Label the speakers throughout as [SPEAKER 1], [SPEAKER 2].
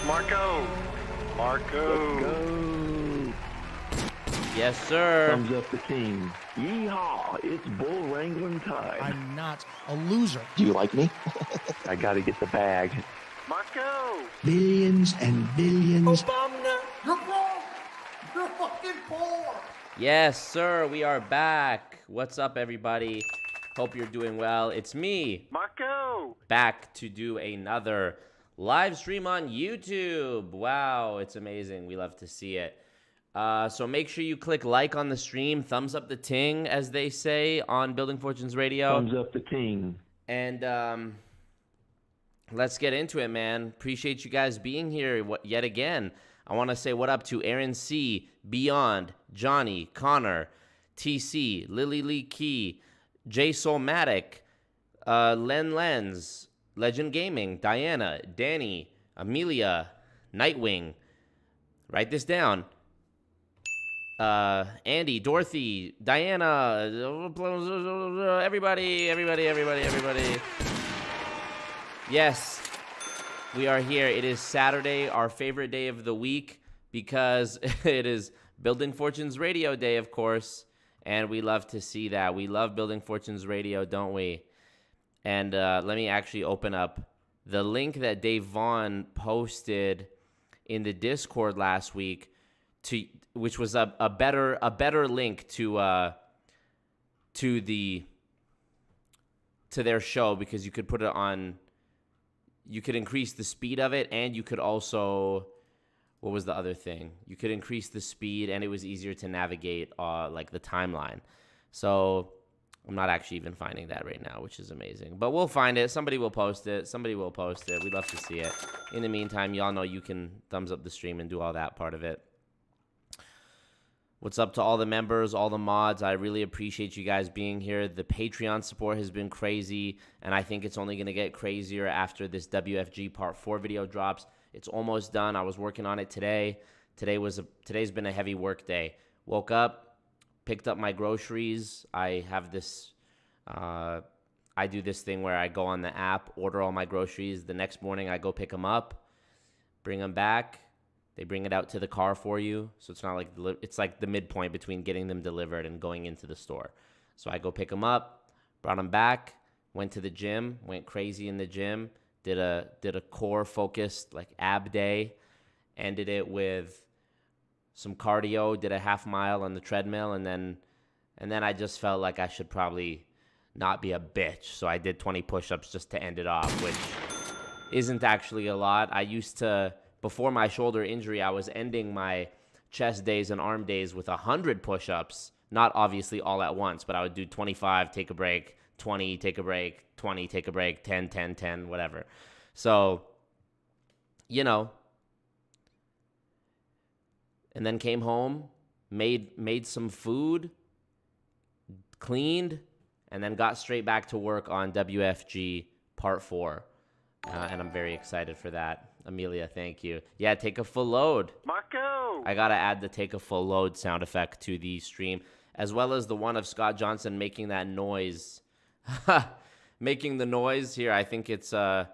[SPEAKER 1] Marco. Marco.
[SPEAKER 2] Let's go.
[SPEAKER 3] Yes, sir.
[SPEAKER 2] Thumbs up the team. Yeehaw! It's bull wrangling time.
[SPEAKER 4] I'm not a loser.
[SPEAKER 2] Do you like me? I gotta get the bag.
[SPEAKER 1] Marco.
[SPEAKER 4] Billions and billions.
[SPEAKER 1] Obama.
[SPEAKER 4] You're broke. You're fucking poor.
[SPEAKER 3] Yes, sir. We are back. What's up, everybody? Hope you're doing well. It's me,
[SPEAKER 1] Marco.
[SPEAKER 3] back to do another live stream on YouTube. Wow, it's amazing. We love to see it. So make sure you click like on the stream, thumbs up the ting, as they say on Building Fortunes Radio.
[SPEAKER 2] Thumbs up the team.
[SPEAKER 3] And let's get into it, man. Appreciate you guys being here yet again. I want to say what up to Aaron C, Beyond, Johnny, Connor, TC, Lily Lee Key, J Soulmatic, Len Lens, Legend Gaming, Diana, Danny, Amelia, Nightwing. Write this down. Andy, Dorothy, Diana, everybody. Yes, we are here. It is Saturday, our favorite day of the week, because it is Building Fortunes Radio Day, of course, and we love to see that. We love Building Fortunes Radio, don't we? And let me actually open up the link that Dave Vaughn posted in the Discord last week, which was a better link to their show, because you could put it on. You could increase the speed of it, and you could also, what was the other thing? You could increase the speed, and it was easier to navigate like the timeline. So I'm not actually even finding that right now, which is amazing. But we'll find it. Somebody will post it. We'd love to see it. In the meantime, y'all know you can thumbs up the stream and do all that part of it. What's up to all the members, all the mods? I really appreciate you guys being here. The Patreon support has been crazy, and I think it's only going to get crazier after this WFG Part 4 video drops. It's almost done. I was working on it today. Today's been a heavy work day. Woke up, picked up my groceries. I have this, I do this thing where I go on the app, order all my groceries. The next morning I go pick them up, bring them back. They bring it out to the car for you. So it's not like, it's like the midpoint between getting them delivered and going into the store. So I go pick them up, brought them back, went to the gym, went crazy in the gym, did a core focused like ab day, ended it with some cardio, did a half mile on the treadmill, and then I just felt like I should probably not be a bitch. So I did 20 push-ups just to end it off, which isn't actually a lot. I used to, before my shoulder injury, I was ending my chest days and arm days with 100 push-ups, not obviously all at once, but I would do 25, take a break, 20, take a break, 20, take a break, 10, 10, 10, whatever. So, you know, and then came home, made some food, cleaned, and then got straight back to work on WFG Part 4. And I'm very excited for that. Amelia, thank you. Yeah, take a full load.
[SPEAKER 1] Marco.
[SPEAKER 3] I got to add the take a full load sound effect to the stream, as well as the one of Scott Johnson making that noise. Making the noise here. I think it's here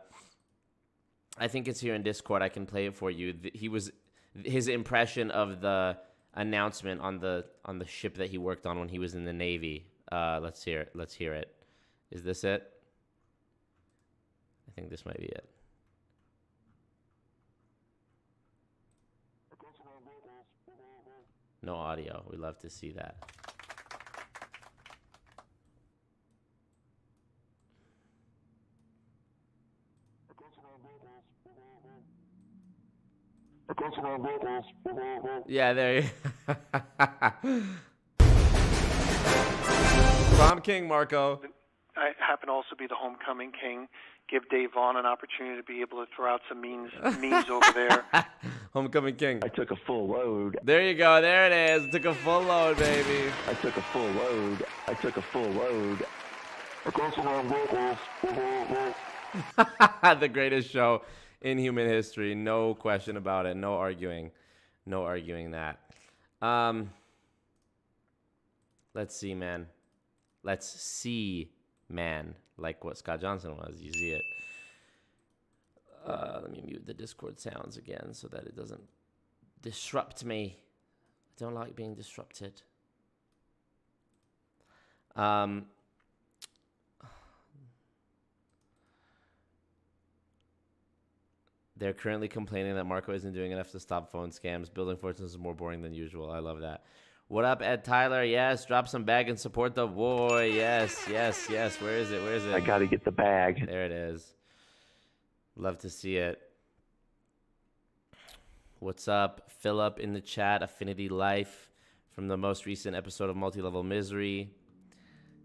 [SPEAKER 3] in Discord. I can play it for you. His impression of the announcement on the ship that he worked on when he was in the Navy. Let's hear it. Is this it? I think this might be it. No audio. We love to see that. Yeah, there you Prom King, Marco.
[SPEAKER 1] I happen to also be the homecoming king. Give Dave Vaughn an opportunity to be able to throw out some memes over there.
[SPEAKER 3] Homecoming king.
[SPEAKER 2] I took a full load.
[SPEAKER 3] There you go. There it is. Took a full load, baby.
[SPEAKER 2] I took a full load.
[SPEAKER 3] The greatest show in human history. No question about it. No arguing that. Let's see, man. Like what Scott Johnson was. You see it. Let me mute the Discord sounds again so that it doesn't disrupt me. I don't like being disrupted. They're currently complaining that Marco isn't doing enough to stop phone scams. Building fortunes is more boring than usual. I love that. What up, Ed Tyler? Yes, drop some bag and support the boy. Yes, yes, yes. Where is it? Where is it?
[SPEAKER 2] I got to get the bag.
[SPEAKER 3] There it is. Love to see it. What's up? Philip in the chat. Affinity Life from the most recent episode of Multi-Level Misery.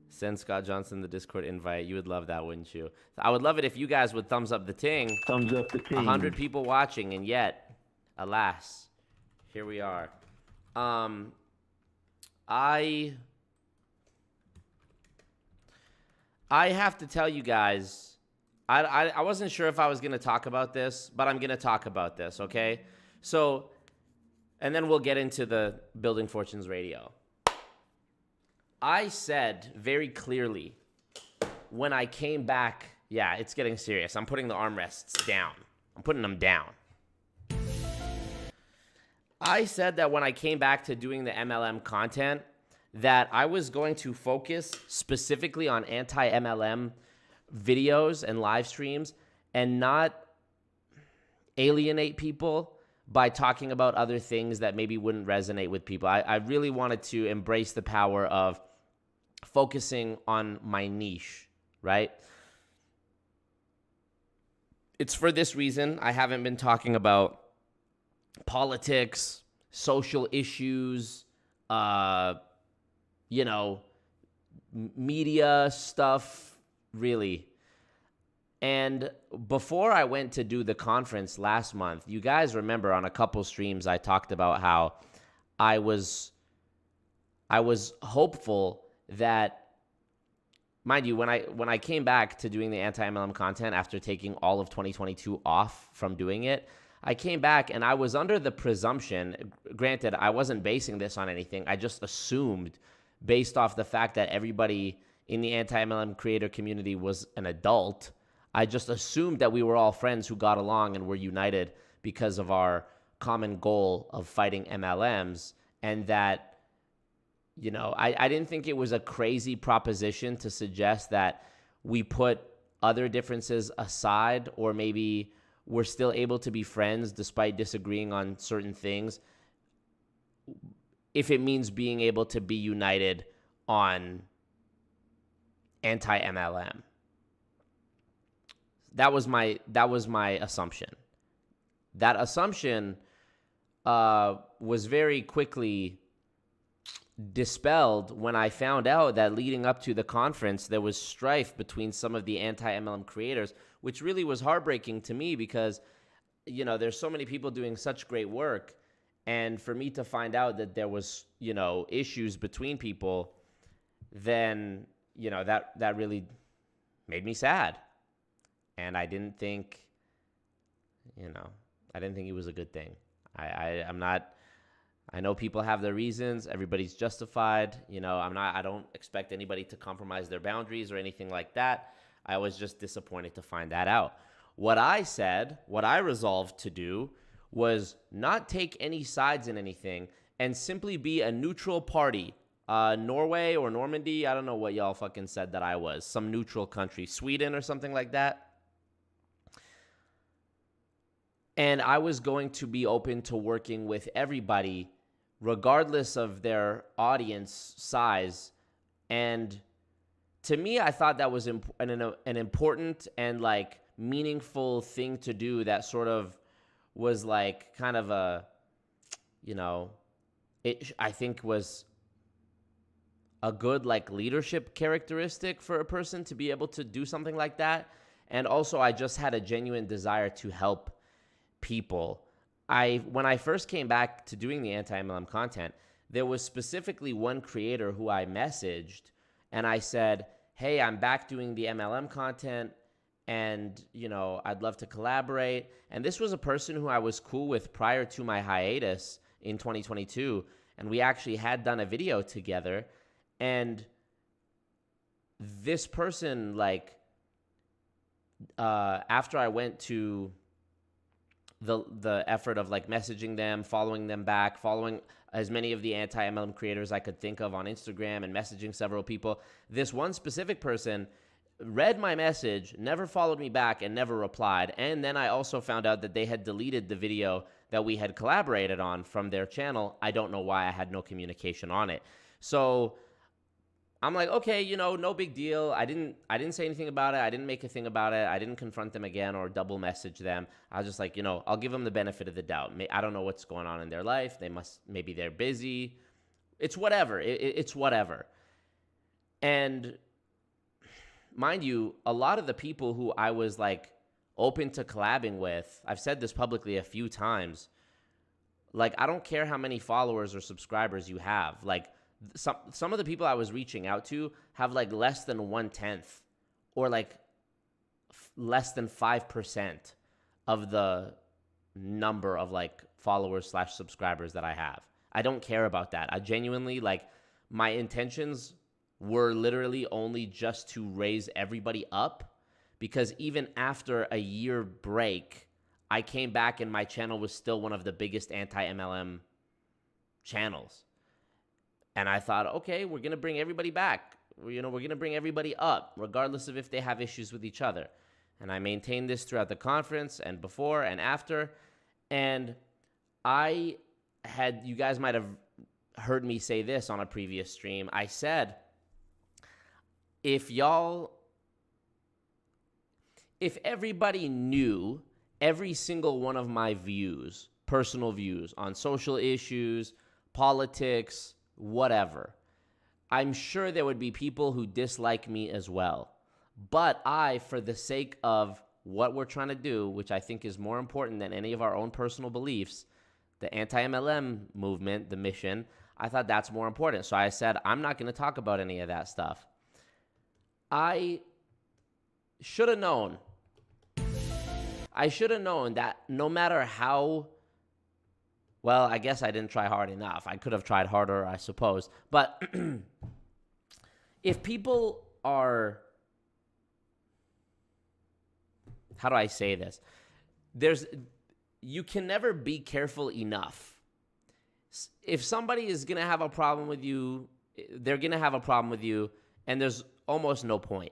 [SPEAKER 3] Send Scott Johnson the Discord invite. You would love that, wouldn't you? I would love it if you guys would thumbs up the ting.
[SPEAKER 2] Thumbs up the ting.
[SPEAKER 3] 100 people watching, and yet, alas, here we are. I have to tell you guys, I wasn't sure if I was going to talk about this, but I'm going to talk about this, okay? So, and then we'll get into the Building Fortunes radio. I said very clearly when I came back, yeah, it's getting serious. I'm putting the armrests down. I'm putting them down. I said that when I came back to doing the MLM content, that I was going to focus specifically on anti-MLM videos and live streams and not alienate people by talking about other things that maybe wouldn't resonate with people. I really wanted to embrace the power of focusing on my niche, right? It's for this reason I haven't been talking about politics, social issues, media stuff, really. And before I went to do the conference last month, you guys remember on a couple streams I talked about how I was hopeful that, mind you, when I came back to doing the anti-MLM content after taking all of 2022 off from doing it, I came back and I was under the presumption, granted, I wasn't basing this on anything, I just assumed based off the fact that everybody in the anti-MLM creator community was an adult, I just assumed that we were all friends who got along and were united because of our common goal of fighting MLMs, and that, I didn't think it was a crazy proposition to suggest that we put other differences aside, or maybe we're still able to be friends despite disagreeing on certain things, if it means being able to be united on anti-MLM. That was my assumption. That assumption was very quickly dispelled when I found out that leading up to the conference, there was strife between some of the anti-MLM creators, which really was heartbreaking to me because, there's so many people doing such great work. And for me to find out that there was, issues between people, then, that really made me sad. And I didn't think it was a good thing. I know people have their reasons. Everybody's justified. I don't expect anybody to compromise their boundaries or anything like that. I was just disappointed to find that out. What I resolved to do was not take any sides in anything and simply be a neutral party. Norway or Normandy, I don't know what y'all fucking said that I was. Some neutral country, Sweden or something like that. And I was going to be open to working with everybody, regardless of their audience size. And to me, I thought that was an important and meaningful thing to do that sort of was kind of a, I think was a good leadership characteristic for a person to be able to do something like that. And also I just had a genuine desire to help people. When I first came back to doing the anti-MLM content, there was specifically one creator who I messaged and I said, hey, I'm back doing the MLM content and, I'd love to collaborate. And this was a person who I was cool with prior to my hiatus in 2022. And we actually had done a video together. And this person, after I went to the effort of like messaging them, following them back, following as many of the anti-MLM creators I could think of on Instagram and messaging several people. This one specific person read my message, never followed me back, and never replied. And then I also found out that they had deleted the video that we had collaborated on from their channel. I don't know why. I had no communication on it. So I'm like, okay, you know, no big deal. I didn't say anything about it. I didn't make a thing about it. I didn't confront them again or double message them. I was just like, you know, I'll give them the benefit of the doubt. I don't know what's going on in their life. Maybe they're busy. It's whatever. It's whatever. And mind you, a lot of the people who I was like open to collabing with, I've said this publicly a few times, like, I don't care how many followers or subscribers you have. Like, some of the people I was reaching out to have like less than 1/10 or like less than 5% of the number of like followers / subscribers that I have. I don't care about that. I genuinely, like, my intentions were literally only just to raise everybody up, because even after a year break, I came back and my channel was still one of the biggest anti-MLM channels. And I thought, okay, we're going to bring everybody back. We're going to bring everybody up, regardless of if they have issues with each other. And I maintained this throughout the conference and before and after. And you guys might have heard me say this on a previous stream. I said, if everybody knew every single one of my views, personal views on social issues, politics, whatever, I'm sure there would be people who dislike me as well. But for the sake of what we're trying to do, which I think is more important than any of our own personal beliefs, the anti-MLM movement, the mission, I thought that's more important. So I said, I'm not going to talk about any of that stuff. I should have known. I should have known that no matter how, well, I guess I didn't try hard enough. I could have tried harder, I suppose. But if people are, how do I say this? You can never be careful enough. If somebody is going to have a problem with you, they're going to have a problem with you, and there's almost no point.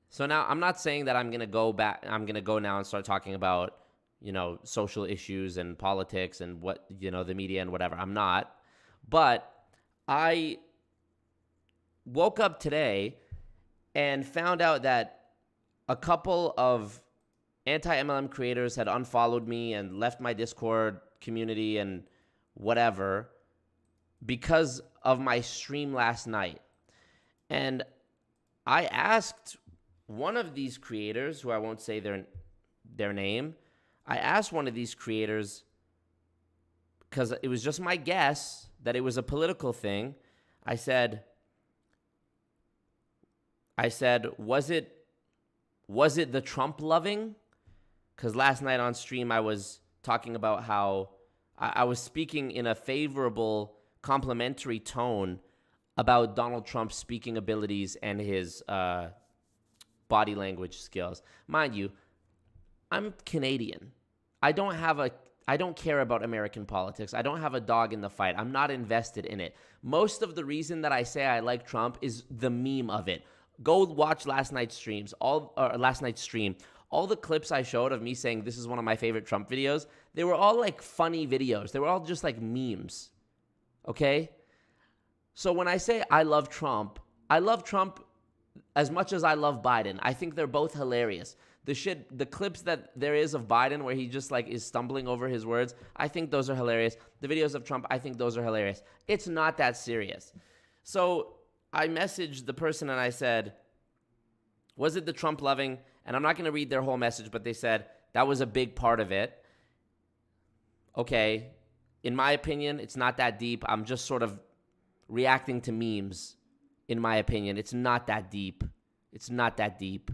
[SPEAKER 3] So now I'm not saying that I'm going to go now and start talking about, you know, social issues and politics and what, you know, the media and whatever. I'm not. But I woke up today and found out that a couple of anti-MLM creators had unfollowed me and left my Discord community and whatever because of my stream last night. And I asked one of these creators, who I won't say their name, I asked one of these creators, because it was just my guess that it was a political thing. I said, was it the Trump loving? Because last night on stream, I was talking about how I was speaking in a favorable, complimentary tone about Donald Trump's speaking abilities and his body language skills. Mind you, I'm Canadian. I don't care about American politics. I don't have a dog in the fight. I'm not invested in it. Most of the reason that I say I like Trump is the meme of it. Go watch last night's stream. All the clips I showed of me saying this is one of my favorite Trump videos, they were all like funny videos. They were all just like memes. Okay? So when I say I love Trump as much as I love Biden. I think they're both hilarious. The clips that there is of Biden where he just like is stumbling over his words, I think those are hilarious. The videos of Trump, I think those are hilarious. It's not that serious. So I messaged the person and I said, was it the Trump loving? And I'm not going to read their whole message, but they said that was a big part of it. Okay. In my opinion, it's not that deep. I'm just sort of reacting to memes. In my opinion, it's not that deep. It's not that deep.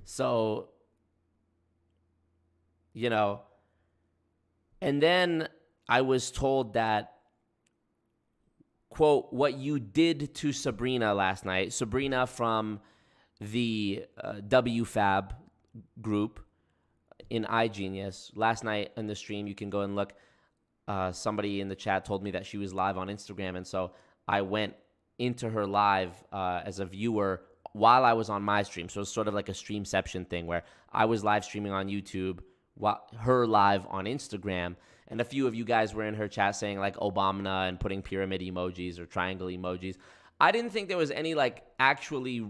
[SPEAKER 3] So, you know, and then I was told that, quote, what you did to Sabrina last night, Sabrina from the WFAB group, in iGenius. Last night in the stream, you can go and look. Somebody in the chat told me that she was live on Instagram, and so I went into her live as a viewer while I was on my stream. So it's sort of like a streamception thing where I was live streaming on YouTube, while her live on Instagram, and a few of you guys were in her chat saying like Obama and putting pyramid emojis or triangle emojis. I didn't think there was any like actually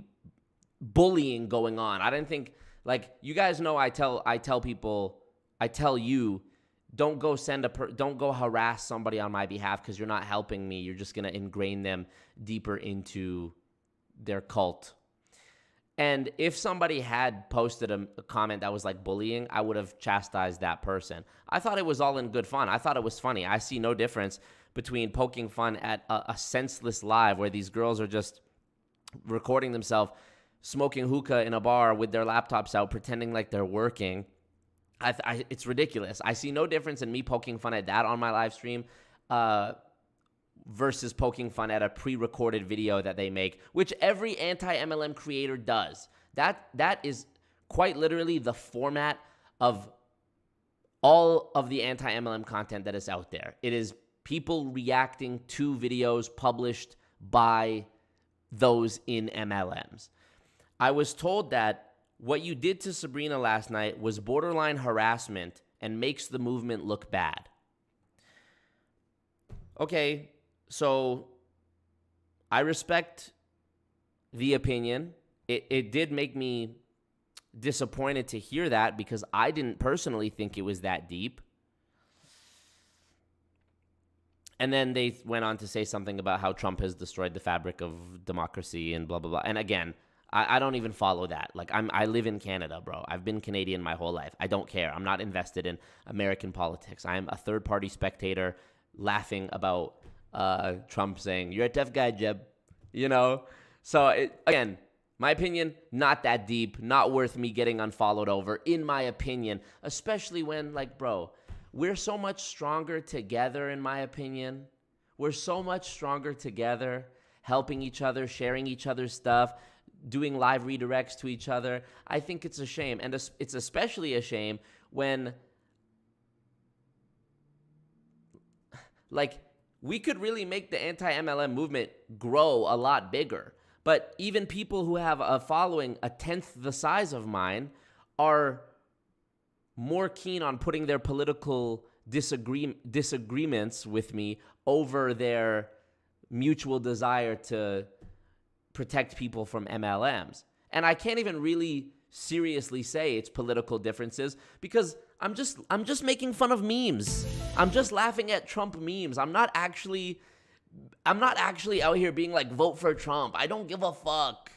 [SPEAKER 3] bullying going on. I didn't think, like, you guys know I tell people, I tell you, don't go don't go harass somebody on my behalf because you're not helping me. You're just going to ingrain them deeper into their cult. And if somebody had posted a comment that was like bullying, I would have chastised that person. I thought it was all in good fun. I thought it was funny. I see no difference between poking fun at a senseless live where these girls are just recording themselves smoking hookah in a bar with their laptops out, pretending like they're working. It's ridiculous. I see no difference in me poking fun at that on my live stream versus poking fun at a pre-recorded video that they make, which every anti-MLM creator does. That is quite literally the format of all of the anti-MLM content that is out there. It is people reacting to videos published by those in MLMs. I was told that what you did to Sabrina last night was borderline harassment and makes the movement look bad. Okay, so I respect the opinion. It did make me disappointed to hear that because I didn't personally think it was that deep. And then they went on to say something about how Trump has destroyed the fabric of democracy and blah, blah, blah. And again, I don't even follow that. Like, I live in Canada, bro. I've been Canadian my whole life. I don't care. I'm not invested in American politics. I am a third-party spectator laughing about Trump saying, "You're a tough guy, Jeb." You know? So, again, my opinion, not that deep, not worth me getting unfollowed over, in my opinion, especially when, like, bro, we're so much stronger together, in my opinion. We're so much stronger together, helping each other, sharing each other's stuff, doing live redirects to each other. I think it's a shame. And it's especially a shame when, like, we could really make the anti-MLM movement grow a lot bigger. But even people who have a following a tenth the size of mine are more keen on putting their political disagreements with me over their mutual desire to protect people from MLMs. And I can't even really seriously say it's political differences because I'm just making fun of memes. I'm just laughing at Trump memes. I'm not actually out here being like, vote for Trump. I don't give a fuck.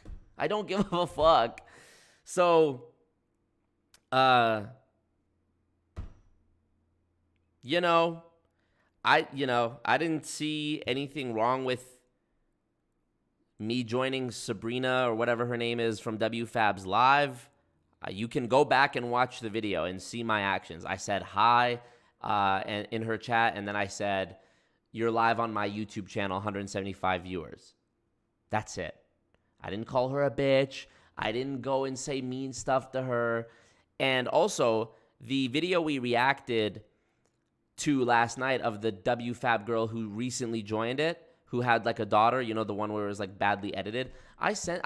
[SPEAKER 3] So, I didn't see anything wrong with me joining Sabrina or whatever her name is from WFAB's live. You can go back and watch the video and see my actions. I said hi and in her chat, and then I said, "You're live on my YouTube channel, 175 viewers." That's it. I didn't call her a bitch. I didn't go and say mean stuff to her. And also, the video we reacted to last night of the WFAB girl who recently joined it, who had like a daughter, you know, the one where it was like badly edited. I sent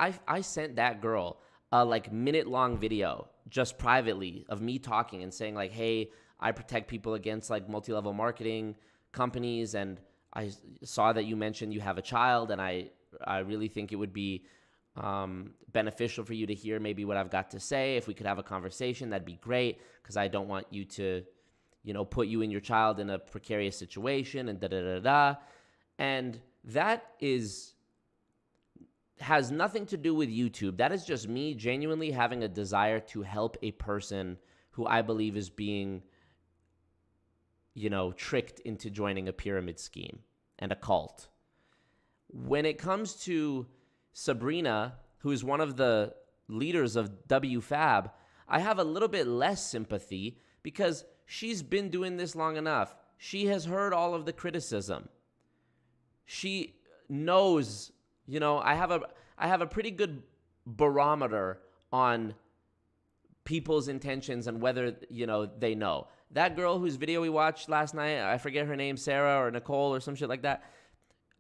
[SPEAKER 3] that girl a like minute-long video just privately of me talking and saying like, "Hey, I protect people against like multi-level marketing companies, and I saw that you mentioned you have a child, and I really think it would be beneficial for you to hear maybe what I've got to say. If we could have a conversation, that'd be great, because I don't want you to, you know, put you and your child in a precarious situation," and da-da-da-da. And that has nothing to do with YouTube. That is just me genuinely having a desire to help a person who I believe is being, you know, tricked into joining a pyramid scheme and a cult. When it comes to Sabrina, who is one of the leaders of WFAB, I have a little bit less sympathy because she's been doing this long enough. She has heard all of the criticism. She knows, you know, I have a pretty good barometer on people's intentions and whether, they know. That girl whose video we watched last night, I forget her name, Sarah or Nicole or some shit like that.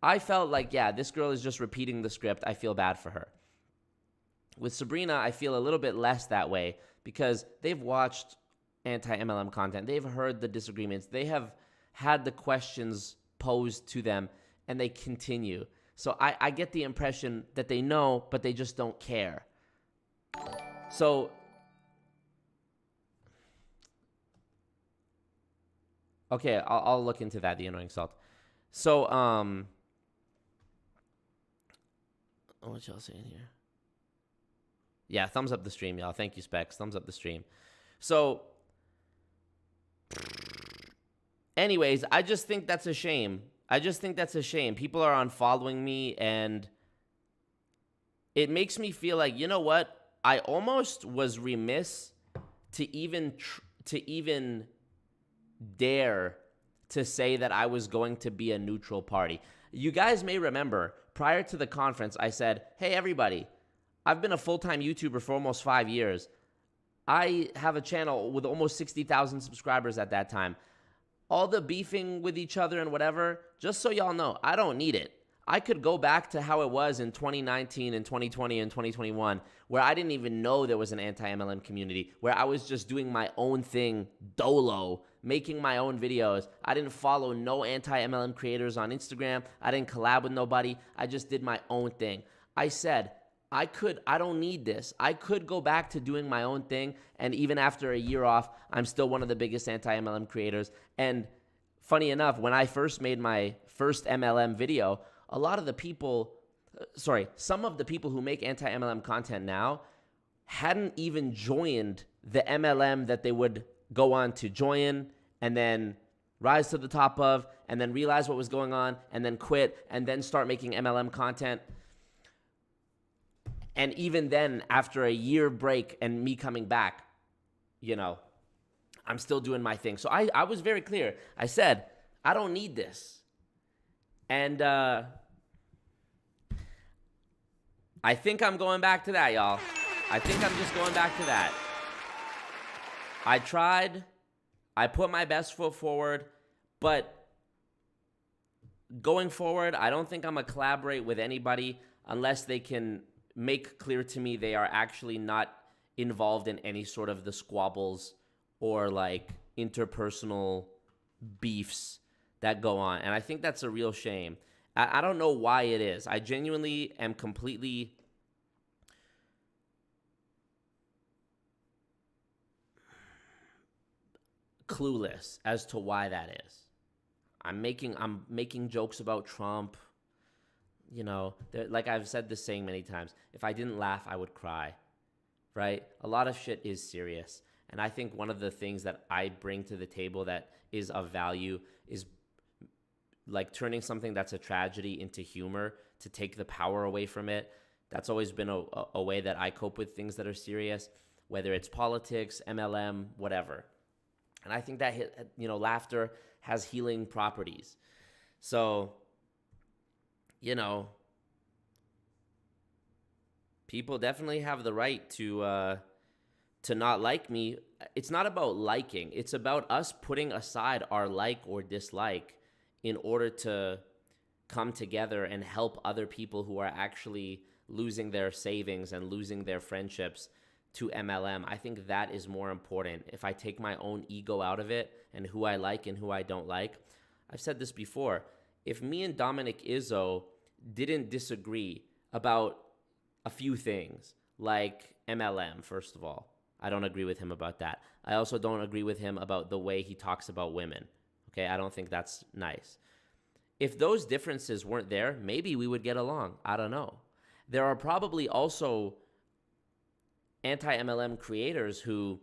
[SPEAKER 3] I felt like, yeah, this girl is just repeating the script. I feel bad for her. With Sabrina, I feel a little bit less that way because they've watched anti-MLM content. They've heard the disagreements. They have had the questions posed to them, and they continue. So I get the impression that they know, but they just don't care. So okay, I'll look into that, the annoying salt. So, what y'all saying here? Yeah, thumbs up the stream, y'all. Thank you, Specs. Thumbs up the stream. So, anyways, I just think that's a shame. People are unfollowing me, and it makes me feel like, you know what? I almost was remiss to even dare to say that I was going to be a neutral party. You guys may remember, prior to the conference, I said, hey, everybody, I've been a full-time YouTuber for almost 5 years. I have a channel with almost 60,000 subscribers at that time. All the beefing with each other and whatever, just so y'all know, I don't need it. I could go back to how it was in 2019 and 2020 and 2021, where I didn't even know there was an anti-MLM community, where I was just doing my own thing, dolo, making my own videos. I didn't follow no anti-MLM creators on Instagram. I didn't collab with nobody. I just did my own thing. I said, I don't need this. I could go back to doing my own thing, and even after a year off, I'm still one of the biggest anti-MLM creators. And funny enough, when I first made my first MLM video, some of the people who make anti-MLM content now hadn't even joined the MLM that they would go on to join and then rise to the top of, and then realize what was going on, and then quit, and then start making MLM content. And even then, after a year break and me coming back, I'm still doing my thing. So I was very clear. I said, I don't need this. And I think I'm going back to that, y'all. I think I'm just going back to that. I tried. I put my best foot forward. But going forward, I don't think I'm going to collaborate with anybody unless they can make clear to me they are actually not involved in any sort of the squabbles or like interpersonal beefs that go on. And I think that's a real shame. I don't know why it is. I genuinely am completely clueless as to why that is. I'm making jokes about Trump. Like I've said this saying many times, if I didn't laugh, I would cry, right? A lot of shit is serious. And I think one of the things that I bring to the table that is of value is like turning something that's a tragedy into humor to take the power away from it. That's always been a way that I cope with things that are serious, whether it's politics, MLM, whatever. And I think that, laughter has healing properties. So, people definitely have the right to not like me. It's not about liking. It's about us putting aside our like or dislike in order to come together and help other people who are actually losing their savings and losing their friendships to MLM. I think that is more important. If I take my own ego out of it and who I like and who I don't like, I've said this before, if me and Dominic Izzo didn't disagree about a few things, like MLM, first of all, I don't agree with him about that. I also don't agree with him about the way he talks about women. Okay, I don't think that's nice. If those differences weren't there, maybe we would get along. I don't know. There are probably also anti-MLM creators who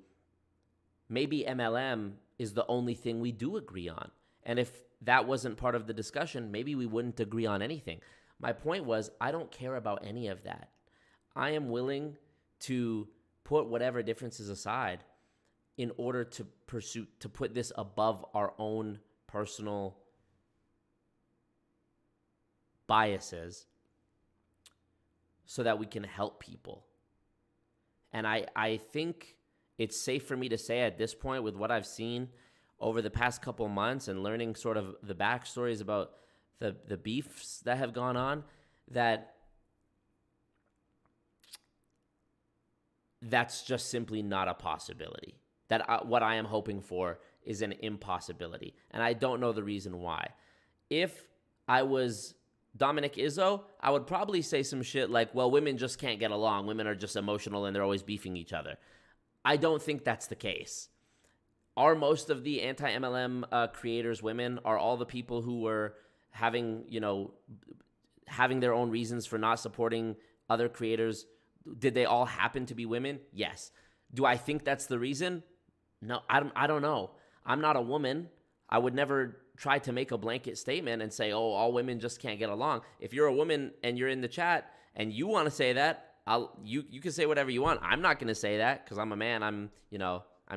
[SPEAKER 3] maybe MLM is the only thing we do agree on. And if that wasn't part of the discussion, maybe we wouldn't agree on anything. My point was, I don't care about any of that. I am willing to put whatever differences aside in order to put this above our own personal biases so that we can help people. And I think it's safe for me to say at this point, with what I've seen over the past couple months and learning sort of the backstories about the beefs that have gone on, that that's just simply not a possibility. That what I am hoping for is an impossibility. And I don't know the reason why. If I was Dominic Izzo, I would probably say some shit like, well, women just can't get along. Women are just emotional and they're always beefing each other. I don't think that's the case. Are most of the anti-MLM creators women? Are all the people who were having their own reasons for not supporting other creators, did they all happen to be women? Yes. Do I think that's the reason? No, I don't know. I'm not a woman. I would never try to make a blanket statement and say, oh, all women just can't get along. If you're a woman and you're in the chat and you want to say that, you can say whatever you want. I'm not going to say that because I'm a man. I'm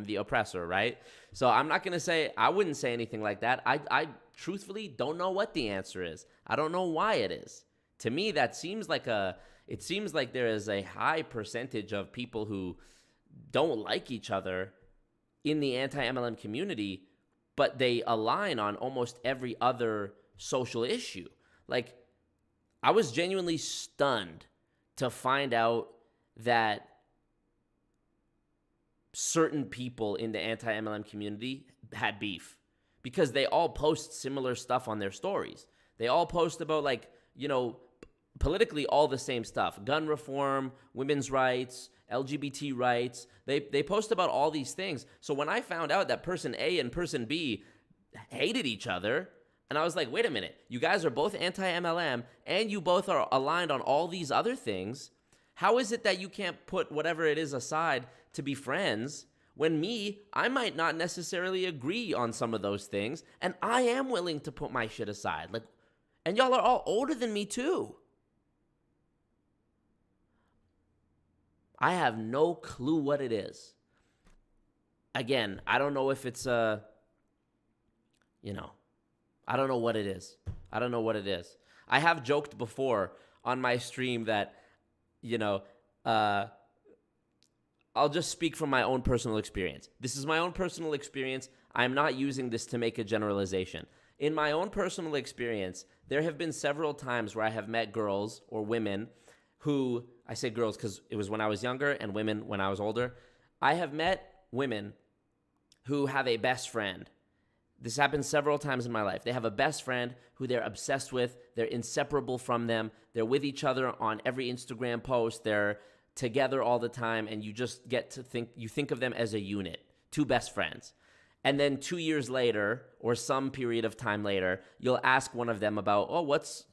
[SPEAKER 3] the oppressor, right? So I'm not going to say, I wouldn't say anything like that. I truthfully don't know what the answer is. I don't know why it is. To me, it seems like there is a high percentage of people who don't like each other in the anti-MLM community, but they align on almost every other social issue. Like, I was genuinely stunned to find out that certain people in the anti-MLM community had beef because they all post similar stuff on their stories. They all post about, like, politically all the same stuff. Gun reform, women's rights, LGBT rights. They post about all these things. So when I found out that person A and person B hated each other, and I was like, wait a minute, you guys are both anti-MLM and you both are aligned on all these other things. How is it that you can't put whatever it is aside to be friends when I might not necessarily agree on some of those things, and I am willing to put my shit aside? Like, and y'all are all older than me too. I have no clue what it is. Again, I don't know if it's I don't know what it is. I don't know what it is. I have joked before on my stream that, I'll just speak from my own personal experience. This is my own personal experience. I'm not using this to make a generalization. In my own personal experience, there have been several times where I have met girls or women who, I say girls because it was when I was younger, and women when I was older. I have met women who have a best friend. This happens several times in my life. They have a best friend who they're obsessed with. They're inseparable from them. They're with each other on every Instagram post. They're together all the time, and you just get to think of them as a unit, two best friends. And then 2 years later, or some period of time later, you'll ask one of them about, oh, what's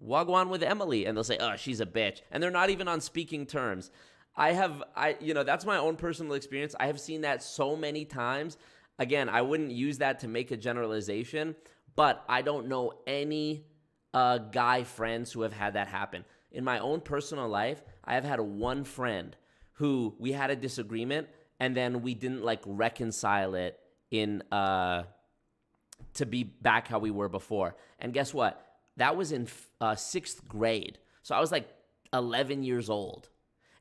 [SPEAKER 3] wagwan with Emily? And they'll say, oh, she's a bitch. And they're not even on speaking terms. That's my own personal experience. I have seen that so many times. Again, I wouldn't use that to make a generalization, but I don't know any guy friends who have had that happen. In my own personal life, I have had one friend who we had a disagreement, and then we didn't reconcile it to be back how we were before. And guess what? That was in 6th grade. So I was 11 years old.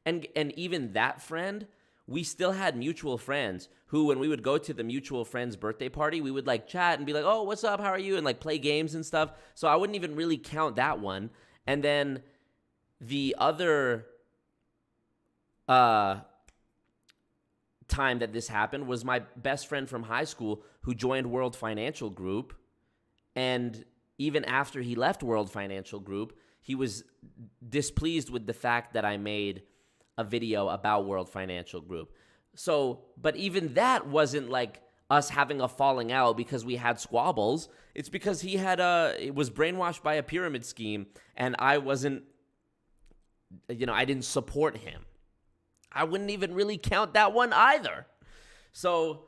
[SPEAKER 3] And even that friend, we still had mutual friends who, when we would go to the mutual friend's birthday party, we would chat and be like, oh, what's up? How are you? And play games and stuff. So I wouldn't even really count that one. And then the other time that this happened was my best friend from high school who joined World Financial Group. And even after he left World Financial Group, he was displeased with the fact that I made a video about World Financial Group. So, but even that wasn't us having a falling out because we had squabbles. It's because he was brainwashed by a pyramid scheme, and I wasn't, I didn't support him. I wouldn't even really count that one either. So,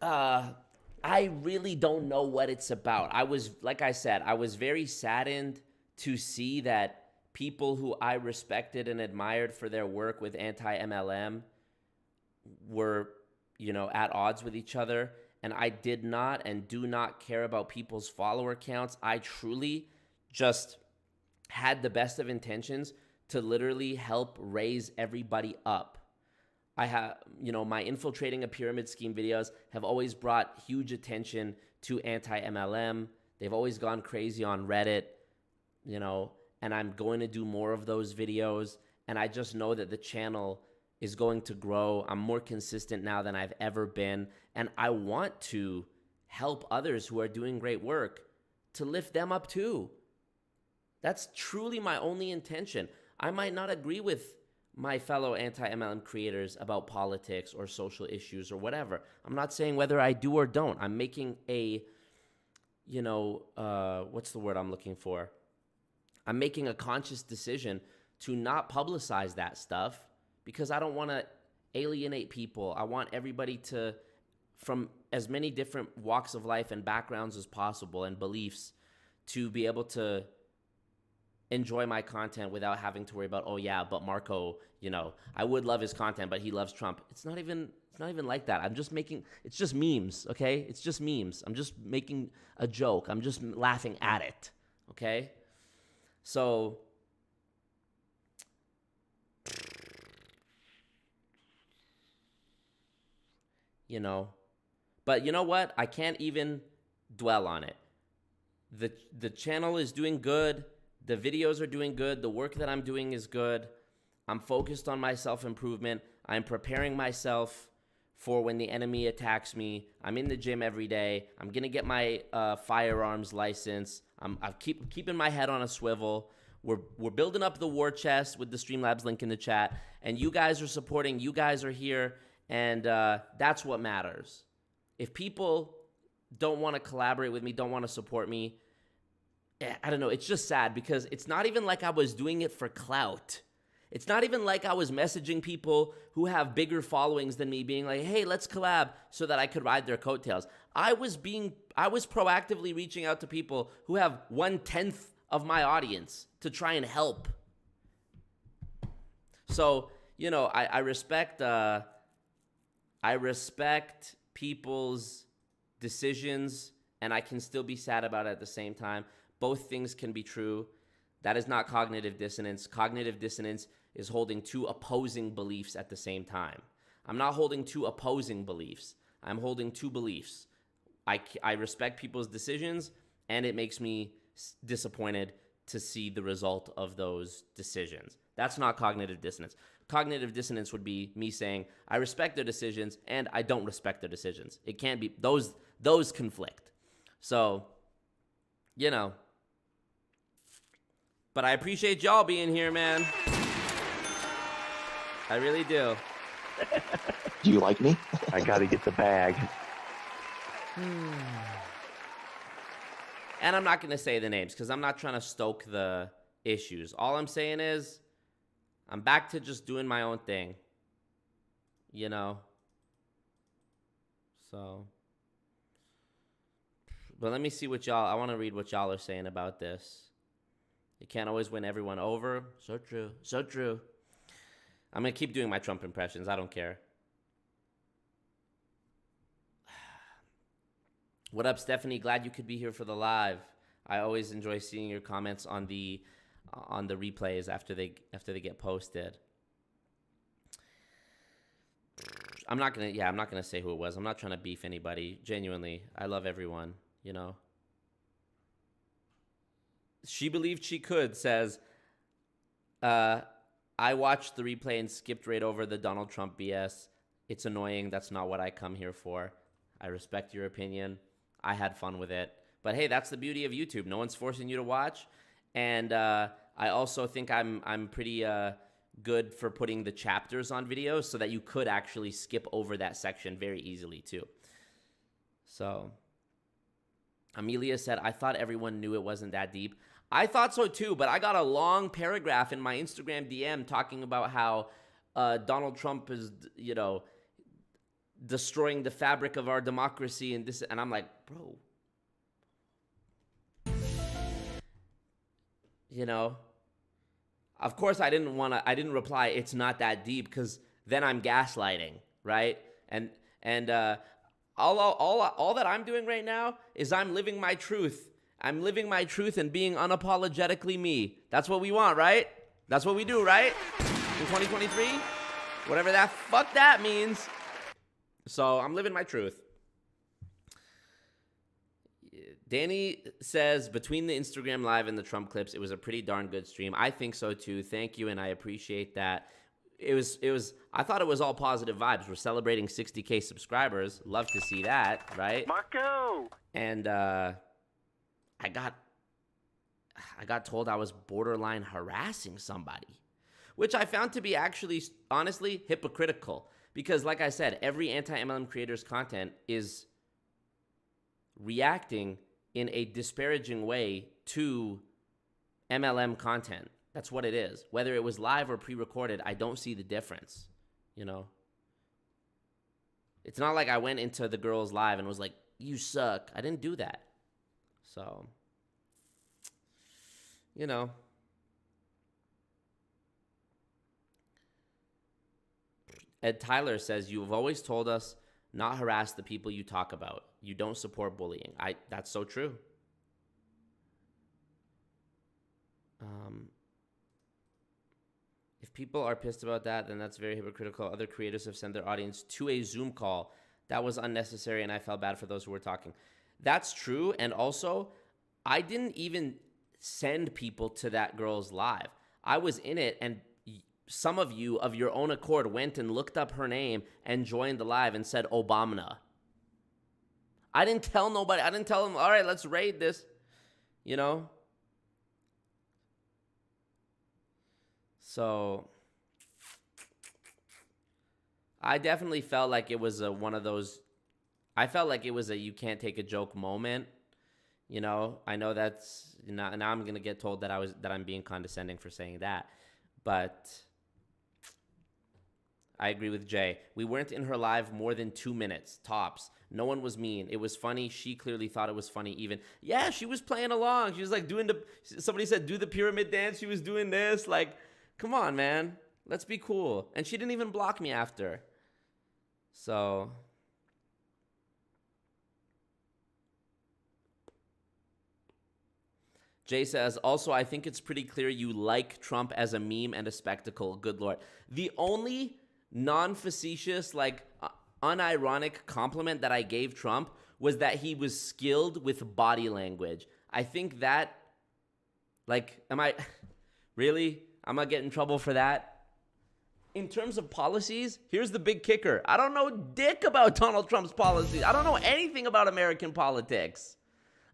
[SPEAKER 3] I really don't know what it's about. Like I said, I was very saddened to see that people who I respected and admired for their work with anti-MLM were, at odds with each other. And I did not and do not care about people's follower counts. I truly just had the best of intentions to literally help raise everybody up. I have, my infiltrating a pyramid scheme videos have always brought huge attention to anti-MLM. They've always gone crazy on Reddit, and I'm going to do more of those videos. And I just know that the channel is going to grow. I'm more consistent now than I've ever been. And I want to help others who are doing great work to lift them up too. That's truly my only intention. I might not agree with my fellow anti-MLM creators about politics or social issues or whatever. I'm not saying whether I do or don't. I'm making a, what's the word I'm looking for? I'm making a conscious decision to not publicize that stuff because I don't want to alienate people. I want everybody from as many different walks of life and backgrounds as possible and beliefs to be able to enjoy my content without having to worry about, oh yeah, but Marco, I would love his content, but he loves Trump. It's not even like that. It's just memes, okay? It's just memes. I'm just making a joke. I'm just laughing at it, okay? So, but you know what? I can't even dwell on it. The channel is doing good. The videos are doing good. The work that I'm doing is good. I'm focused on my self-improvement. I'm preparing myself for when the enemy attacks me. I'm in the gym every day. I'm going to get my firearms license. I'm keeping my head on a swivel. We're building up the war chest with the Streamlabs link in the chat. And you guys are supporting. You guys are here. And that's what matters. If people don't want to collaborate with me, don't want to support me, I don't know. It's just sad because it's not even like I was doing it for clout. It's not even like I was messaging people who have bigger followings than me being like, hey, let's collab so that I could ride their coattails. I was proactively reaching out to people who have 1/10 of my audience to try and help. So, I respect people's decisions and I can still be sad about it at the same time. Both things can be true. That is not cognitive dissonance. Cognitive dissonance is holding two opposing beliefs at the same time. I'm not holding two opposing beliefs. I'm holding two beliefs. I respect people's decisions, and it makes me disappointed to see the result of those decisions. That's not cognitive dissonance. Cognitive dissonance would be me saying, I respect their decisions, and I don't respect their decisions. It can't be, those conflict. So, but I appreciate y'all being here, man. I really do.
[SPEAKER 5] Do you like me?
[SPEAKER 2] I gotta get the bag.
[SPEAKER 3] And I'm not going to say the names because I'm not trying to stoke the issues. All I'm saying is I'm back to just doing my own thing. So. But let me see I want to read what y'all are saying about this. You can't always win everyone over. So true. So true. I'm going to keep doing my Trump impressions. I don't care. What up, Stephanie? Glad you could be here for the live. I always enjoy seeing your comments on the replays after they get posted. I'm not gonna say who it was. I'm not trying to beef anybody. Genuinely, I love everyone. She believed she could says, I watched the replay and skipped right over the Donald Trump BS. It's annoying. That's not what I come here for. I respect your opinion. I had fun with it. But hey, that's the beauty of YouTube. No one's forcing you to watch. And I also think I'm pretty good for putting the chapters on videos so that you could actually skip over that section very easily too. So Amelia said, I thought everyone knew it wasn't that deep. I thought so too, but I got a long paragraph in my Instagram DM talking about how Donald Trump is, destroying the fabric of our democracy and this, and I'm like, bro, of course I didn't reply, it's not that deep, because then I'm gaslighting, right? And all that I'm doing right now is I'm living my truth. I'm living my truth and being unapologetically me. That's what we want, right? That's what we do, right? In 2023? Whatever that fuck that means. So I'm living my truth. Danny says, between the Instagram Live and the Trump clips, it was a pretty darn good stream. I think so too. Thank you, and I appreciate that. I thought it was all positive vibes. We're celebrating 60K subscribers. Love to see that, right?
[SPEAKER 1] Marco!
[SPEAKER 3] And I got told I was borderline harassing somebody, which I found to be actually, honestly, hypocritical. Because like I said, every anti-MLM creator's content is reacting in a disparaging way to MLM content. That's what it is. Whether it was live or pre-recorded, I don't see the difference, you know? It's not like I went into the girl's live and was like, you suck. I didn't do that. So, you know. Ed Tyler says, you've always told us not harass the people you talk about. You don't support bullying. That's so true. If people are pissed about that, then that's very hypocritical. Other creators have sent their audience to a Zoom call. That was unnecessary, and I felt bad for those who were talking. That's true, and also, I didn't even send people to that girl's live. I was in it, and some of you, of your own accord, went and looked up her name and joined the live and said Obama. I didn't tell nobody. I didn't tell them, all right, let's raid this, you know? So I definitely felt like it was one of those, I felt like it was a you can't take a joke moment, you know? I know that's, now I'm going to get told that I'm being condescending for saying that, but I agree with Jay. We weren't in her live more than 2 minutes, tops. No one was mean. It was funny. She clearly thought it was funny even. Yeah, she was playing along. She was like somebody said, do the pyramid dance. She was doing this. Like, come on, man. Let's be cool. And she didn't even block me after. So. Jay says, also, I think it's pretty clear you like Trump as a meme and a spectacle. Good Lord. The only non-facetious, like, unironic compliment that I gave Trump was that he was skilled with body language. I think that, like, really? I'm gonna get in trouble for that? In terms of policies, here's the big kicker. I don't know dick about Donald Trump's policies. I don't know anything about American politics.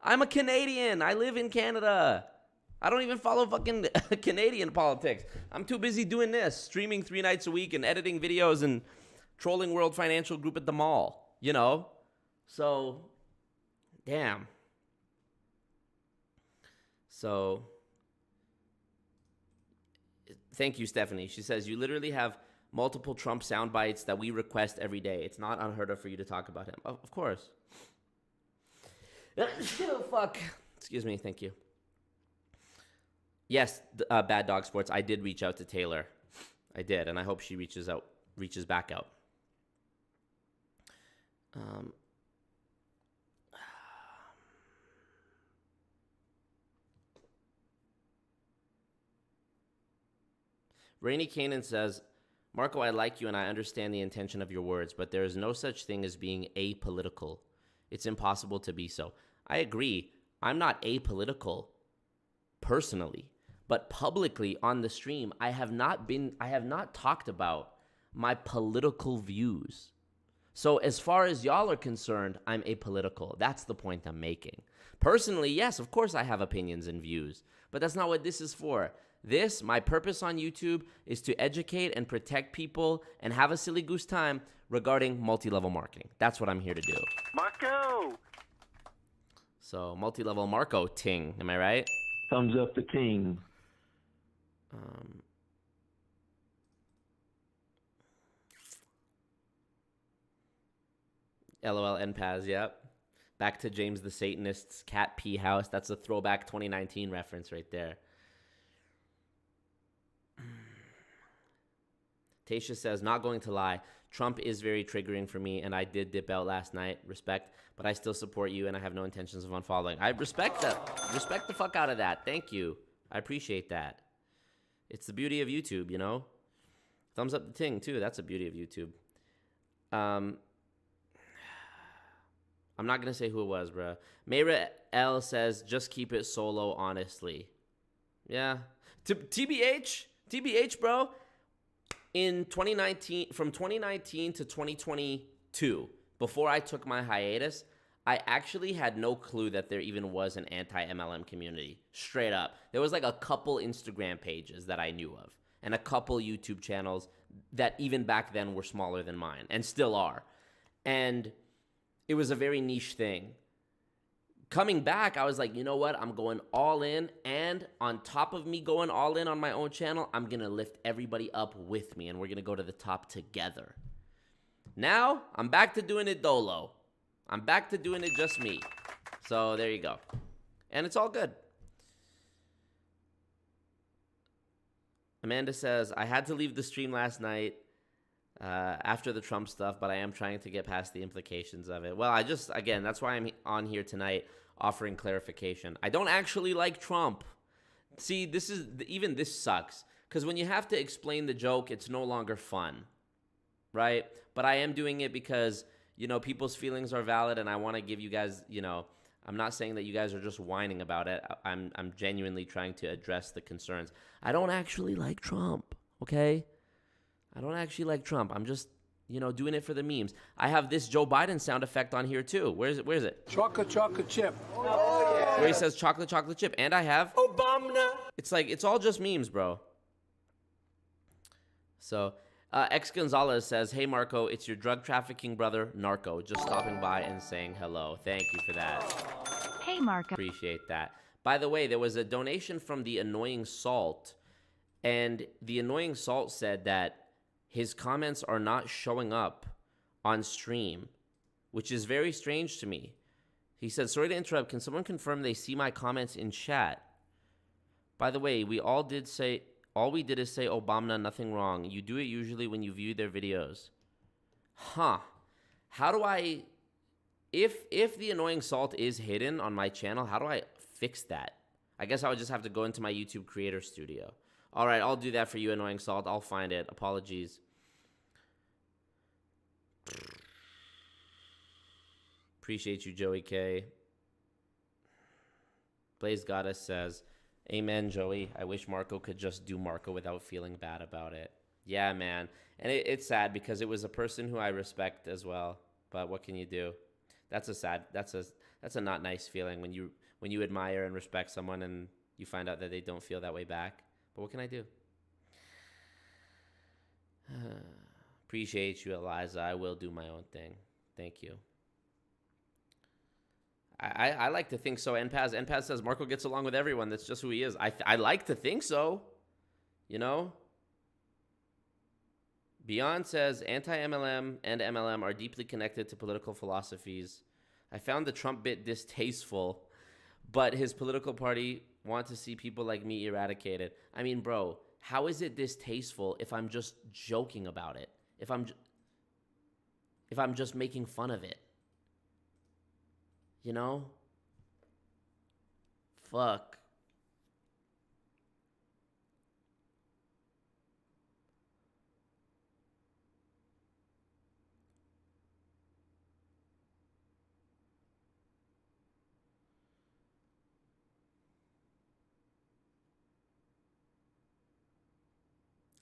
[SPEAKER 3] I'm a Canadian. I live in Canada. I don't even follow fucking Canadian politics. I'm too busy doing this, streaming 3 nights a week and editing videos and trolling World Financial Group at the mall, you know? So, damn. So, thank you, Stephanie. She says, you literally have multiple Trump sound bites that we request every day. It's not unheard of for you to talk about him. Of course. Oh, fuck. Excuse me. Thank you. Yes, Bad Dog Sports. I did reach out to Taylor. I did, and I hope she reaches back out. Rainy Canaan says, Marco, I like you and I understand the intention of your words, but there is no such thing as being apolitical. It's impossible to be so. I agree. I'm not apolitical personally, but publicly on the stream, I have not talked about my political views. So as far as y'all are concerned, I'm apolitical. That's the point I'm making. Personally, yes, of course I have opinions and views, but that's not what this is for. My purpose on YouTube is to educate and protect people and have a silly goose time regarding multi-level marketing. That's what I'm here to do.
[SPEAKER 1] Marco!
[SPEAKER 3] So, multi-level Marco ting, am I right?
[SPEAKER 2] Thumbs up the ting.
[SPEAKER 3] LOL NPAS, yep. Back to James the Satanist's cat pee house. That's a throwback 2019 reference right there. Tasha says, not going to lie, Trump is very triggering for me, and I did dip out last night. Respect, but I still support you, and I have no intentions of unfollowing. I respect that. Respect the fuck out of that. Thank you. I appreciate that. It's the beauty of YouTube, you know? Thumbs up the ting, too. That's the beauty of YouTube. I'm not going to say who it was, bro. Mayra L says, just keep it solo, honestly. Yeah. TBH, bro. In 2019, from 2019 to 2022, before I took my hiatus, I actually had no clue that there even was an anti-MLM community. Straight up. There was like a couple Instagram pages that I knew of, and a couple YouTube channels that even back then were smaller than mine, and still are. And it was a very niche thing. Coming back, I was like, you know what? I'm going all in, and on top of me going all in on my own channel, I'm going to lift everybody up with me, and we're going to go to the top together. Now, I'm back to doing it dolo. I'm back to doing it just me. So there you go. And it's all good. Amanda says, I had to leave the stream last night after the Trump stuff, but I am trying to get past the implications of it. Well, again, that's why I'm on here tonight offering clarification. I don't actually like Trump. See, even this sucks. Because when you have to explain the joke, it's no longer fun. Right? But I am doing it because, people's feelings are valid, and I want to give you guys, I'm not saying that you guys are just whining about it. I'm genuinely trying to address the concerns. I don't actually like Trump, okay? I don't actually like Trump. I'm just, doing it for the memes. I have this Joe Biden sound effect on here too. Where is it?
[SPEAKER 6] Chocolate chip.
[SPEAKER 3] Oh, yeah. Where he says chocolate chip. And I have
[SPEAKER 6] Obama.
[SPEAKER 3] It's all just memes, bro. So, X Gonzalez says, hey, Marco, it's your drug trafficking brother, Narco, just stopping by and saying hello. Thank you for that.
[SPEAKER 7] Hey, Marco.
[SPEAKER 3] Appreciate that. By the way, there was a donation from the Annoying Salt, and the Annoying Salt said that his comments are not showing up on stream, which is very strange to me. He said, sorry to interrupt. Can someone confirm they see my comments in chat? By the way, all we did is say Obama, nothing wrong. You do it usually when you view their videos. Huh. How do I, if the Annoying Salt is hidden on my channel, how do I fix that? I guess I would just have to go into my YouTube Creator Studio. All right, I'll do that for you, Annoying Salt. I'll find it. Apologies. Appreciate you, Joey K. Blaze Goddess says, amen, Joey. I wish Marco could just do Marco without feeling bad about it. Yeah, man. And it's sad because it was a person who I respect as well. But what can you do? That's a not nice feeling when you admire and respect someone and you find out that they don't feel that way back. But what can I do? Appreciate you, Eliza. I will do my own thing. Thank you. I like to think so. NPaz says Marco gets along with everyone. That's just who he is. I like to think so. Beyond says anti-MLM and MLM are deeply connected to political philosophies. I found the Trump bit distasteful, but his political party want to see people like me eradicated. I mean, bro, how is it distasteful if I'm just joking about it? If I'm just making fun of it? Fuck.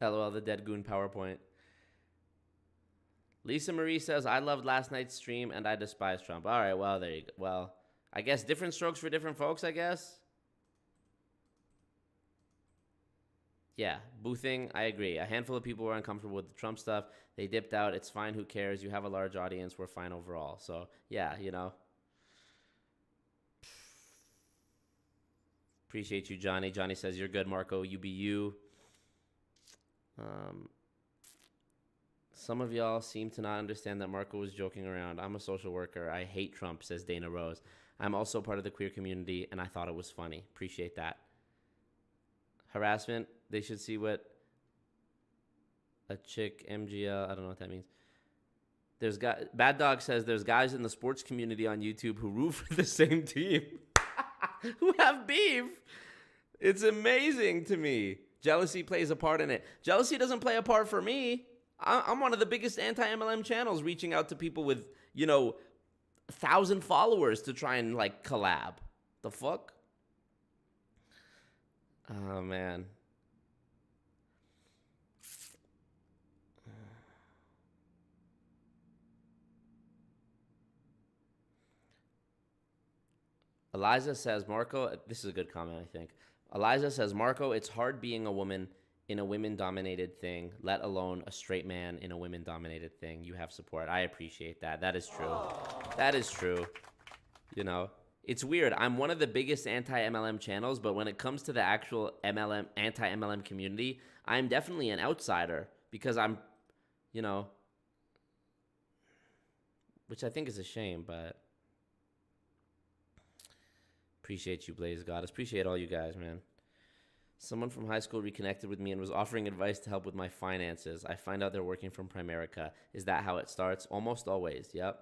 [SPEAKER 3] LOL, the dead goon PowerPoint. Lisa Marie says, I loved last night's stream and I despise Trump. All right, well, there you go. Well, I guess different strokes for different folks, I guess. Yeah, boothing, I agree. A handful of people were uncomfortable with the Trump stuff. They dipped out. It's fine. Who cares? You have a large audience. We're fine overall. So, yeah, Appreciate you, Johnny. Johnny says, you're good, Marco. You be you. Some of y'all seem to not understand that Marco was joking around. I'm a social worker. I hate Trump, says Dana Rose. I'm also part of the queer community, and I thought it was funny. Appreciate that. Harassment, they should see what a chick MGL, I don't know what that means. Bad Dog says there's guys in the sports community on YouTube who root for the same team, who have beef. It's amazing to me. Jealousy plays a part in it. Jealousy doesn't play a part for me. I'm one of the biggest anti-MLM channels reaching out to people with, 1,000 followers to try and, like, collab. The fuck? Oh, man. Eliza says, Marco, this is a good comment, I think. Eliza says, Marco, it's hard being a woman in a women-dominated thing, let alone a straight man in a women-dominated thing. You have support. I appreciate that. That is true. That is true. It's weird. I'm one of the biggest anti-MLM channels, but when it comes to the actual anti-MLM community, I'm definitely an outsider because I'm, which I think is a shame, but appreciate you, Blaze Goddess. Appreciate all you guys, man. Someone from high school reconnected with me and was offering advice to help with my finances. I find out they're working from Primerica. Is that how it starts? Almost always. Yep.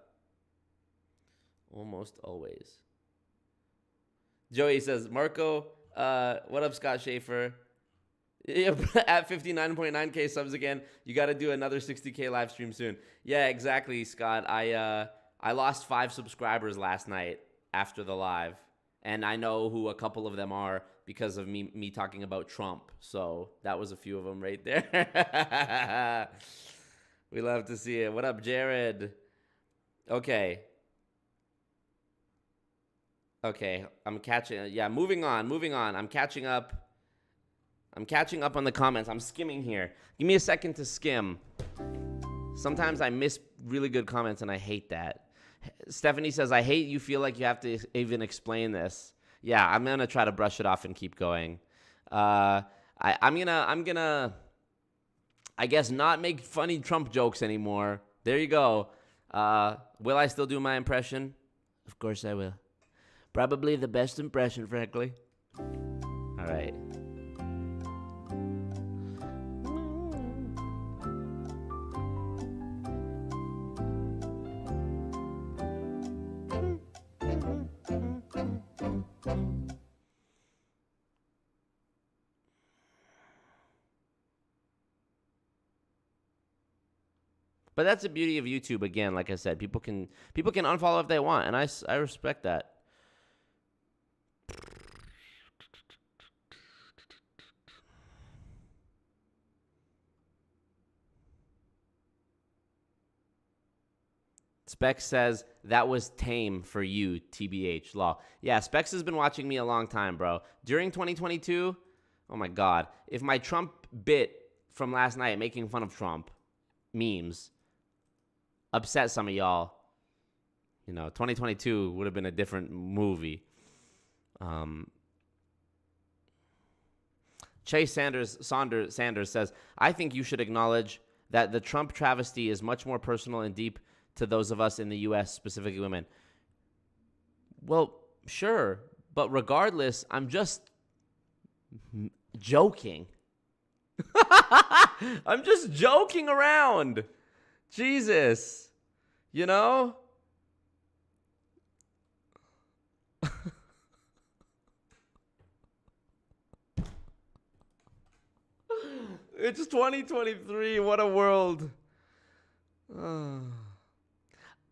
[SPEAKER 3] Almost always. Joey says, Marco, what up, Scott Schaefer? At 59.9K subs again. You got to do another 60K live stream soon. Yeah, exactly, Scott. I lost 5 subscribers last night after the live. And I know who a couple of them are because of me talking about Trump. So that was a few of them right there. We love to see it. What up, Jared? Okay. I'm catching. Yeah, moving on. I'm catching up on the comments. I'm skimming here. Give me a second to skim. Sometimes I miss really good comments, and I hate that. Stephanie says, I hate you feel like you have to even explain this. Yeah, I'm going to try to brush it off and keep going. I'm gonna, I guess, not make funny Trump jokes anymore. There you go. Will I still do my impression? Of course I will. Probably the best impression, frankly. All right. But that's the beauty of YouTube. Again, like I said, people can unfollow if they want, and I respect that. Specs says, that was tame for you, TBH. Law. Yeah, Specs has been watching me a long time, bro. During 2022, oh my God. If my Trump bit from last night, making fun of Trump, memes, upset some of y'all, 2022 would have been a different movie. Chase Sanders says, I think you should acknowledge that the Trump travesty is much more personal and deep to those of us in the U.S., specifically women. Well, sure, but regardless, I'm just joking. I'm just joking around. Jesus. It's 2023. What a world.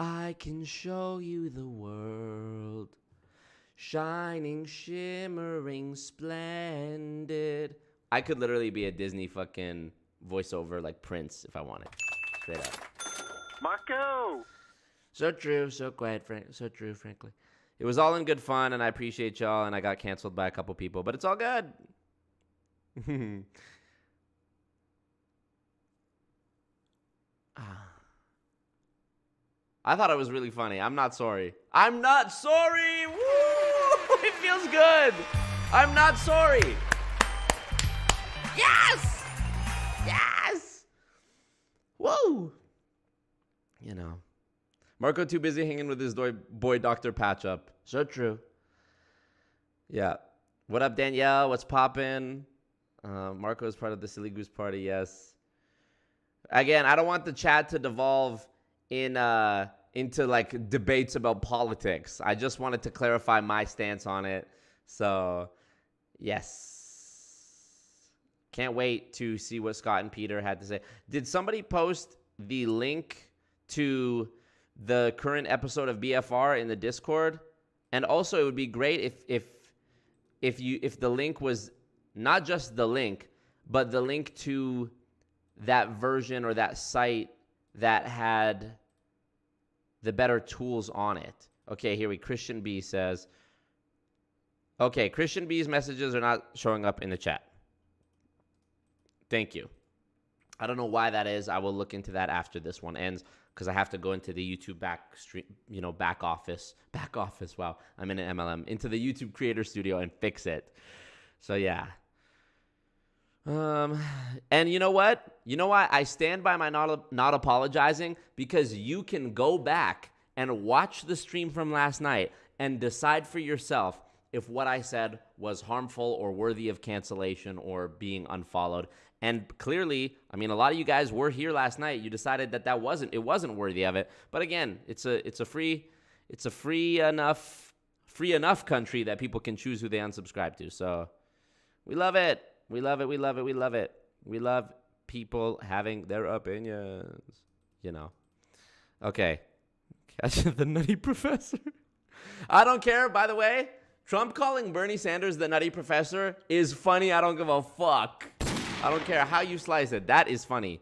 [SPEAKER 3] I can show you the world. Shining, shimmering, splendid. I could literally be a Disney fucking voiceover like Prince if I wanted. Straight up.
[SPEAKER 1] Marco!
[SPEAKER 3] So true, so quiet, so true, frankly. It was all in good fun, and I appreciate y'all, and I got canceled by a couple people, but it's all good. I thought it was really funny. I'm not sorry. I'm not sorry! Woo! It feels good! I'm not sorry! Yes! Yes! Woo! Marco too busy hanging with his boy Dr. Patchup. So true. Yeah. What up, Danielle? What's poppin'? Marco is part of the Silly Goose Party, yes. Again, I don't want the chat to devolve into like debates about politics. I just wanted to clarify my stance on it. So, yes. Can't wait to see what Scott and Peter had to say. Did somebody post the link to the current episode of BFR in the Discord? And also, it would be great if the link was not just the link, but the link to that version or that site that had the better tools on it. Okay, here Christian B says, okay, Christian B's messages are not showing up in the chat. Thank you. I don't know why that is. I will look into that after this one ends because I have to go into the YouTube back office. Wow, I'm in an MLM. Into the YouTube Creator Studio and fix it. So yeah. And you know what? You know why I stand by my not apologizing? Because you can go back and watch the stream from last night and decide for yourself if what I said was harmful or worthy of cancellation or being unfollowed. And clearly, I mean, a lot of you guys were here last night. You decided that it wasn't worthy of it. But again, it's a free enough country that people can choose who they unsubscribe to. So we love it. We love it. We love it. We love it. We love people having their opinions, you know. Okay. Catch the nutty professor. I don't care, by the way. Trump calling Bernie Sanders the nutty professor is funny. I don't give a fuck. I don't care how you slice it. That is funny.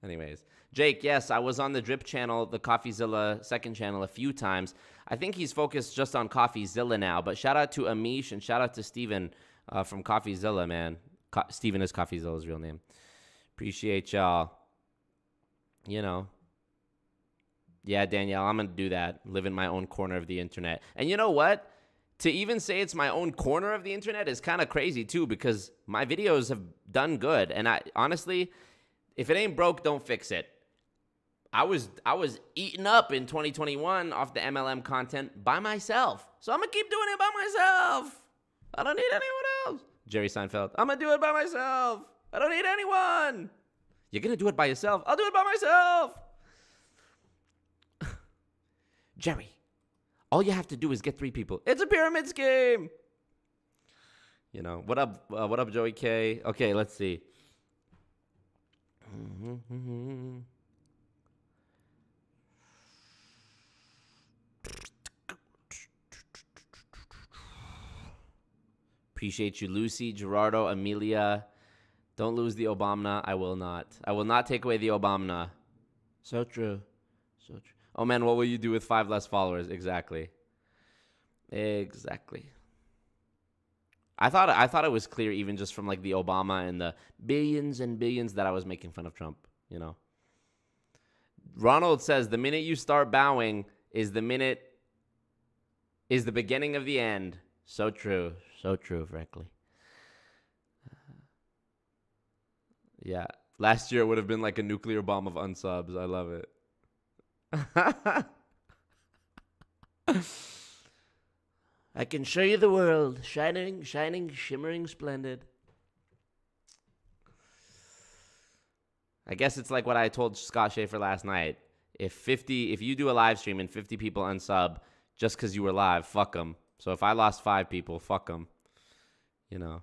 [SPEAKER 3] Anyways. Jake, yes, I was on the Drip channel, the Coffeezilla second channel, a few times. I think he's focused just on Coffeezilla now. But shout out to Amish and shout out to Steven from Coffeezilla, man. Steven is Coffeezilla's real name. Appreciate y'all. You know. Yeah, Danielle, I'm going to do that. Live in my own corner of the internet. And you know what? To even say it's my own corner of the internet is kind of crazy too, because my videos have done good. And I honestly, if it ain't broke, don't fix it. I was eaten up in 2021 off the MLM content by myself. So I'm going to keep doing it by myself. I don't need anyone else. Jerry Seinfeld, I'm going to do it by myself. I don't need anyone. You're going to do it by yourself? I'll do it by myself. Jerry, all you have to do is get 3 people. It's a pyramid scheme. You know, what up, Joey K? Okay, let's see. Appreciate you, Lucy, Gerardo, Amelia. Don't lose the Obama. I will not. I will not take away the Obama. So true. So true. Oh, man, what will you do with 5 less followers? Exactly. Exactly. I thought it was clear even just from like the Obama and the billions and billions that I was making fun of Trump, you know. Ronald says the minute you start bowing is the beginning of the end. So true. So true, frankly. Yeah. Last year it would have been like a nuclear bomb of unsubs. I love it. I can show you the world, shining, shimmering, splendid. I guess it's like what I told Scott Schaefer last night. If you do a live stream and 50 people unsub just because you were live, fuck them. So if I lost 5 people, fuck them. You know.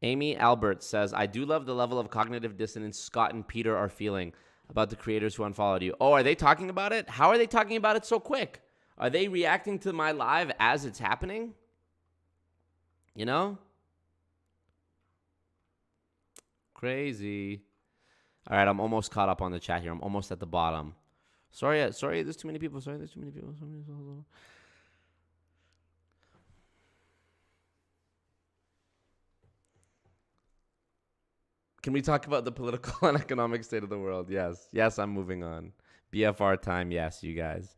[SPEAKER 3] Amy Albert says, I do love the level of cognitive dissonance Scott and Peter are feeling about the creators who unfollowed you. Oh, are they talking about it? How are they talking about it so quick? Are they reacting to my live as it's happening? You know? Crazy. All right, I'm almost caught up on the chat here. I'm almost at the bottom. Sorry, there's too many people. Can we talk about the political and economic state of the world? Yes. Yes, I'm moving on. BFR time, yes, you guys.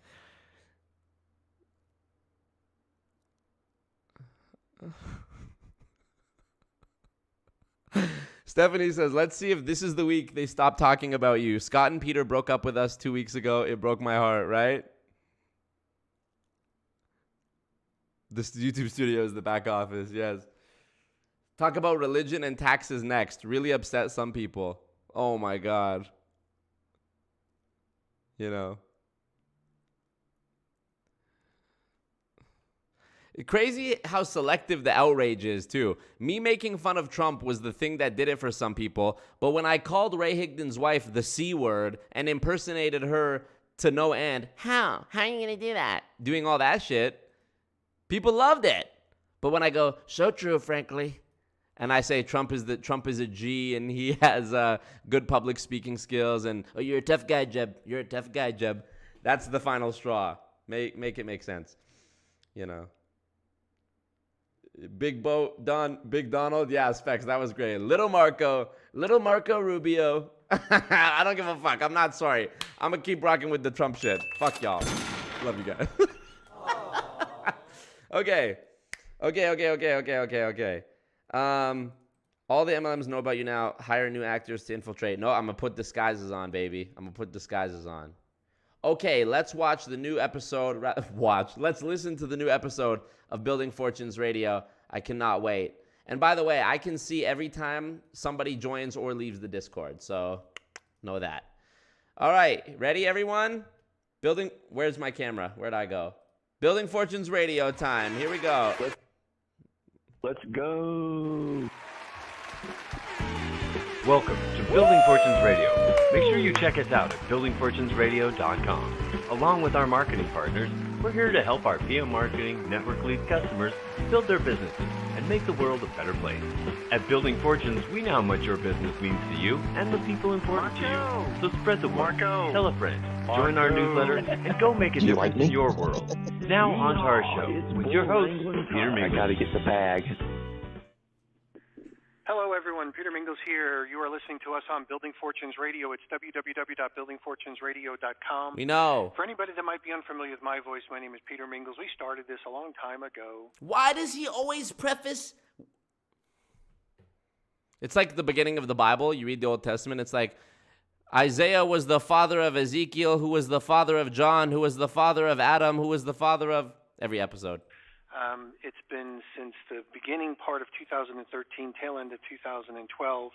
[SPEAKER 3] Stephanie says, let's see if this is the week they stop talking about you. Scott and Peter broke up with us 2 weeks ago. It broke my heart, right? This YouTube studio is the back office, yes. Talk about religion and taxes next. Really upset some people. Oh my God. You know. Crazy how selective the outrage is, too. Me making fun of Trump was the thing that did it for some people, but when I called Ray Higdon's wife the C word and impersonated her to no end, how are you going to do that? Doing all that shit, people loved it. But when I go, so true, frankly, and I say Trump is a G and he has good public speaking skills and, oh, you're a tough guy, Jeb. You're a tough guy, Jeb. That's the final straw. Make it make sense. You know. Big Donald, yeah, Specs, that was great. Little Marco Rubio. I don't give a fuck. I'm not sorry. I'm gonna keep rocking with the Trump shit. Fuck y'all. Love you guys. Okay. All the MLMs know about you now. Hire new actors to infiltrate. No, I'm gonna put disguises on, baby. I'm gonna put disguises on. Okay, let's watch the new episode. Let's listen to the new episode of Building Fortunes Radio. I cannot wait. And by the way, I can see every time somebody joins or leaves the Discord. So know that. All right, ready, everyone? Where's my camera? Where'd I go? Building Fortunes Radio time. Here we go.
[SPEAKER 2] Let's go.
[SPEAKER 6] Welcome to Building Fortunes Radio. Make sure you check us out at buildingfortunesradio.com. Along with our marketing partners, we're here to help our PM Marketing Network Lead customers build their businesses and make the world a better place. At Building Fortunes, we know how much your business means to you and the people important to you. So spread the word, tell a friend, join our newsletter, and go make a difference in your world. Now on to our show with your host, Peter Mingles.
[SPEAKER 2] I gotta get the bag.
[SPEAKER 1] Hello, everyone. Peter Mingles here. You are listening to us on Building Fortunes Radio. It's www.buildingfortunesradio.com.
[SPEAKER 3] We know.
[SPEAKER 1] For anybody that might be unfamiliar with my voice, my name is Peter Mingles. We started this a long time ago.
[SPEAKER 3] Why does he always preface? It's like the beginning of the Bible. You read the Old Testament. It's like Isaiah was the father of Ezekiel, who was the father of John, who was the father of Adam, who was the father of every episode.
[SPEAKER 1] It's been since the beginning part of 2013, tail end of 2012,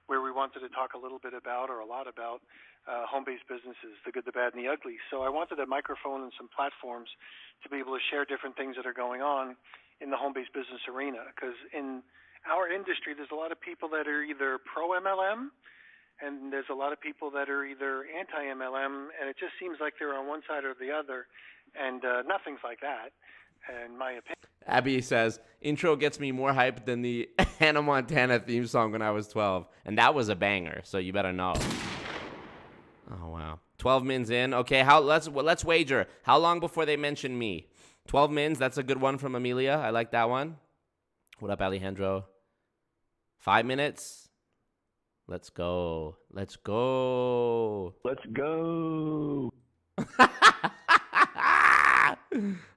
[SPEAKER 1] where we wanted to talk a little bit about, or a lot about, home-based businesses, the good, the bad, and the ugly. So I wanted a microphone and some platforms to be able to share different things that are going on in the home-based business arena. Because in our industry, there's a lot of people that are either pro-MLM, and there's a lot of people that are either anti-MLM, and it just seems like they're on one side or the other, and nothing's like that. In my opinion.
[SPEAKER 3] Abby says, intro gets me more hyped than the Hannah Montana theme song when I was 12. And that was a banger, so you better know. Oh, wow. 12 mins in. Okay, let's wager. How long before they mention me? 12 mins, that's a good one from Amelia. I like that one. What up, Alejandro? 5 minutes. Let's go.
[SPEAKER 2] Let's go.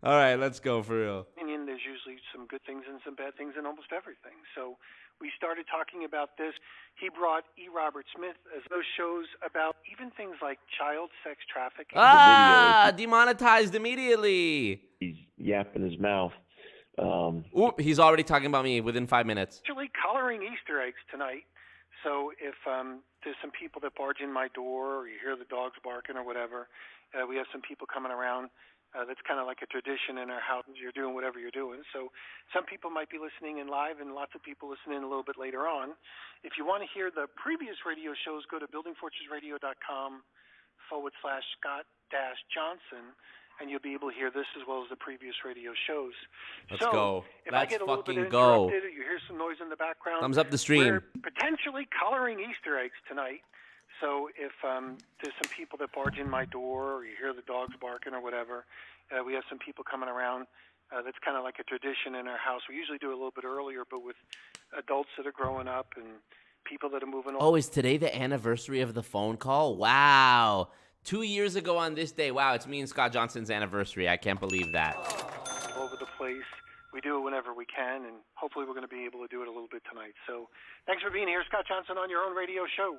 [SPEAKER 3] All right, let's go for real.
[SPEAKER 1] There's usually some good things and some bad things in almost everything. So we started talking about this. He brought E. Robert Smith as those shows about even things like child sex trafficking.
[SPEAKER 3] Demonetized immediately.
[SPEAKER 2] He's yapping his mouth.
[SPEAKER 3] Oop, he's already talking about me within 5 minutes.
[SPEAKER 1] Actually coloring Easter eggs tonight. So if there's some people that barge in my door or you hear the dogs barking or whatever, we have some people coming around. That's kind of like a tradition in our house. You're doing whatever you're doing. So some people might be listening in live and lots of people listening a little bit later on. If you want to hear the previous radio shows, go to buildingfortunesradio.com/Scott-Johnson, and you'll be able to hear this as well as the previous radio shows.
[SPEAKER 3] Let's go.
[SPEAKER 1] If
[SPEAKER 3] Let's
[SPEAKER 1] I get a little bit
[SPEAKER 3] fucking go.
[SPEAKER 1] interrupted or you hear some noise in the background,
[SPEAKER 3] thumbs up the stream.
[SPEAKER 1] We're potentially coloring Easter eggs tonight. So if there's some people that barge in my door or you hear the dogs barking or whatever, we have some people coming around. That's kind of like a tradition in our house. We usually do it a little bit earlier, but with adults that are growing up and people that are moving on.
[SPEAKER 3] Oh, is today the anniversary of the phone call? Wow. 2 years ago on this day. Wow, it's me and Scott Johnson's anniversary. I can't believe that.
[SPEAKER 1] All over the place. We do it whenever we can, and hopefully we're going to be able to do it a little bit tonight. So thanks for being here, Scott Johnson, on your own radio show.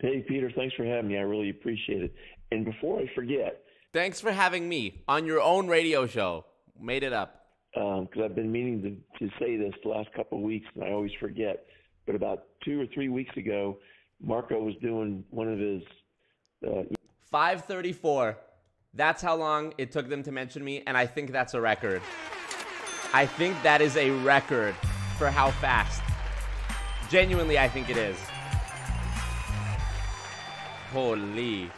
[SPEAKER 2] Hey, Peter, thanks for having me. I really appreciate it. And before I forget.
[SPEAKER 3] Thanks for having me on your own radio show. Made it up.
[SPEAKER 2] Because I've been meaning to say this the last couple of weeks, and I always forget. But about 2 or 3 weeks ago, Marco was doing one of his...
[SPEAKER 3] 5:34. That's how long it took them to mention me, and I think that's a record. I think that is a record for how fast. Genuinely, I think it is. Holy.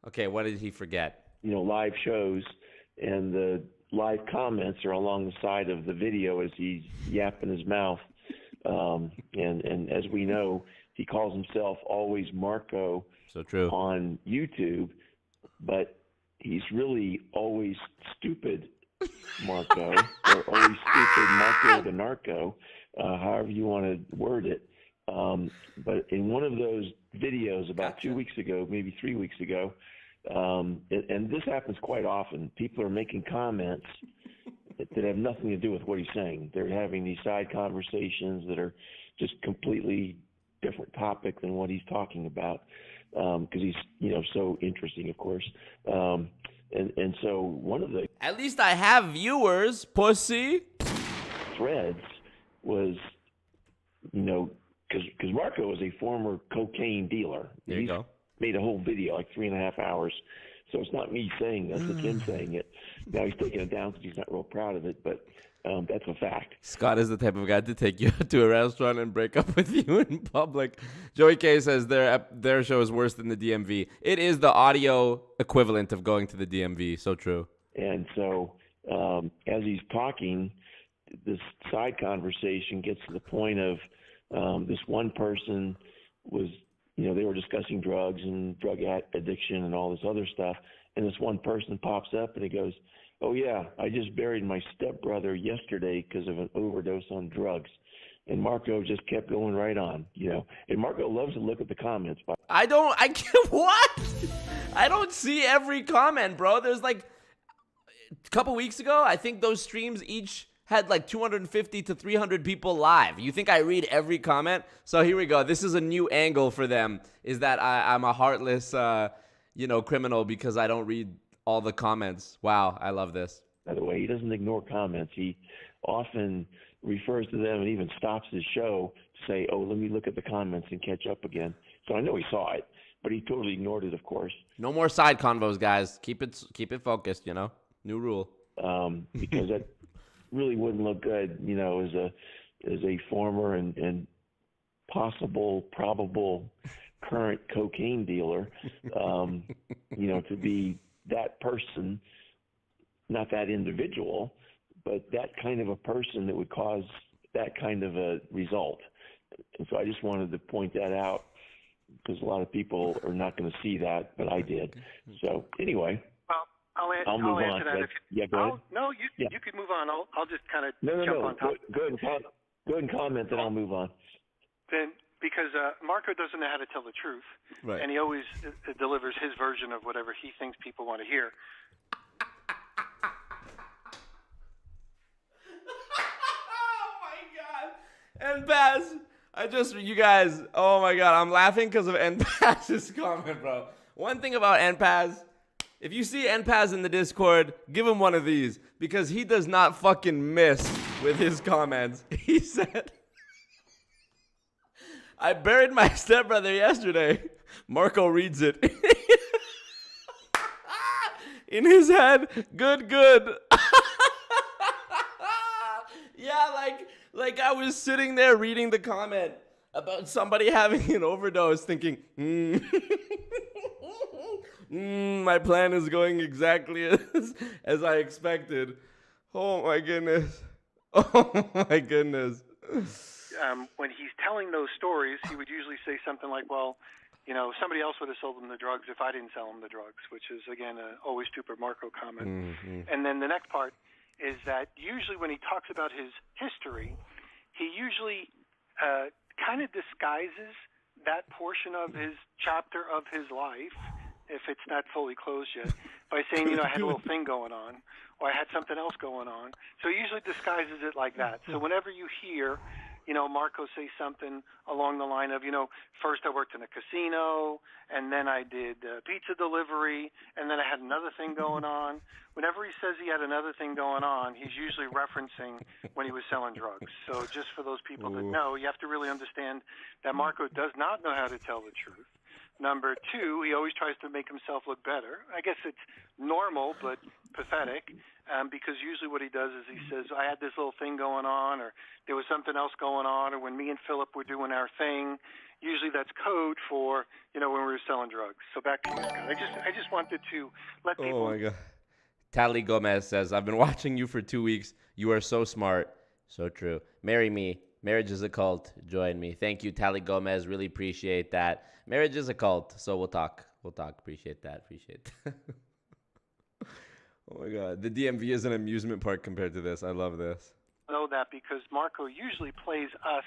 [SPEAKER 3] Okay, what did he forget?
[SPEAKER 2] Live shows, and the live comments are along the side of the video as he's yapping his mouth. And as we know, he calls himself always Marco.
[SPEAKER 3] So true.
[SPEAKER 2] On YouTube, but he's really always stupid Marco, or always stupid Marco the Narco, however you want to word it. But in one of those videos about 2 weeks ago, maybe 3 weeks ago, and this happens quite often, people are making comments that have nothing to do with what he's saying. They're having these side conversations that are just completely different topic than what he's talking about, because he's so interesting, of course. And so one of the
[SPEAKER 3] At least I have viewers, pussy.
[SPEAKER 2] threads was, because Marco is a former cocaine dealer.
[SPEAKER 3] There you go.
[SPEAKER 2] Made a whole video, like 3.5 hours. So it's not me saying this, it's him saying it. Now he's taking it down because he's not real proud of it, but that's a fact.
[SPEAKER 3] Scott is the type of guy to take you to a restaurant and break up with you in public. Joey K says their show is worse than the DMV. It is the audio equivalent of going to the DMV. So true.
[SPEAKER 2] And so as he's talking, this side conversation gets to the point of this one person was, they were discussing drugs and drug addiction and all this other stuff. And this one person pops up and he goes, "Oh, yeah, I just buried my stepbrother yesterday because of an overdose on drugs." And Marco just kept going right on, And Marco loves to look at the comments. What?
[SPEAKER 3] I don't see every comment, bro. There's like a couple weeks ago, I think those streams each had like 250 to 300 people live. You think I read every comment? So here we go. This is a new angle for them, is that I'm a heartless, criminal because I don't read all the comments. Wow, I love this.
[SPEAKER 2] By the way, he doesn't ignore comments. He often refers to them and even stops his show to say, "Oh, let me look at the comments and catch up again." So I know he saw it, but he totally ignored it, of course.
[SPEAKER 3] No more side convos, guys. Keep it focused, New rule.
[SPEAKER 2] Because that really wouldn't look good, as a former and probable current cocaine dealer, to be that person, not that individual, but that kind of a person that would cause that kind of a result. And so I just wanted to point that out because a lot of people are not going to see that, but I did. So anyway.
[SPEAKER 1] I'll
[SPEAKER 2] move
[SPEAKER 1] answer
[SPEAKER 2] on.
[SPEAKER 1] that.
[SPEAKER 2] Yeah, go ahead.
[SPEAKER 1] No, you could move on. I'll just kind of
[SPEAKER 2] jump
[SPEAKER 1] on top.
[SPEAKER 2] Go ahead and comment, then I'll move on.
[SPEAKER 1] Then, because Marco doesn't know how to tell the truth,
[SPEAKER 3] right,
[SPEAKER 1] and he always delivers his version of whatever he thinks people want to hear.
[SPEAKER 3] Oh my God! NPAS, you guys, oh my God, I'm laughing because of NPAS's comment, bro. One thing about NPAS, if you see NPAS in the Discord, give him one of these because he does not fucking miss with his comments. He said, "I buried my stepbrother yesterday." Marco reads it. In his head, good. Yeah, like I was sitting there reading the comment about somebody having an overdose thinking, my plan is going exactly as I expected. Oh my goodness.
[SPEAKER 1] When he's telling those stories, he would usually say something like, "Well, somebody else would have sold him the drugs if I didn't sell him the drugs," which is, again, a always stupid Marco comment.
[SPEAKER 3] Mm-hmm.
[SPEAKER 1] And then the next part is that usually when he talks about his history, he usually kind of disguises that portion of his chapter of his life, if it's not fully closed yet, by saying, I had a little thing going on, or I had something else going on. So he usually disguises it like that. So whenever you hear, Marco say something along the line of, first I worked in a casino, and then I did pizza delivery, and then I had another thing going on. Whenever he says he had another thing going on, he's usually referencing when he was selling drugs. So just for those people that know, you have to really understand that Marco does not know how to tell the truth. Number two, he always tries to make himself look better. I guess it's normal but pathetic, because usually what he does is he says, I had this little thing going on, or there was something else going on, or when me and Philip were doing our thing. Usually that's code for, when we were selling drugs. So back to you, Scott. I just wanted to let people...
[SPEAKER 3] Oh, my God. Tally Gomez says, I've been watching you for 2 weeks. You are so smart. So true. Marry me. Marriage is a cult. Join me. Thank you, Tally Gomez. Really appreciate that. Marriage is a cult. So we'll talk. Appreciate that. Oh, my God. The DMV is an amusement park compared to this. I love this.
[SPEAKER 1] I know that because Marco usually plays us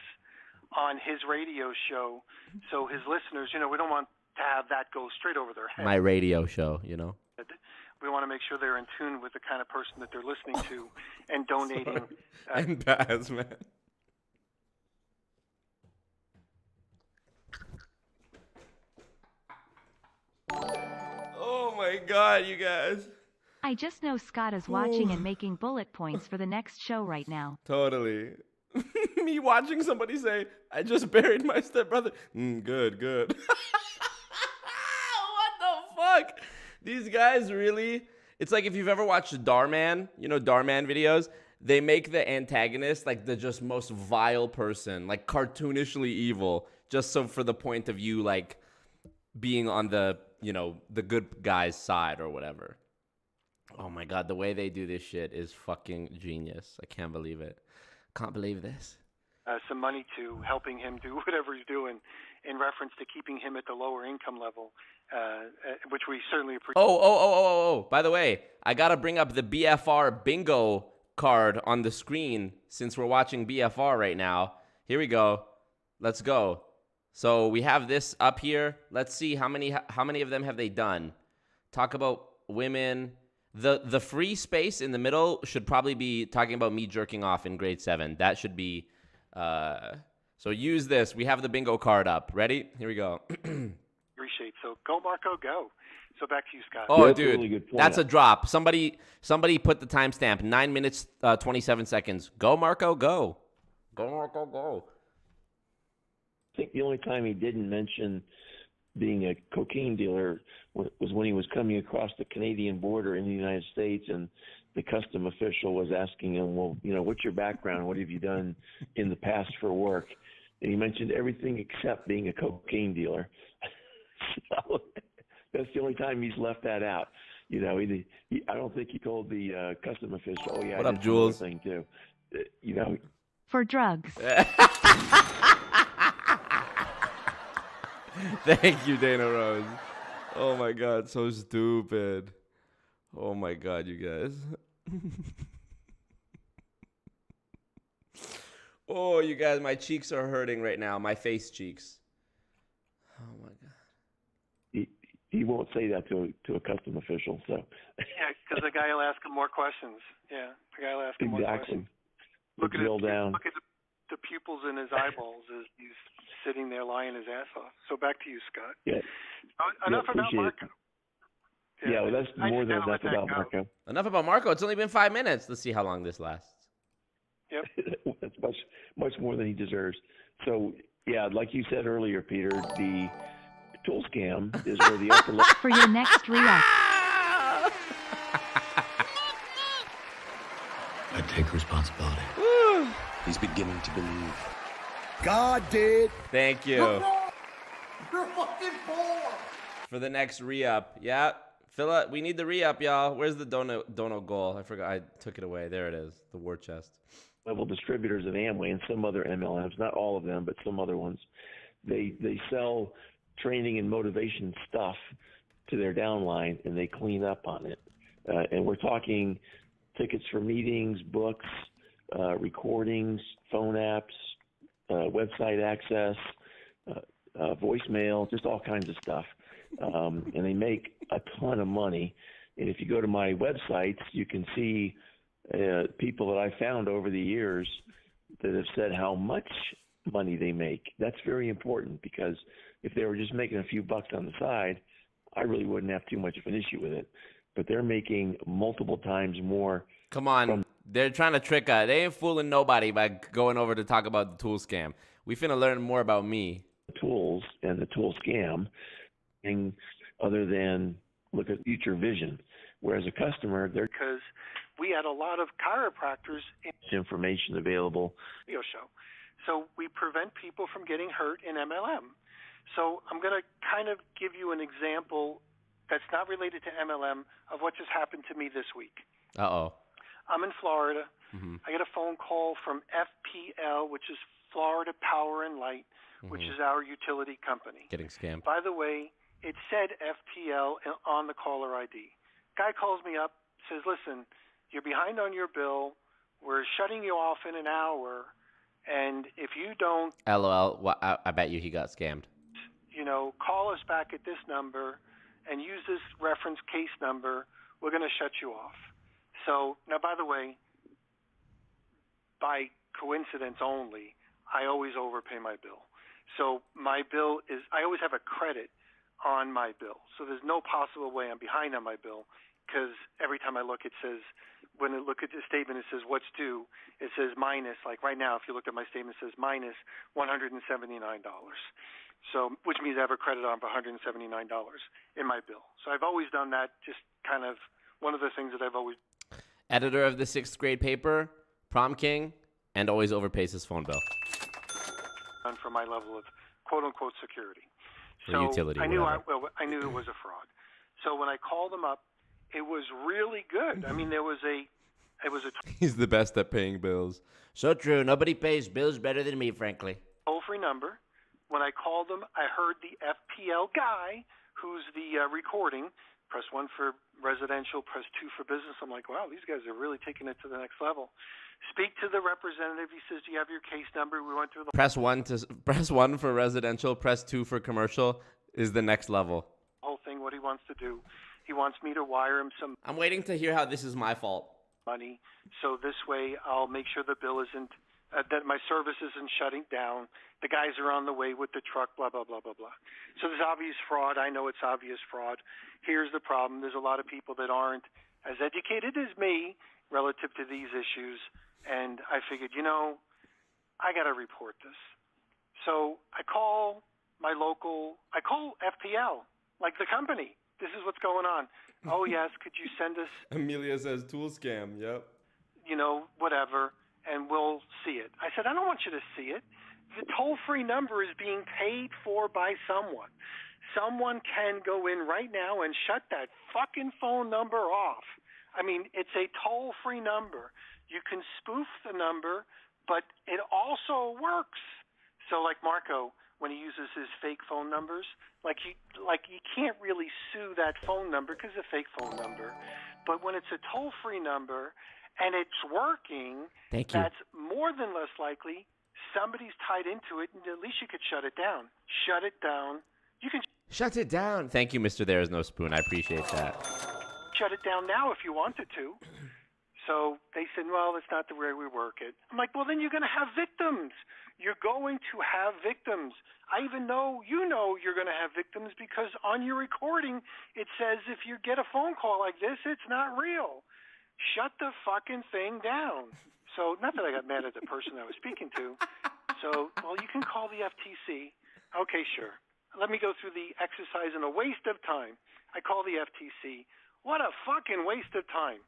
[SPEAKER 1] on his radio show. So his listeners, we don't want to have that go straight over their head.
[SPEAKER 3] My radio show,
[SPEAKER 1] We want to make sure they're in tune with the kind of person that they're listening to and donating.
[SPEAKER 3] And Baz, man. Oh my God, you guys.
[SPEAKER 7] I just know Scott is watching and making bullet points for the next show right now.
[SPEAKER 3] Totally. Me watching somebody say, I just buried my stepbrother. Good. What the fuck? These guys really... It's like if you've ever watched Darman, Darman videos, they make the antagonist like the just most vile person, like cartoonishly evil, just so for the point of view, like being on the, the good guy's side or whatever. Oh my God, the way they do this shit is fucking genius. I can't believe it. Can't believe this.
[SPEAKER 1] Some money to helping him do whatever he's doing in reference to keeping him at the lower income level, which we certainly appreciate.
[SPEAKER 3] Oh. By the way, I got to bring up the BFR bingo card on the screen since we're watching BFR right now. Here we go. Let's go. So we have this up here. Let's see how many of them have they done. Talk about women. The free space in the middle should probably be talking about me jerking off in grade 7. That should be... So use this. We have the bingo card up. Ready? Here we go.
[SPEAKER 1] Appreciate. So go, Marco, go. So back to you, Scott.
[SPEAKER 3] Oh,
[SPEAKER 2] that's
[SPEAKER 3] dude,
[SPEAKER 2] a really good point.
[SPEAKER 3] That's a drop. Somebody put the timestamp. 9 minutes, 27 seconds. Go, Marco, go. Go, Marco, go.
[SPEAKER 2] I think the only time he didn't mention being a cocaine dealer was when he was coming across the Canadian border in the United States, and the custom official was asking him, well, what's your background? What have you done in the past for work? And he mentioned everything except being a cocaine dealer. So that's the only time he's left that out. I don't think he told the custom official, oh, yeah,
[SPEAKER 3] what
[SPEAKER 2] I
[SPEAKER 3] up,
[SPEAKER 2] did
[SPEAKER 3] Jules?
[SPEAKER 2] Thing too.
[SPEAKER 7] For drugs.
[SPEAKER 3] Thank you, Dana Rose. Oh, my God, so stupid. Oh, my God, you guys. Oh, you guys, my cheeks are hurting right now. My face cheeks. Oh, my God.
[SPEAKER 2] He won't say that to a custom official, so.
[SPEAKER 1] Yeah, because the guy will ask him more questions. Yeah, the guy will ask him more questions. Look at the pupils in his eyeballs as he's sitting there lying his ass off. So back to you, Scott.
[SPEAKER 2] Yeah.
[SPEAKER 1] Enough about Marco.
[SPEAKER 2] Yeah, well, that's more than enough about Marco.
[SPEAKER 3] Enough about Marco. It's only been 5 minutes. Let's see how long this lasts.
[SPEAKER 1] Yep.
[SPEAKER 2] That's much more than he deserves. So, yeah, like you said earlier, Peter, the tool scam is where the upper level...
[SPEAKER 7] For your next re-up.
[SPEAKER 5] I take responsibility. He's beginning to believe.
[SPEAKER 4] God did.
[SPEAKER 3] Thank you.
[SPEAKER 4] You're fucking poor.
[SPEAKER 3] For the next re-up. Yeah. Philip, we need the re-up, y'all. Where's the dono goal? I forgot. I took it away. There it is. The war chest.
[SPEAKER 2] Level distributors of Amway and some other MLMs, not all of them, but some other ones, they sell training and motivation stuff to their downline, and they clean up on it. And we're talking tickets for meetings, books, recordings, phone apps, website access, voicemail, just all kinds of stuff. And they make a ton of money. And if you go to my websites, you can see people that I found over the years that have said how much money they make. That's very important, because if they were just making a few bucks on the side, I really wouldn't have too much of an issue with it. But they're making multiple times more.
[SPEAKER 3] Come on. They're trying to trick us. They ain't fooling nobody by going over to talk about the tool scam. We finna learn more about me.
[SPEAKER 2] Tools and the tool scam, anything other than look at future vision. Whereas a customer, they're
[SPEAKER 1] because we had a lot of chiropractors in
[SPEAKER 2] information available.
[SPEAKER 1] video show. So we prevent people from getting hurt in MLM. So I'm going to kind of give you an example that's not related to MLM of what just happened to me this week.
[SPEAKER 3] Uh-oh.
[SPEAKER 1] I'm in Florida.
[SPEAKER 3] Mm-hmm.
[SPEAKER 1] I get a phone call from FPL, which is Florida Power and Light, which is our utility company.
[SPEAKER 3] Getting scammed.
[SPEAKER 1] By the way, it said FPL on the caller ID. Guy calls me up, says, listen, you're behind on your bill. We're shutting you off in an hour. And if you don't,
[SPEAKER 3] LOL, well, I bet you he got scammed.
[SPEAKER 1] Call us back at this number and use this reference case number, we're going to shut you off. So now, by the way, by coincidence only, I always overpay my bill. So my bill is, I always have a credit on my bill. So there's no possible way I'm behind on my bill, because every time I look, it says, when I look at the statement, it says what's due. It says minus, like right now, if you look at my statement, it says minus $179. So, which means I have a credit on $179 in my bill. So I've always done that, just kind of one of the things that I've always.
[SPEAKER 3] Editor of the 6th grade paper, prom king, and always overpays his phone bill.
[SPEAKER 1] Done for my level of quote-unquote security.
[SPEAKER 3] Or utility,
[SPEAKER 1] I knew it was a fraud. So when I called them up, it was really good. I mean, it was a
[SPEAKER 3] He's the best at paying bills. So true. Nobody pays bills better than me, frankly.
[SPEAKER 1] toll-free number. When I called them, I heard the FPL guy, who's the recording, press 1 for residential, press 2 for business. I'm like, wow, these guys are really taking it to the next level. Speak to the representative. He says, do you have your case number? We went through the
[SPEAKER 3] Press 1 for residential, press 2 for commercial is the next level.
[SPEAKER 1] whole thing, what he wants to do. He wants me to wire him some
[SPEAKER 3] I'm waiting to hear how this is my fault.
[SPEAKER 1] money, so this way I'll make sure the bill isn't, that my service isn't shutting down. The guys are on the way with the truck, blah, blah, blah, blah, blah. So there's obvious fraud. I know it's obvious fraud. Here's the problem. There's a lot of people that aren't as educated as me relative to these issues, and I figured, I got to report this. So I call FPL, like the company. This is what's going on. Oh, yes, could you send us,
[SPEAKER 3] Amelia says tool scam. Yep.
[SPEAKER 1] whatever, and we'll see it. I said, I don't want you to see it. The toll-free number is being paid for by someone. Someone can go in right now and shut that fucking phone number off. I mean, it's a toll-free number. You can spoof the number, but it also works. So like Marco, when he uses his fake phone numbers, you can't really sue that phone number because it's a fake phone number. But when it's a toll-free number and it's working,
[SPEAKER 3] Thank you.
[SPEAKER 1] that's more than less likely somebody's tied into it, and at least you could shut it down. Shut it down. You can
[SPEAKER 3] Shut it down. Thank you, Mr. There Is No Spoon. I appreciate that.
[SPEAKER 1] shut it down now if you wanted to. So they said, well, that's not the way we work it. I'm like, well, then you're going to have victims. You're going to have victims. I even know you're going to have victims because on your recording it says if you get a phone call like this, it's not real. Shut the fucking thing down. So not that I got mad at the person I was speaking to. So, well, you can call the FTC. Okay, sure. Let me go through the exercise in a waste of time. I call the FTC. What a fucking waste of time.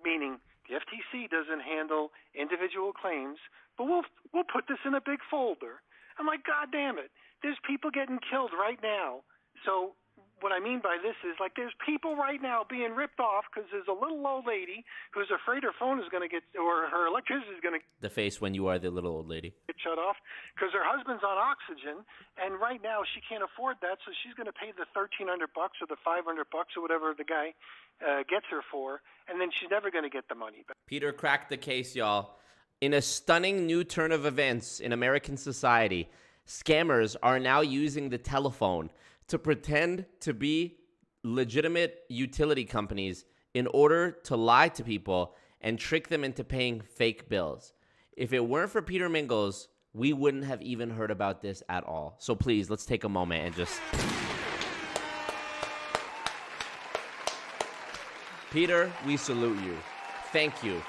[SPEAKER 1] Meaning the FTC doesn't handle individual claims, but we'll put this in a big folder. I'm like, God damn it. There's people getting killed right now. So what I mean by this is, there's people right now being ripped off because there's a little old lady who's afraid her phone is going to get, or her electricity is going to
[SPEAKER 3] The face when you are the little old lady.
[SPEAKER 1] get shut off because her husband's on oxygen, and right now she can't afford that, so she's going to pay the $1,300 or the $500 or whatever the guy gets her for, and then she's never going to get the money back.
[SPEAKER 3] Peter cracked the case, y'all. In a stunning new turn of events in American society, scammers are now using the telephone to pretend to be legitimate utility companies in order to lie to people and trick them into paying fake bills. If it weren't for Peter Mingles, we wouldn't have even heard about this at all. So please, let's take a moment and just... Peter, we salute you. Thank you.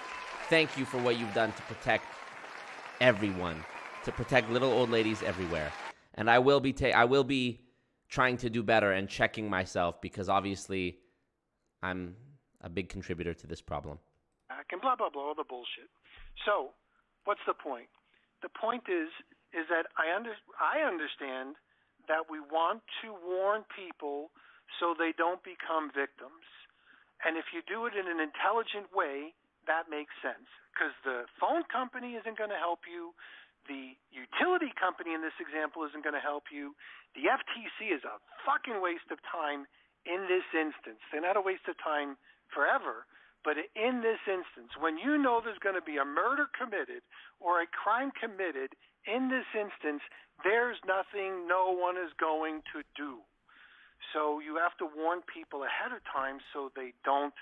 [SPEAKER 3] Thank you for what you've done to protect everyone, to protect little old ladies everywhere. And I will be trying to do better and checking myself, because obviously I'm a big contributor to this problem.
[SPEAKER 1] And blah, blah, blah, all the bullshit. So what's the point? The point is that I understand that we want to warn people so they don't become victims. And if you do it in an intelligent way, that makes sense. Because the phone company isn't going to help you. The utility company in this example isn't going to help you. The FTC is a fucking waste of time in this instance. They're not a waste of time forever. But in this instance, when you know there's going to be a murder committed or a crime committed, in this instance, there's nothing no one is going to do. So you have to warn people ahead of time so they don't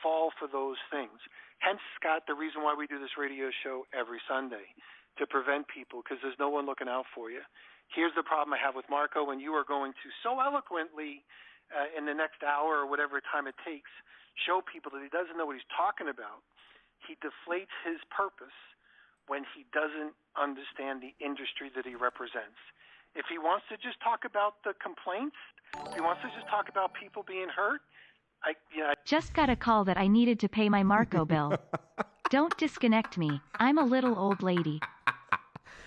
[SPEAKER 1] fall for those things. Hence, Scott, the reason why we do this radio show every Sunday, to prevent people, because there's no one looking out for you. Here's the problem I have with Marco, and you are going to so eloquently in the next hour or whatever time it takes show people that he doesn't know what he's talking about. He deflates his purpose when he doesn't understand the industry that he represents. If he wants to just talk about the complaints, if he wants to just talk about people being hurt,
[SPEAKER 7] Just got a call that I needed to pay my Marco bill. Don't disconnect me. I'm a little old lady.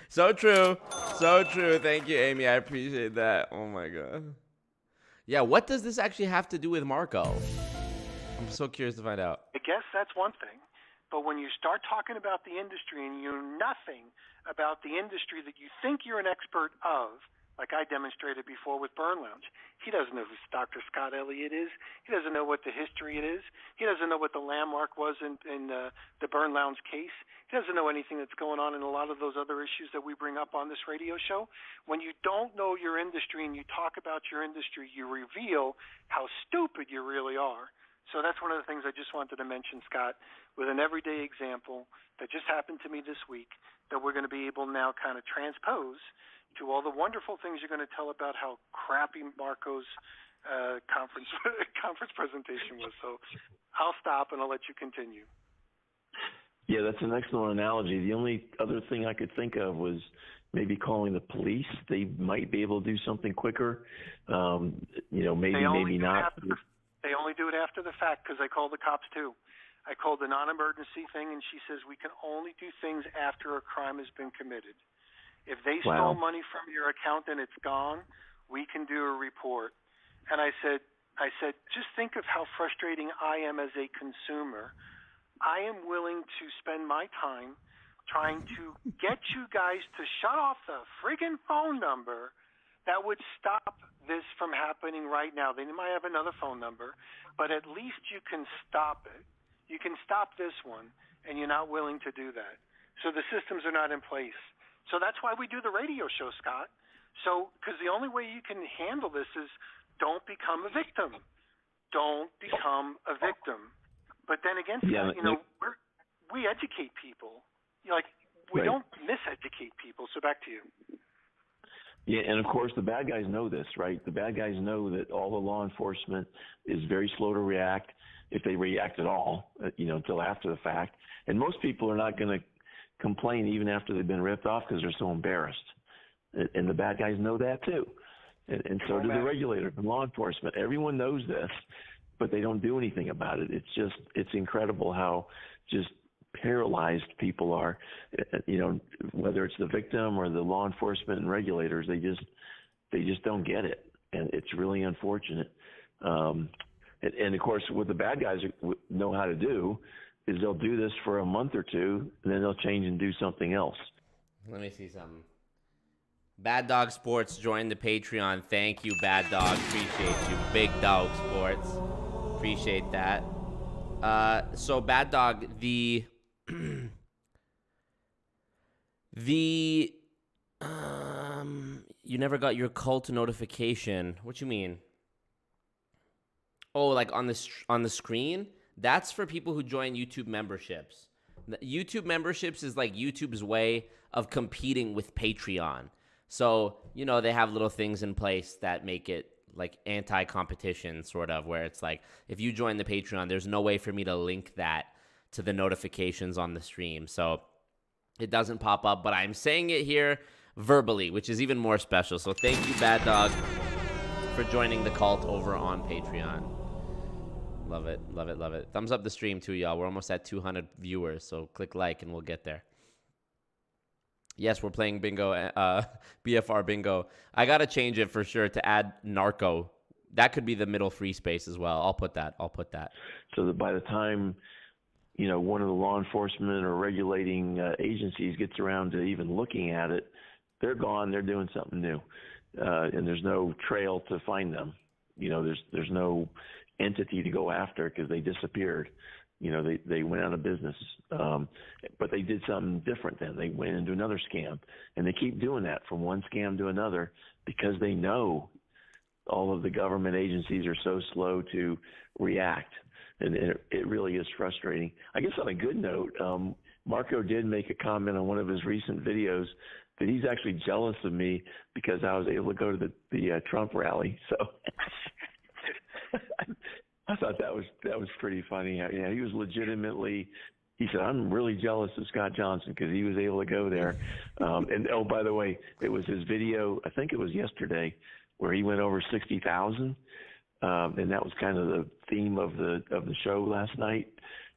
[SPEAKER 3] So true. So true. Thank you, Amy. I appreciate that. Oh, my God. Yeah, what does this actually have to do with Marco? I'm so curious to find out.
[SPEAKER 1] I guess that's one thing. But when you start talking about the industry and you know nothing about the industry that you think you're an expert of, like I demonstrated before with Burn Lounge, he doesn't know who Dr. Scott Elliott is. He doesn't know what the history it is. He doesn't know what the landmark was in the Burn Lounge case. He doesn't know anything that's going on in a lot of those other issues that we bring up on this radio show. When you don't know your industry and you talk about your industry, you reveal how stupid you really are. So that's one of the things I just wanted to mention, Scott, with an everyday example that just happened to me this week that we're going to be able now kind of transpose to all the wonderful things you're going to tell about how crappy Marco's conference presentation was. So I'll stop and I'll let you continue.
[SPEAKER 2] Yeah, that's an excellent analogy. The only other thing I could think of was maybe calling the police. They might be able to do something quicker. Maybe not.
[SPEAKER 1] They only do it after the fact, because I called the cops too. I called the non-emergency thing, and she says we can only do things after a crime has been committed. If they stole money from your account and it's gone, we can do a report. And I said, just think of how frustrating I am as a consumer. I am willing to spend my time trying to get you guys to shut off the friggin' phone number that would stop this from happening right now. They might have another phone number, but at least you can stop it. You can stop this one, and you're not willing to do that. So the systems are not in place. So that's why we do the radio show, Scott. So, because the only way you can handle this is don't become a victim. Don't become a victim. But then again, Scott, we educate people. We don't miseducate people. So back to you.
[SPEAKER 2] Yeah, and of course the bad guys know this, right? The bad guys know that all the law enforcement is very slow to react, if they react at all, until after the fact. And most people are not going to complain even after they've been ripped off because they're so embarrassed. And the bad guys know that too. And so do the regulators and law enforcement. Everyone knows this, but they don't do anything about it. It's incredible how just paralyzed people are, whether it's the victim or the law enforcement and regulators. They just don't get it, and it's really unfortunate. And of course, what the bad guys know how to do is they'll do this for a month or two, and then they'll change and do something else.
[SPEAKER 3] Let me see something. Bad Dog Sports joined the Patreon. Thank you, Bad Dog. Appreciate you. Big Dog Sports. Appreciate that. So Bad Dog, you never got your cult notification. What you mean? Oh, like on the screen? That's for people who join YouTube memberships. YouTube memberships is like YouTube's way of competing with Patreon. So, they have little things in place that make it like anti-competition, sort of, where it's like, if you join the Patreon, there's no way for me to link that to the notifications on the stream. So it doesn't pop up, but I'm saying it here verbally, which is even more special. So thank you, Bad Dog, for joining the cult over on Patreon. Love it, love it, love it. Thumbs up the stream too, y'all. We're almost at 200 viewers, so click like and we'll get there. Yes, we're playing bingo, BFR bingo. I got to change it for sure to add narco. That could be the middle free space as well. I'll put that.
[SPEAKER 2] So that by the time, you know, one of the law enforcement or regulating agencies gets around to even looking at it, they're gone. They're doing something new, and there's no trail to find them. You know, there's no entity to go after because they disappeared. You know, they went out of business, but they did something different then. They went into another scam, and they keep doing that from one scam to another because they know all of the government agencies are so slow to react, and it really is frustrating. I guess on a good note, Marco did make a comment on one of his recent videos that he's actually jealous of me because I was able to go to the Trump rally. So I thought that was pretty funny. Yeah, he was legitimately. He said, "I'm really jealous of Scott Johnson because he was able to go there." And oh, by the way, it was his video. I think it was yesterday where he went over 60,000, and that was kind of the theme of the show last night.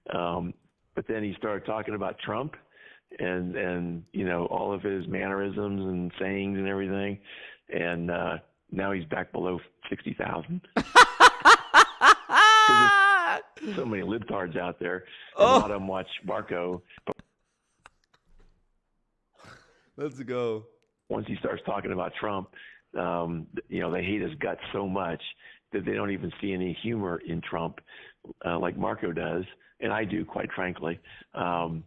[SPEAKER 2] But then he started talking about Trump and you know, all of his mannerisms and sayings and everything, and now he's back below 60,000. There's so many libtards out there. A lot of them watch Marco.
[SPEAKER 3] Let's go.
[SPEAKER 2] Once he starts talking about Trump, you know, they hate his guts so much that they don't even see any humor in Trump, like Marco does, and I do, quite frankly. But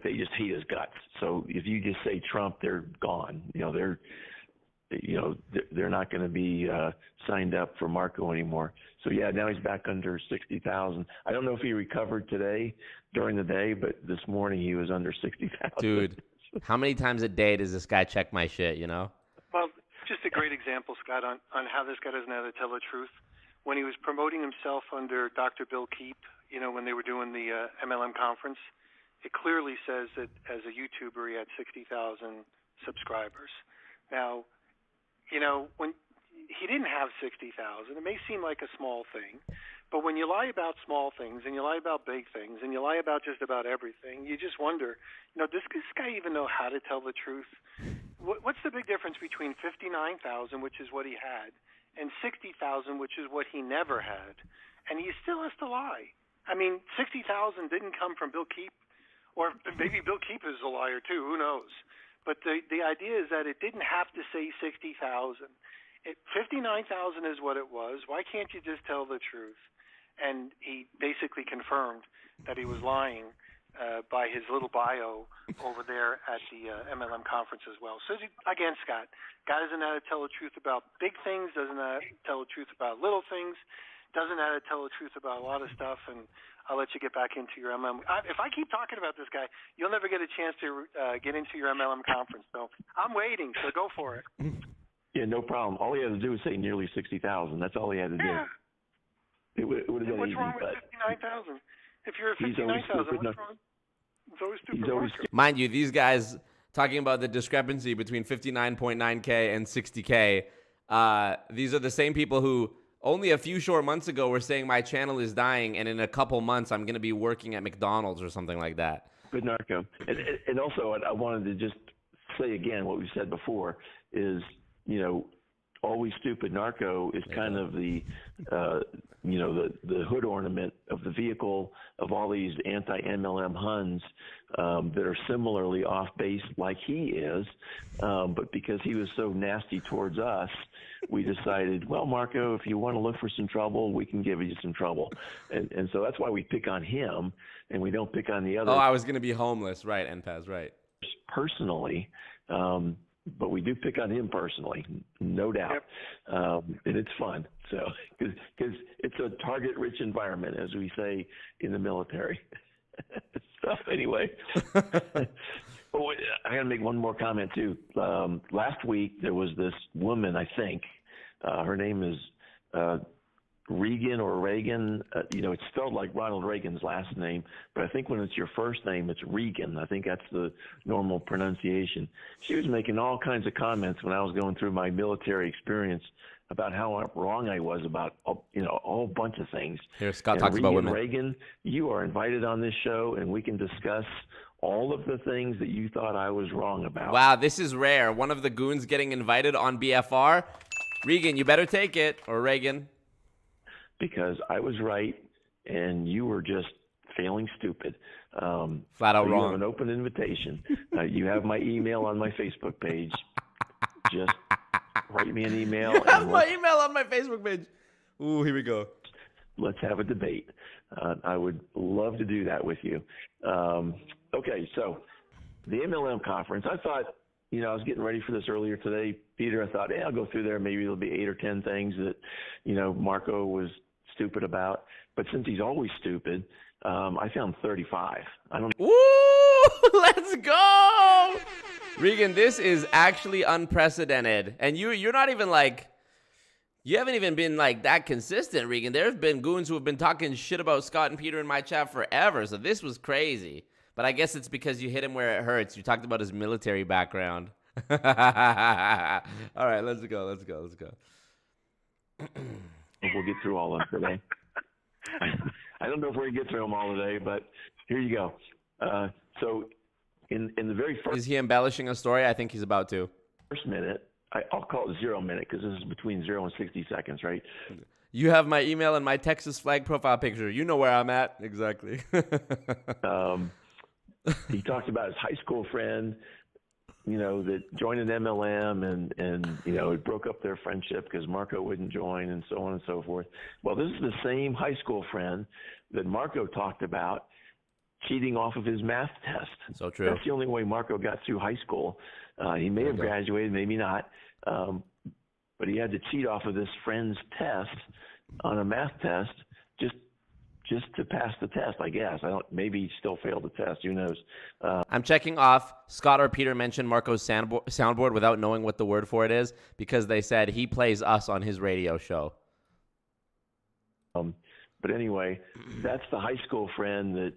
[SPEAKER 2] they just hate his guts. So if you just say Trump, they're gone. They're not going to be signed up for Marco anymore. So yeah, now he's back under 60,000. I don't know if he recovered today during the day, but this morning he was under 60,000.
[SPEAKER 3] Dude, how many times a day does this guy check my shit, you know?
[SPEAKER 1] Well, just a great example, Scott, on how this guy doesn't know how to tell the truth. When he was promoting himself under Dr. Bill Keep, you know, when they were doing the MLM conference, it clearly says that as a YouTuber he had 60,000 subscribers. Now, you know, when he didn't have 60,000, it may seem like a small thing, but when you lie about small things and you lie about big things and you lie about just about everything, you just wonder, you know, does this guy even know how to tell the truth? What's the big difference between 59,000, which is what he had, and 60,000, which is what he never had? And he still has to lie. I mean, 60,000 didn't come from Bill Keep, or maybe Bill Keep is a liar too, who knows? But the idea is that it didn't have to say 60,000. 59,000 is what it was. Why can't you just tell the truth? And he basically confirmed that he was lying by his little bio over there at the MLM conference as well. So again, Scott, guy doesn't know how to tell the truth about big things, doesn't know how to tell the truth about little things, doesn't know how to tell the truth about a lot of stuff, and I'll let you get back into your MLM. If I keep talking about this guy, you'll never get a chance to get into your MLM conference. So I'm waiting, so go for it.
[SPEAKER 2] Yeah, no problem. All he had to do was say nearly 60,000. That's all he had to do.
[SPEAKER 1] Yeah.
[SPEAKER 2] It would have been
[SPEAKER 1] what's
[SPEAKER 2] easy.
[SPEAKER 1] What's wrong with 59,000? If you're at 59,000, what's wrong? It's always stupid.
[SPEAKER 3] Mind you, these guys talking about the discrepancy between 59.9K and 60K, these are the same people who only a few short months ago were saying my channel is dying, and in a couple months I'm going to be working at McDonald's or something like that.
[SPEAKER 2] Good narco. And also I wanted to just say again what we said before is, you know, always stupid narco is kind of the, you know, the hood ornament of the vehicle of all these anti-MLM Huns that are similarly off base like he is. But because he was so nasty towards us, we decided, well, Marco, if you want to look for some trouble, we can give you some trouble. And so that's why we pick on him and we don't pick on the other.
[SPEAKER 3] Oh, I was going to be homeless. Right, NPAS, right.
[SPEAKER 2] Personally, but we do pick on him personally, no doubt. Yep. And it's fun. So, because it's a target-rich environment, as we say in the military. So, anyway, I got to make one more comment, too. Last week, there was this woman, I think, her name is Regan or Reagan. It's spelled like Ronald Reagan's last name, but I think when it's your first name, it's Regan. I think that's the normal pronunciation. She was making all kinds of comments when I was going through my military experience about how wrong I was about, a whole bunch of things.
[SPEAKER 3] Here, Scott talks about women.
[SPEAKER 2] Reagan, you are invited on this show, and we can discuss all of the things that you thought I was wrong about.
[SPEAKER 3] Wow, this is rare. One of the goons getting invited on BFR. Regan, you better take it, or Reagan.
[SPEAKER 2] Because I was right, and you were just failing stupid.
[SPEAKER 3] Flat out
[SPEAKER 2] so
[SPEAKER 3] wrong.
[SPEAKER 2] You have an open invitation. You have my email on my Facebook page. Just write me an email.
[SPEAKER 3] You have my email on my Facebook page. Ooh, here we go.
[SPEAKER 2] Let's have a debate. I would love to do that with you. Okay, so the MLM conference, I thought, I was getting ready for this earlier today, Peter. I thought, I'll go through there. Maybe there'll be 8 or 10 things that, Marco was stupid about. But since he's always stupid, I found 35.
[SPEAKER 3] Ooh, let's go! Regan, this is actually unprecedented. And you're not even you haven't even been that consistent, Regan. There have been goons who have been talking shit about Scott and Peter in my chat forever. So this was crazy. But I guess it's because you hit him where it hurts. You talked about his military background. All right, let's go.
[SPEAKER 2] We'll get through all of them today. I don't know if we're going to get through them all today, but here you go. So in the very first...
[SPEAKER 3] Is he embellishing a story? I think he's about to.
[SPEAKER 2] First minute, I'll call it 0 minute because this is between 0 and 60 seconds, right?
[SPEAKER 3] You have my email and my Texas flag profile picture. You know where I'm at. Exactly.
[SPEAKER 2] He talked about his high school friend, that joined an MLM and it broke up their friendship because Marco wouldn't join and so on and so forth. Well, this is the same high school friend that Marco talked about cheating off of his math test.
[SPEAKER 3] So true.
[SPEAKER 2] That's the only way Marco got through high school. He may have graduated, maybe not, but he had to cheat off of this friend's test on a math test just to pass the test, I guess. Maybe he still failed the test. Who knows?
[SPEAKER 3] I'm checking off. Scott or Peter mentioned Marco's soundboard without knowing what the word for it is because they said he plays us on his radio show.
[SPEAKER 2] But anyway, that's the high school friend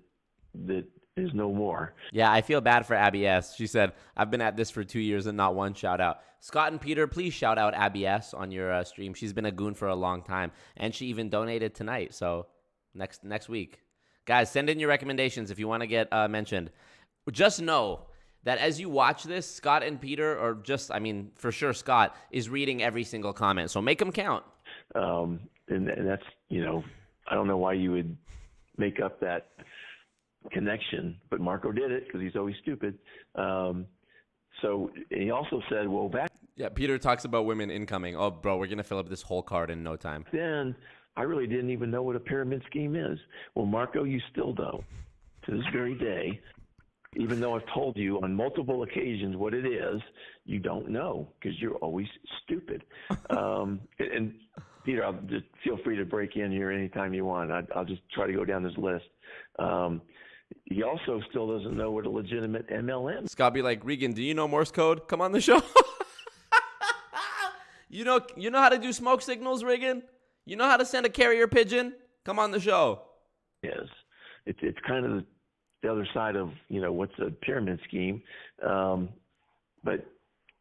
[SPEAKER 2] that is no more.
[SPEAKER 3] Yeah, I feel bad for Abby S. She said, I've been at this for 2 years and not one shout out. Scott and Peter, please shout out Abby S. on your stream. She's been a goon for a long time, and she even donated tonight. So next week. Guys, send in your recommendations if you want to get mentioned. Just know that as you watch this, Scott and Peter, or for sure Scott, is reading every single comment. So make them count.
[SPEAKER 2] And that's, I don't know why you would make up that connection, but Marco did it because he's always stupid. So he also said, well, back...
[SPEAKER 3] Yeah, Peter talks about women incoming. Oh, bro, we're going to fill up this whole card in no time.
[SPEAKER 2] Then I really didn't even know what a pyramid scheme is. Well, Marco, you still don't. To this very day, even though I've told you on multiple occasions what it is, you don't know because you're always stupid. And Peter, I'll just feel free to break in here anytime you want. I'll just try to go down this list. He also still doesn't know what a legitimate MLM is.
[SPEAKER 3] Scott be like, Regan, do you know Morse code? Come on the show. You know how to do smoke signals, Regan? You know how to send a carrier pigeon? Come on the show.
[SPEAKER 2] Yes. It's kind of the other side of, what's a pyramid scheme. But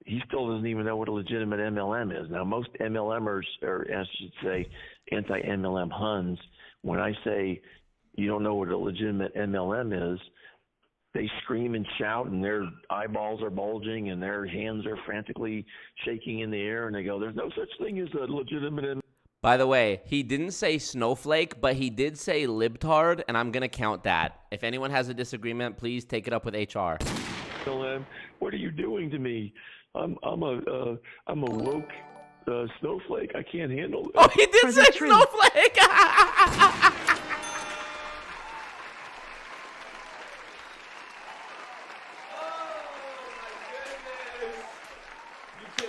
[SPEAKER 2] he still doesn't even know what a legitimate MLM is. Now, most MLMers, or I should say anti-MLM Huns, when I say you don't know what a legitimate MLM is, they scream and shout and their eyeballs are bulging and their hands are frantically shaking in the air and they go, there's no such thing as a legitimate MLM.
[SPEAKER 3] By the way, he didn't say snowflake, but he did say libtard, and I'm going to count that. If anyone has a disagreement, please take it up with HR.
[SPEAKER 2] What are you doing to me? I'm a woke snowflake. I can't handle it.
[SPEAKER 3] Oh, he did say snowflake!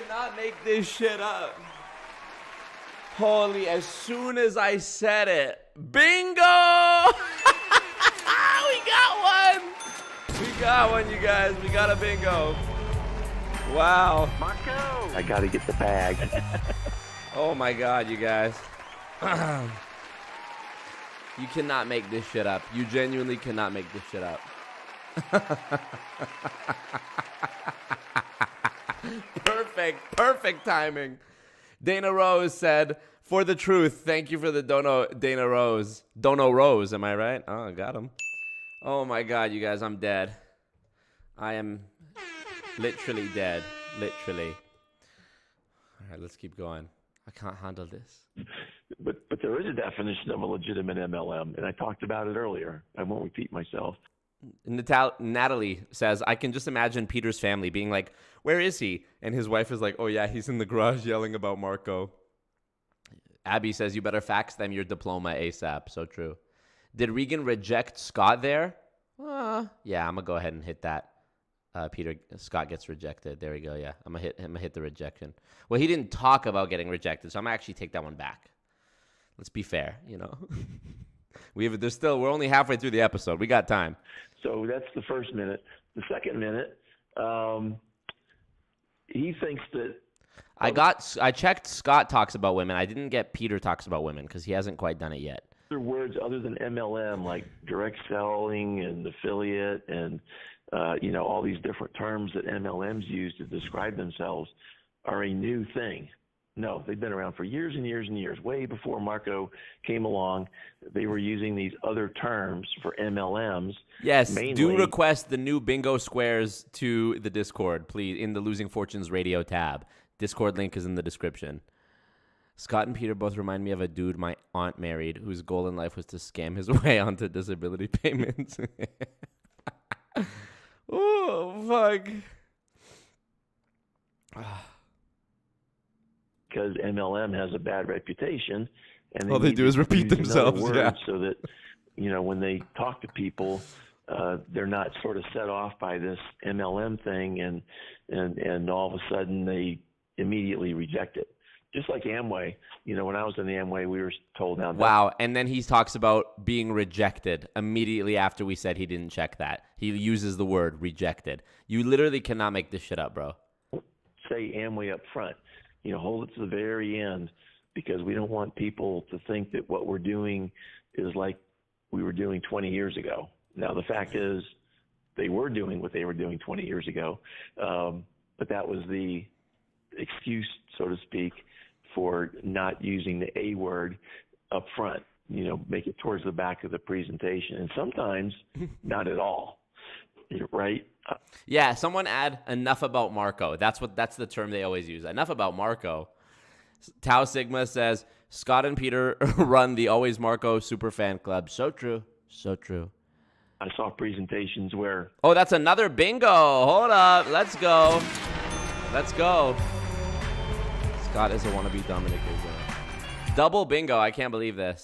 [SPEAKER 3] Not make this shit up. Holy, as soon as I said it, bingo! We got one! We got one, you guys. We got a bingo. Wow.
[SPEAKER 2] Marco! I gotta get the bag.
[SPEAKER 3] Oh my God, you guys. You cannot make this shit up. You genuinely cannot make this shit up. Perfect timing. Dana Rose said, for the truth, thank you for the dono, Dana Rose. Dono Rose, am I right? Oh, I got him. Oh my God, you guys, I'm dead. I am literally dead. Literally. All right, let's keep going. I can't handle this.
[SPEAKER 2] But there is a definition of a legitimate MLM, and I talked about it earlier. I won't repeat myself.
[SPEAKER 3] Natalie says, I can just imagine Peter's family being like, where is he? And his wife is like, oh yeah, he's in the garage yelling about Marco. Abby says, you better fax them your diploma ASAP. So true. Did Regan reject Scott there? Yeah, I'm going to go ahead and hit that. Scott gets rejected. There we go. Yeah, I'm gonna hit the rejection. Well, he didn't talk about getting rejected, so I'm gonna actually take that one back. Let's be fair, you know. We're only halfway through the episode. We got time.
[SPEAKER 2] So that's the first minute. The second minute, he thinks that.
[SPEAKER 3] I checked. Scott talks about women. I didn't get Peter talks about women because he hasn't quite done it yet.
[SPEAKER 2] Other words other than MLM, like direct selling and affiliate and all these different terms that MLMs use to describe themselves are a new thing. No, they've been around for years and years and years. Way before Marco came along, they were using these other terms for MLMs.
[SPEAKER 3] Yes,
[SPEAKER 2] mainly.
[SPEAKER 3] Do request the new bingo squares to the Discord, please, in the Losing Fortunes radio tab. Discord link is in the description. Scott and Peter both remind me of a dude my aunt married whose goal in life was to scam his way onto disability payments. Oh, fuck.
[SPEAKER 2] Because MLM has a bad reputation. And
[SPEAKER 3] all they do is repeat themselves. Yeah.
[SPEAKER 2] So that, when they talk to people, they're not sort of set off by this MLM thing and all of a sudden they immediately reject it. Just like Amway. When I was in the Amway, we were told now.
[SPEAKER 3] Wow. And then he talks about being rejected immediately after we said he didn't check that. He uses the word rejected. You literally cannot make this shit up, bro.
[SPEAKER 2] Say Amway up front. Hold it to the very end because we don't want people to think that what we're doing is like we were doing 20 years ago. Now, the fact is they were doing what they were doing 20 years ago, but that was the excuse, so to speak, for not using the A word up front, make it towards the back of the presentation. And sometimes not at all, right?
[SPEAKER 3] Yeah, someone add enough about Marco. That's the term they always use. Enough about Marco. Tau Sigma says, Scott and Peter run the Always Marco Super Fan Club. So true. So true.
[SPEAKER 2] I saw presentations where...
[SPEAKER 3] Oh, that's another bingo. Hold up. Let's go. Let's go. Scott is a wannabe Dominic Izzo. Double bingo. I can't believe this.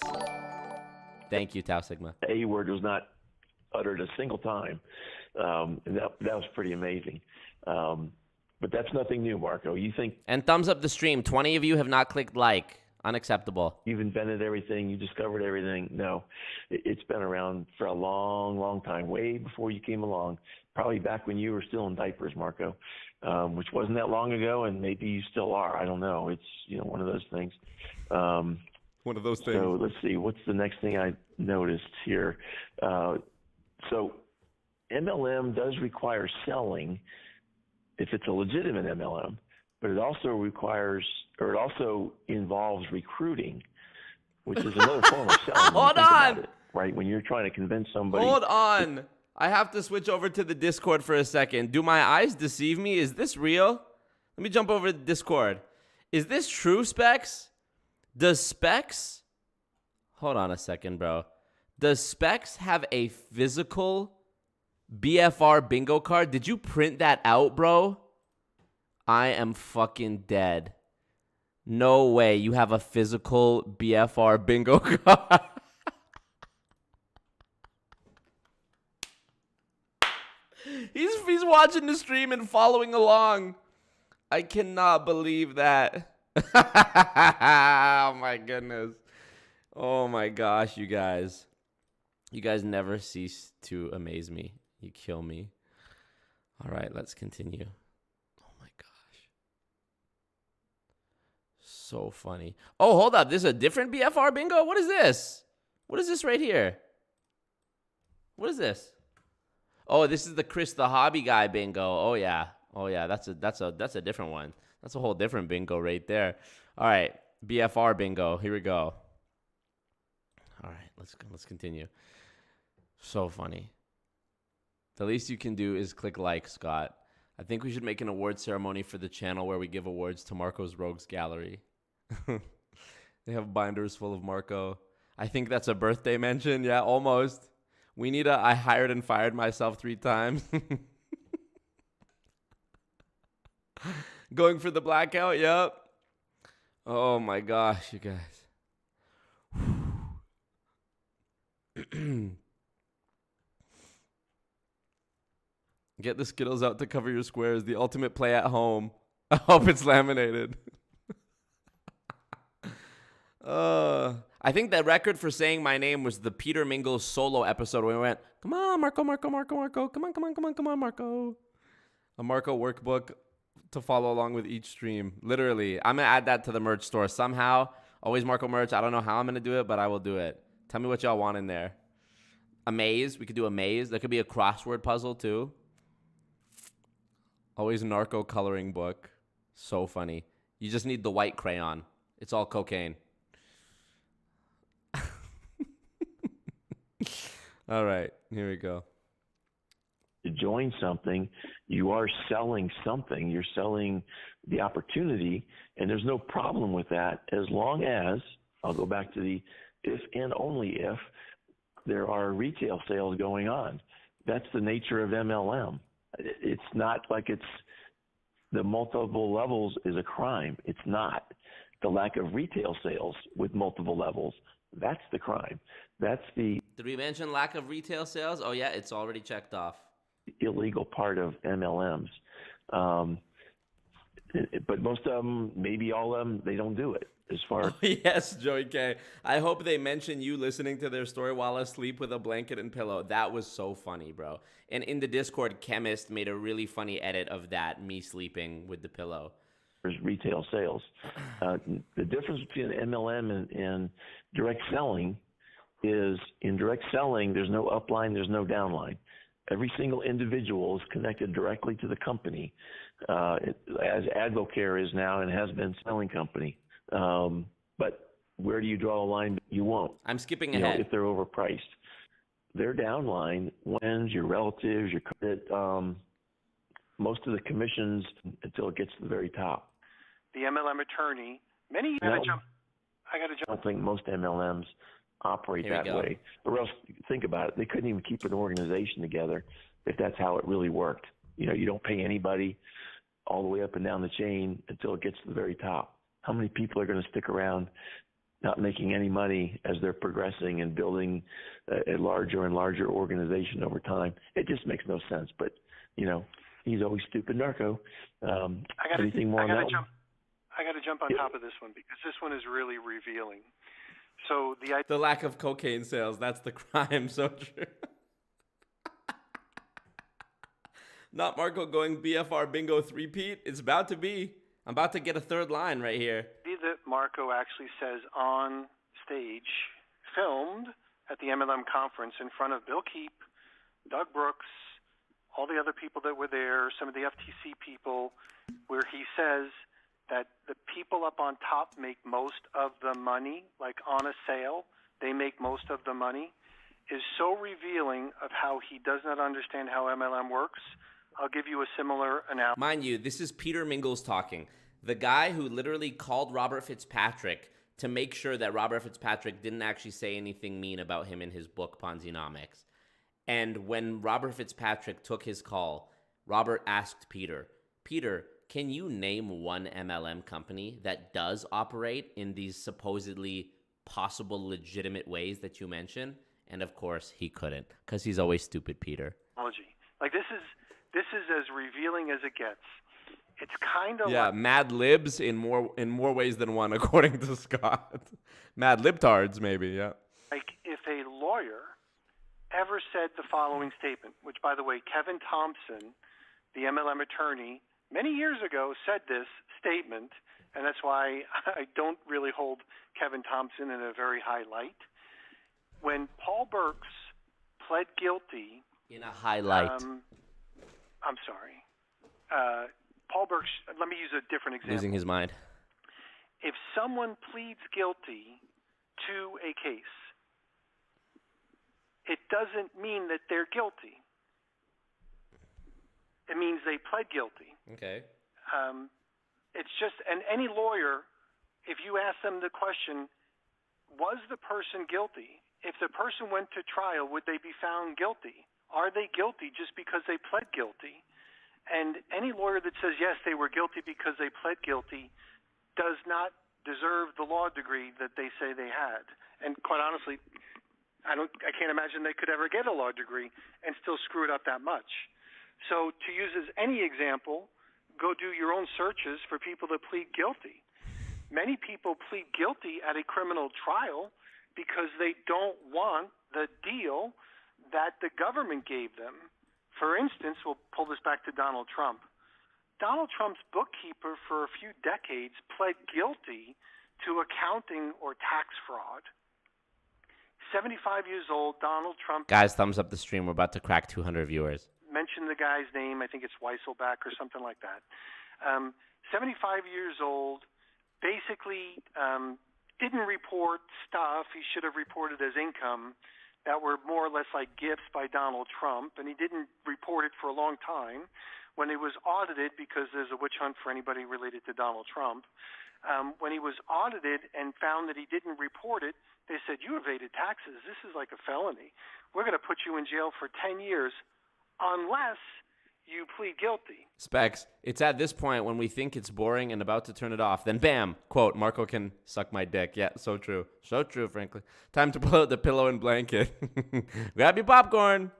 [SPEAKER 3] Thank you, Tau Sigma.
[SPEAKER 2] The A word was not uttered a single time. And that was pretty amazing. But that's nothing new, Marco. You think...
[SPEAKER 3] And thumbs up the stream. 20 of you have not clicked like. Unacceptable.
[SPEAKER 2] You've invented everything. You discovered everything. No, it's been around for a long, long time, way before you came along, probably back when you were still in diapers, Marco, which wasn't that long ago, and maybe you still are. I don't know. It's, one of those things.
[SPEAKER 3] One of those things.
[SPEAKER 2] So let's see. What's the next thing I noticed here? So MLM does require selling if it's a legitimate MLM, but it also involves recruiting, which is another form of selling.
[SPEAKER 3] Hold on.
[SPEAKER 2] It, right? When you're trying to convince somebody.
[SPEAKER 3] Hold on. I have to switch over to the Discord for a second. Do my eyes deceive me? Is this real? Let me jump over to Discord. Is this true, Specs? Does Specs... Hold on a second, bro. Does Specs have a physical BFR bingo card? Did you print that out, bro? I am fucking dead. No way. You have a physical BFR bingo card. He's watching the stream and following along. I cannot believe that. Oh my goodness. Oh my gosh, you guys. You guys never cease to amaze me. You kill me. All right, let's continue. Oh my gosh. So funny. Oh, hold up. This is a different BFR bingo? What is this? What is this right here? What is this? Oh, this is the Chris the Hobby Guy bingo. Oh yeah. That's a different one. That's a whole different bingo right there. All right, BFR bingo. Here we go. All right, let's continue. So funny. The least you can do is click like, Scott. I think we should make an award ceremony for the channel where we give awards to Marco's Rogues Gallery. They have binders full of Marco. I think that's a birthday mention. Yeah, almost. We need I hired and fired myself 3 times. Going for the blackout, yep. Oh my gosh, you guys. Get the Skittles out to cover your squares. The ultimate play at home. I hope it's laminated. I think the record for saying my name was the Peter Mingles solo episode where we went, come on, Marco. Come on, Marco. A Marco workbook to follow along with each stream. Literally. I'm going to add that to the merch store somehow. Always Marco merch. I don't know how I'm going to do it, but I will do it. Tell me what y'all want in there. A maze. We could do a maze. There could be a crossword puzzle too. Always narco coloring book. So funny. You just need the white crayon. It's all cocaine. All right, here we go.
[SPEAKER 2] To join something, you are selling something. You're selling the opportunity, and there's no problem with that as long as, I'll go back to the if and only if, there are retail sales going on. That's the nature of MLM. It's not like it's the multiple levels is a crime. It's not. The lack of retail sales with multiple levels, that's the crime. That's the...
[SPEAKER 3] Did we mention lack of retail sales? Oh, yeah, it's already checked off.
[SPEAKER 2] Illegal part of MLMs. But most of them, maybe all of them, they don't do it. As far
[SPEAKER 3] yes, Joey K. I hope they mention you listening to their story while asleep with a blanket and pillow. That was so funny, bro. And in the Discord, Chemist made a really funny edit of that, me sleeping with the pillow.
[SPEAKER 2] There's retail sales. The difference between MLM and direct selling is in direct selling, there's no upline, there's no downline. Every single individual is connected directly to the company, as Advocare is now and has been selling company. But where do you draw a line? You won't.
[SPEAKER 3] I'm skipping ahead.
[SPEAKER 2] If they're overpriced. Their downline, wins, your relatives, your credit, most of the commissions until it gets to the very top.
[SPEAKER 1] The MLM attorney, I got to jump.
[SPEAKER 2] I don't think most MLMs operate that way. Or else, think about it, they couldn't even keep an organization together if that's how it really worked. You don't pay anybody all the way up and down the chain until it gets to the very top. How many people are going to stick around not making any money as they're progressing and building a larger and larger organization over time? It just makes no sense. But, he's always stupid narco. Anything more on that one?
[SPEAKER 1] I got to jump on top of this one because this one is really revealing. So
[SPEAKER 3] the lack of cocaine sales, that's the crime. So true. Not Marco going BFR bingo 3-peat. It's about to be. I'm about to get a third line right here.
[SPEAKER 1] That Marco actually says on stage, filmed at the MLM conference in front of Bill Keep, Doug Brooks, all the other people that were there, some of the FTC people, where he says that the people up on top make most of the money, like on a sale, they make most of the money, is so revealing of how he does not understand how MLM works. I'll give you a similar analogy.
[SPEAKER 3] Mind you, this is Peter Mingles talking. The guy who literally called Robert Fitzpatrick to make sure that Robert Fitzpatrick didn't actually say anything mean about him in his book, Ponzinomics. And when Robert Fitzpatrick took his call, Robert asked Peter, can you name one MLM company that does operate in these supposedly possible legitimate ways that you mentioned? And of course, he couldn't, because he's always stupid, Peter.
[SPEAKER 1] Like this is as revealing as it gets. It's kind of
[SPEAKER 3] like Mad Libs in more ways than one, according to Scott. Mad Libtards, maybe, yeah.
[SPEAKER 1] Like if a lawyer ever said the following statement, which, by the way, Kevin Thompson, the MLM attorney, many years ago said this statement, and that's why I don't really hold Kevin Thompson in a very high light. When Paul Burks pled guilty...
[SPEAKER 3] In a highlight.
[SPEAKER 1] I'm sorry. Paul Burks, let me use a different example.
[SPEAKER 3] Losing his mind.
[SPEAKER 1] If someone pleads guilty to a case, it doesn't mean that they're guilty. It means they pled guilty.
[SPEAKER 3] Okay.
[SPEAKER 1] It's just, and any lawyer, if you ask them the question, was the person guilty? If the person went to trial, would they be found guilty? Are they guilty just because they pled guilty? And any lawyer that says, yes, they were guilty because they pled guilty does not deserve the law degree that they say they had. And quite honestly, I can't imagine they could ever get a law degree and still screw it up that much. So to use as any example, go do your own searches for people that plead guilty. Many people plead guilty at a criminal trial because they don't want the deal that the government gave them. For instance, we'll pull this back to Donald Trump. Donald Trump's bookkeeper for a few decades pled guilty to accounting or tax fraud. 75 years old, Donald Trump...
[SPEAKER 3] Guys, thumbs up the stream. We're about to crack 200 viewers.
[SPEAKER 1] Mention the guy's name. I think it's Weisselback or something like that. 75 years old, basically didn't report stuff he should have reported as income that were more or less like gifts by Donald Trump, and he didn't report it for a long time. When he was audited, because there's a witch hunt for anybody related to Donald Trump, when he was audited and found that he didn't report it, they said, you evaded taxes. This is like a felony. We're going to put you in jail for 10 years unless you plead guilty.
[SPEAKER 3] Specs, it's at this point when we think it's boring and about to turn it off. Then bam, quote, Marco can suck my dick. Yeah, so true. So true, frankly. Time to pull out the pillow and blanket. Grab your popcorn.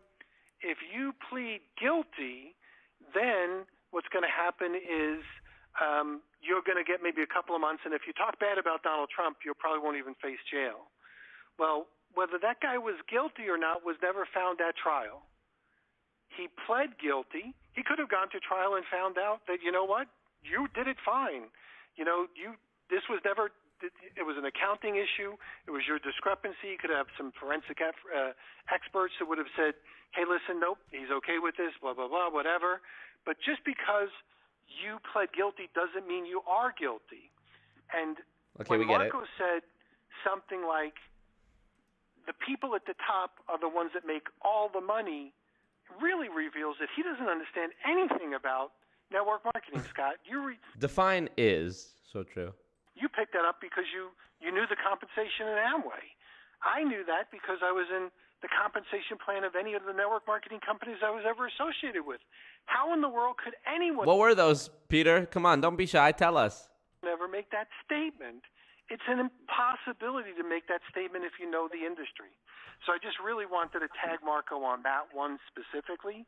[SPEAKER 1] If you plead guilty, then what's going to happen is you're going to get maybe a couple of months, and if you talk bad about Donald Trump, you probably won't even face jail. Well, whether that guy was guilty or not was never found at trial. He pled guilty. He could have gone to trial and found out that, you know what, you did it fine. You know, this was never, it was an accounting issue. It was your discrepancy. You could have some forensic experts that would have said, hey, listen, nope, he's okay with this, blah, blah, blah, whatever. But just because you pled guilty doesn't mean you are guilty. And
[SPEAKER 3] okay,
[SPEAKER 1] when Marco said something like, the people at the top are the ones that make all the money, really reveals that he doesn't understand anything about network marketing, Scott.
[SPEAKER 3] Define is so true.
[SPEAKER 1] You picked that up because you knew the compensation in Amway. I knew that because I was in the compensation plan of any of the network marketing companies I was ever associated with. How in the world could anyone...
[SPEAKER 3] What were those, Peter? Come on, don't be shy. Tell us.
[SPEAKER 1] ...never make that statement? It's an impossibility to make that statement if you know the industry. So I just really wanted to tag Marco on that one specifically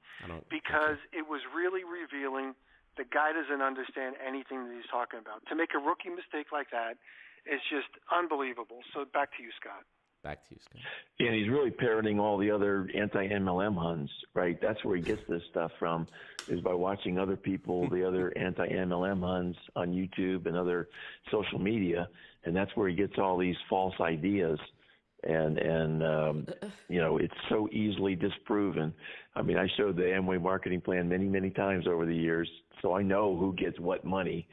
[SPEAKER 1] because it was really revealing the guy doesn't understand anything that he's talking about. To make a rookie mistake like that is just unbelievable. So back to you, Scott.
[SPEAKER 3] Back to you, Scott.
[SPEAKER 2] Yeah, and he's really parroting all the other anti-MLM Huns, right? That's where he gets this stuff from, is by watching other people, the other anti-MLM Huns on YouTube and other social media, and that's where he gets all these false ideas. And you know, it's so easily disproven. I mean, I showed the Amway marketing plan many, many times over the years, so I know who gets what money,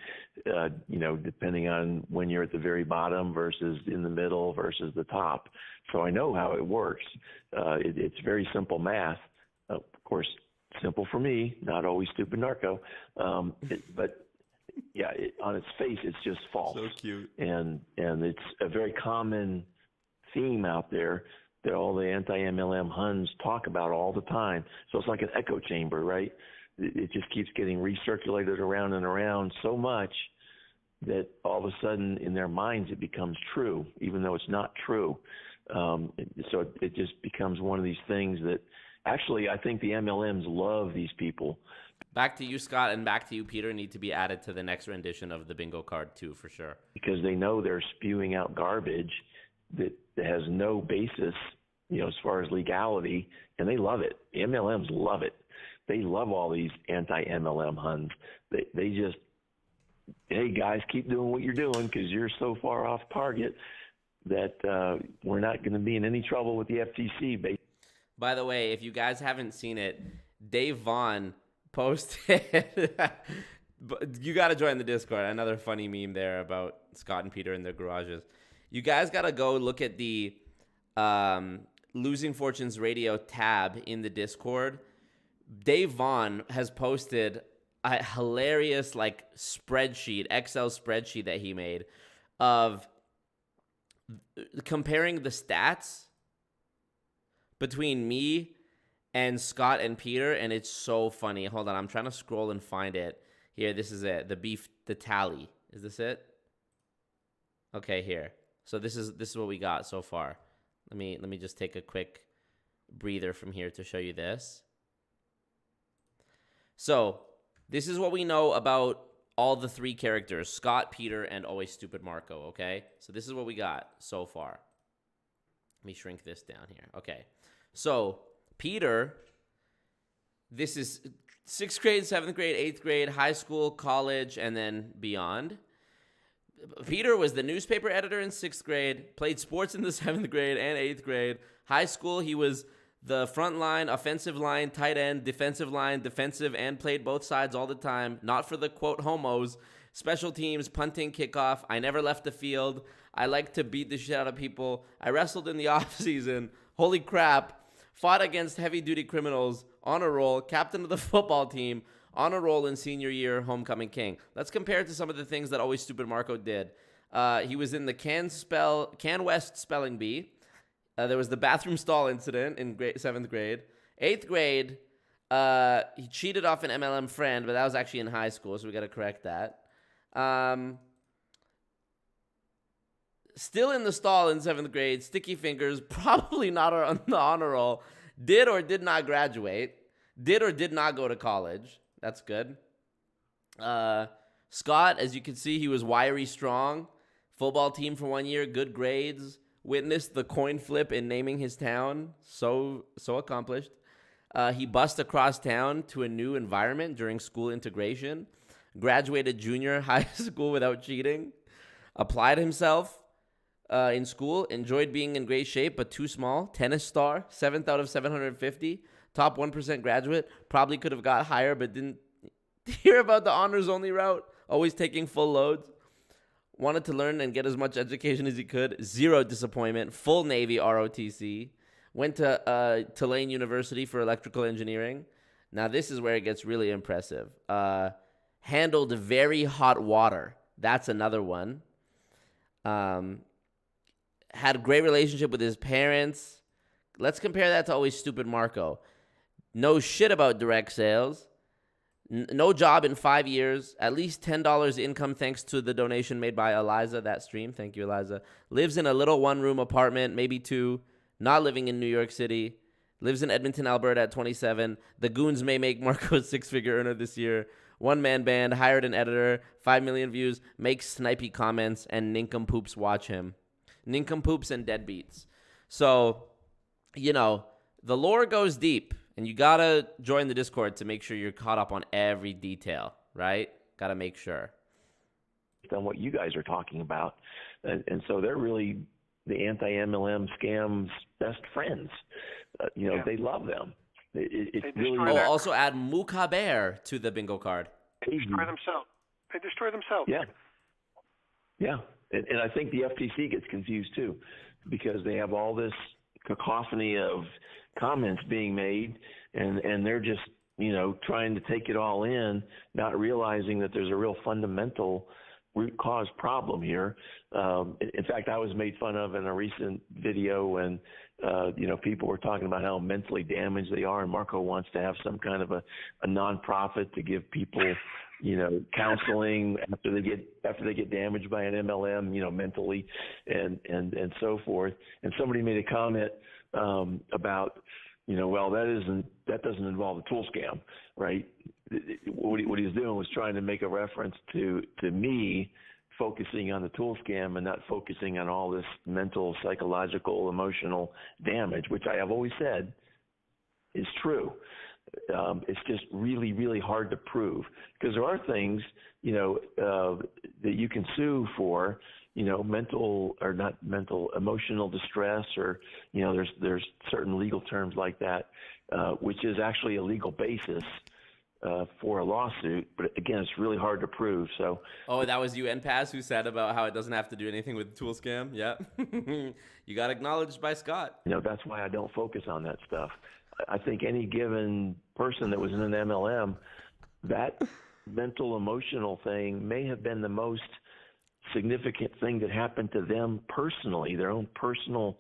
[SPEAKER 2] you know, depending on when you're at the very bottom versus in the middle versus the top. So I know how it works. It's very simple math. Of course, simple for me, not always stupid narco. But yeah, on its face, it's just false.
[SPEAKER 3] So cute.
[SPEAKER 2] And it's a very common theme out there that all the anti-MLM Huns talk about all the time. So it's like an echo chamber, right? It just keeps getting recirculated around and around so much that all of a sudden in their minds it becomes true, even though it's not true. So it just becomes one of these things that actually I think the MLMs love these people.
[SPEAKER 3] Back to you, Scott, and back to you, Peter, need to be added to the next rendition of the bingo card too, for sure.
[SPEAKER 2] Because they know they're spewing out garbage that has no basis, you know, as far as legality, and they love it. The MLMs love it. They love all these anti-MLM Huns. They just hey, guys, keep doing what you're doing because you're so far off target that we're not going to be in any trouble with the FTC.
[SPEAKER 3] By the way, if you guys haven't seen it, Dave Vaughn posted. You got to join the Discord. Another funny meme there about Scott and Peter in their garages. You guys got to go look at the Losing Fortunes Radio tab in the Discord. Dave Vaughn has posted a hilarious spreadsheet, Excel spreadsheet that he made of comparing the stats between me and Scott and Peter, and it's so funny. Hold on, I'm trying to scroll and find it. Here, this is it. The tally. Is this it? Okay, here. So this is what we got so far. Let me just take a quick breather from here to show you this. So, this is what we know about all the three characters, Scott, Peter, and Always Stupid Marco, okay? So this is what we got so far. Let me shrink this down here. Okay. So, Peter, this is 6th grade, 7th grade, 8th grade, high school, college, and then beyond. Peter was the newspaper editor in 6th grade, played sports in the 7th grade and 8th grade. High school, he was the front line, offensive line, tight end, defensive line, defensive, and played both sides all the time. Not for the, quote, homos. Special teams, punting, kickoff. I never left the field. I like to beat the shit out of people. I wrestled in the offseason. Holy crap. Fought against heavy-duty criminals. On a roll. Captain of the football team. On a roll in senior year. Homecoming king. Let's compare it to some of the things that Always Stupid Marco did. He was in the Can West spelling bee. There was the bathroom stall incident in 7th grade. 8th grade, he cheated off an MLM friend, but that was actually in high school, so we got to correct that. Still in the stall in 7th grade, sticky fingers, probably not on the honor roll. Did or did not graduate. Did or did not go to college. That's good. Scott, as you can see, he was wiry strong. Football team for 1 year, good grades. Witnessed the coin flip in naming his town. So accomplished. He bussed across town to a new environment during school integration. Graduated junior high school without cheating. Applied himself in school. Enjoyed being in great shape, but too small. Tennis star. 7th out of 750. Top 1% graduate. Probably could have got higher, but didn't hear about the honors only route. Always taking full loads. Wanted to learn and get as much education as he could. Zero disappointment. Full Navy ROTC. Went to Tulane University for electrical engineering. Now, this is where it gets really impressive. Handled very hot water. That's another one. Had a great relationship with his parents. Let's compare that to Always Stupid Marco. Knows shit about direct sales. No job in 5 years. At least $10 income thanks to the donation made by Eliza, that stream. Thank you, Eliza. Lives in a little one-room apartment, maybe two. Not living in New York City. Lives in Edmonton, Alberta at 27. The Goons may make Marco's six-figure earner this year. One-man band, hired an editor, 5 million views, makes snipey comments, and nincompoops watch him. Nincompoops and deadbeats. So, the lore goes deep. And you got to join the Discord to make sure you're caught up on every detail, right? Got to make sure.
[SPEAKER 2] On what you guys are talking about. And so they're really the anti-MLM scams best friends. They love them. It really.
[SPEAKER 3] Also add Mukaber to the bingo card.
[SPEAKER 1] They destroy themselves. They destroy themselves.
[SPEAKER 2] Yeah. Yeah. And I think the FTC gets confused too because they have all this cacophony of comments being made and they're just trying to take it all in, not realizing that there's a real fundamental root cause problem here. In fact, I was made fun of in a recent video and people were talking about how mentally damaged they are, and Marco wants to have some kind of a nonprofit to give people counseling after they get damaged by an MLM, mentally and so forth. And somebody made a comment about, well, that doesn't involve a tool scam, right? What he was doing was trying to make a reference to me focusing on the tool scam and not focusing on all this mental, psychological, emotional damage, which I have always said is true. It's just really, really hard to prove because there are things, that you can sue for, emotional distress, or, there's certain legal terms like that, which is actually a legal basis for a lawsuit. But again, it's really hard to prove. So.
[SPEAKER 3] Oh, that was you, NPAS, who said about how it doesn't have to do anything with the tool scam? Yeah. You got acknowledged by Scott.
[SPEAKER 2] That's why I don't focus on that stuff. I think any given person that was in an MLM, that mental emotional thing may have been the most significant thing that happened to them personally, their own personal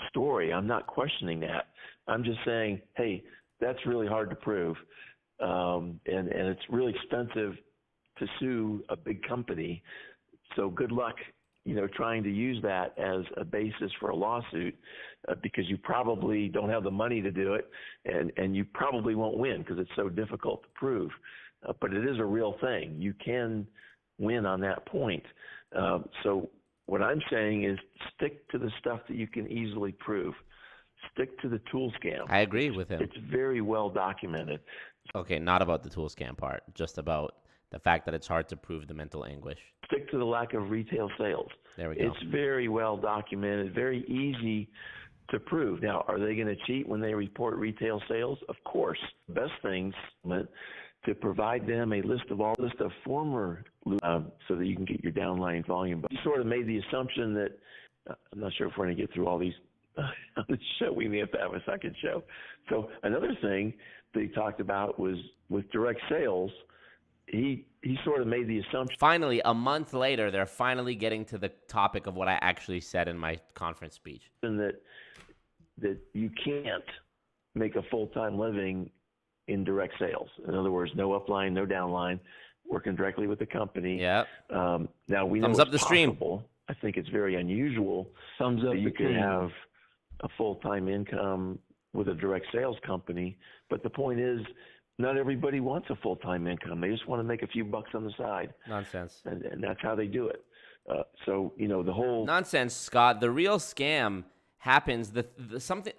[SPEAKER 2] story. I'm not questioning that. I'm just saying, hey, that's really hard to prove. And it's really expensive to sue a big company. So good luck, trying to use that as a basis for a lawsuit, because you probably don't have the money to do it, and you probably won't win because it's so difficult to prove. But it is a real thing. You can win on that point. So what I'm saying is stick to the stuff that you can easily prove. Stick to the tool scam.
[SPEAKER 3] I agree with him.
[SPEAKER 2] It's very well documented.
[SPEAKER 3] Okay, not about the tool scam part, just about the fact that it's hard to prove the mental anguish.
[SPEAKER 2] Stick to the lack of retail sales.
[SPEAKER 3] There we go.
[SPEAKER 2] It's very well documented, very easy to prove. Now, are they going to cheat when they report retail sales? Of course. Best things to provide them a list of former so that you can get your downline volume. But you sort of made the assumption that I'm not sure if we're going to get through all these on the show. We may have to have a second show. So another thing that he talked about was with direct sales. He sort of made the assumption.
[SPEAKER 3] Finally, a month later, they're finally getting to the topic of what I actually said in my conference speech.
[SPEAKER 2] That you can't make a full-time living in direct sales. In other words, no upline, no downline, working directly with the company.
[SPEAKER 3] Yeah.
[SPEAKER 2] Now we know
[SPEAKER 3] Thumbs
[SPEAKER 2] it's
[SPEAKER 3] up the stream.
[SPEAKER 2] possible. I think it's very unusual that you can have a full-time income with a direct sales company. But the point is, not everybody wants a full-time income. They just want to make a few bucks on the side.
[SPEAKER 3] Nonsense.
[SPEAKER 2] And that's how they do it. So, the whole...
[SPEAKER 3] Nonsense, Scott. The real scam happens.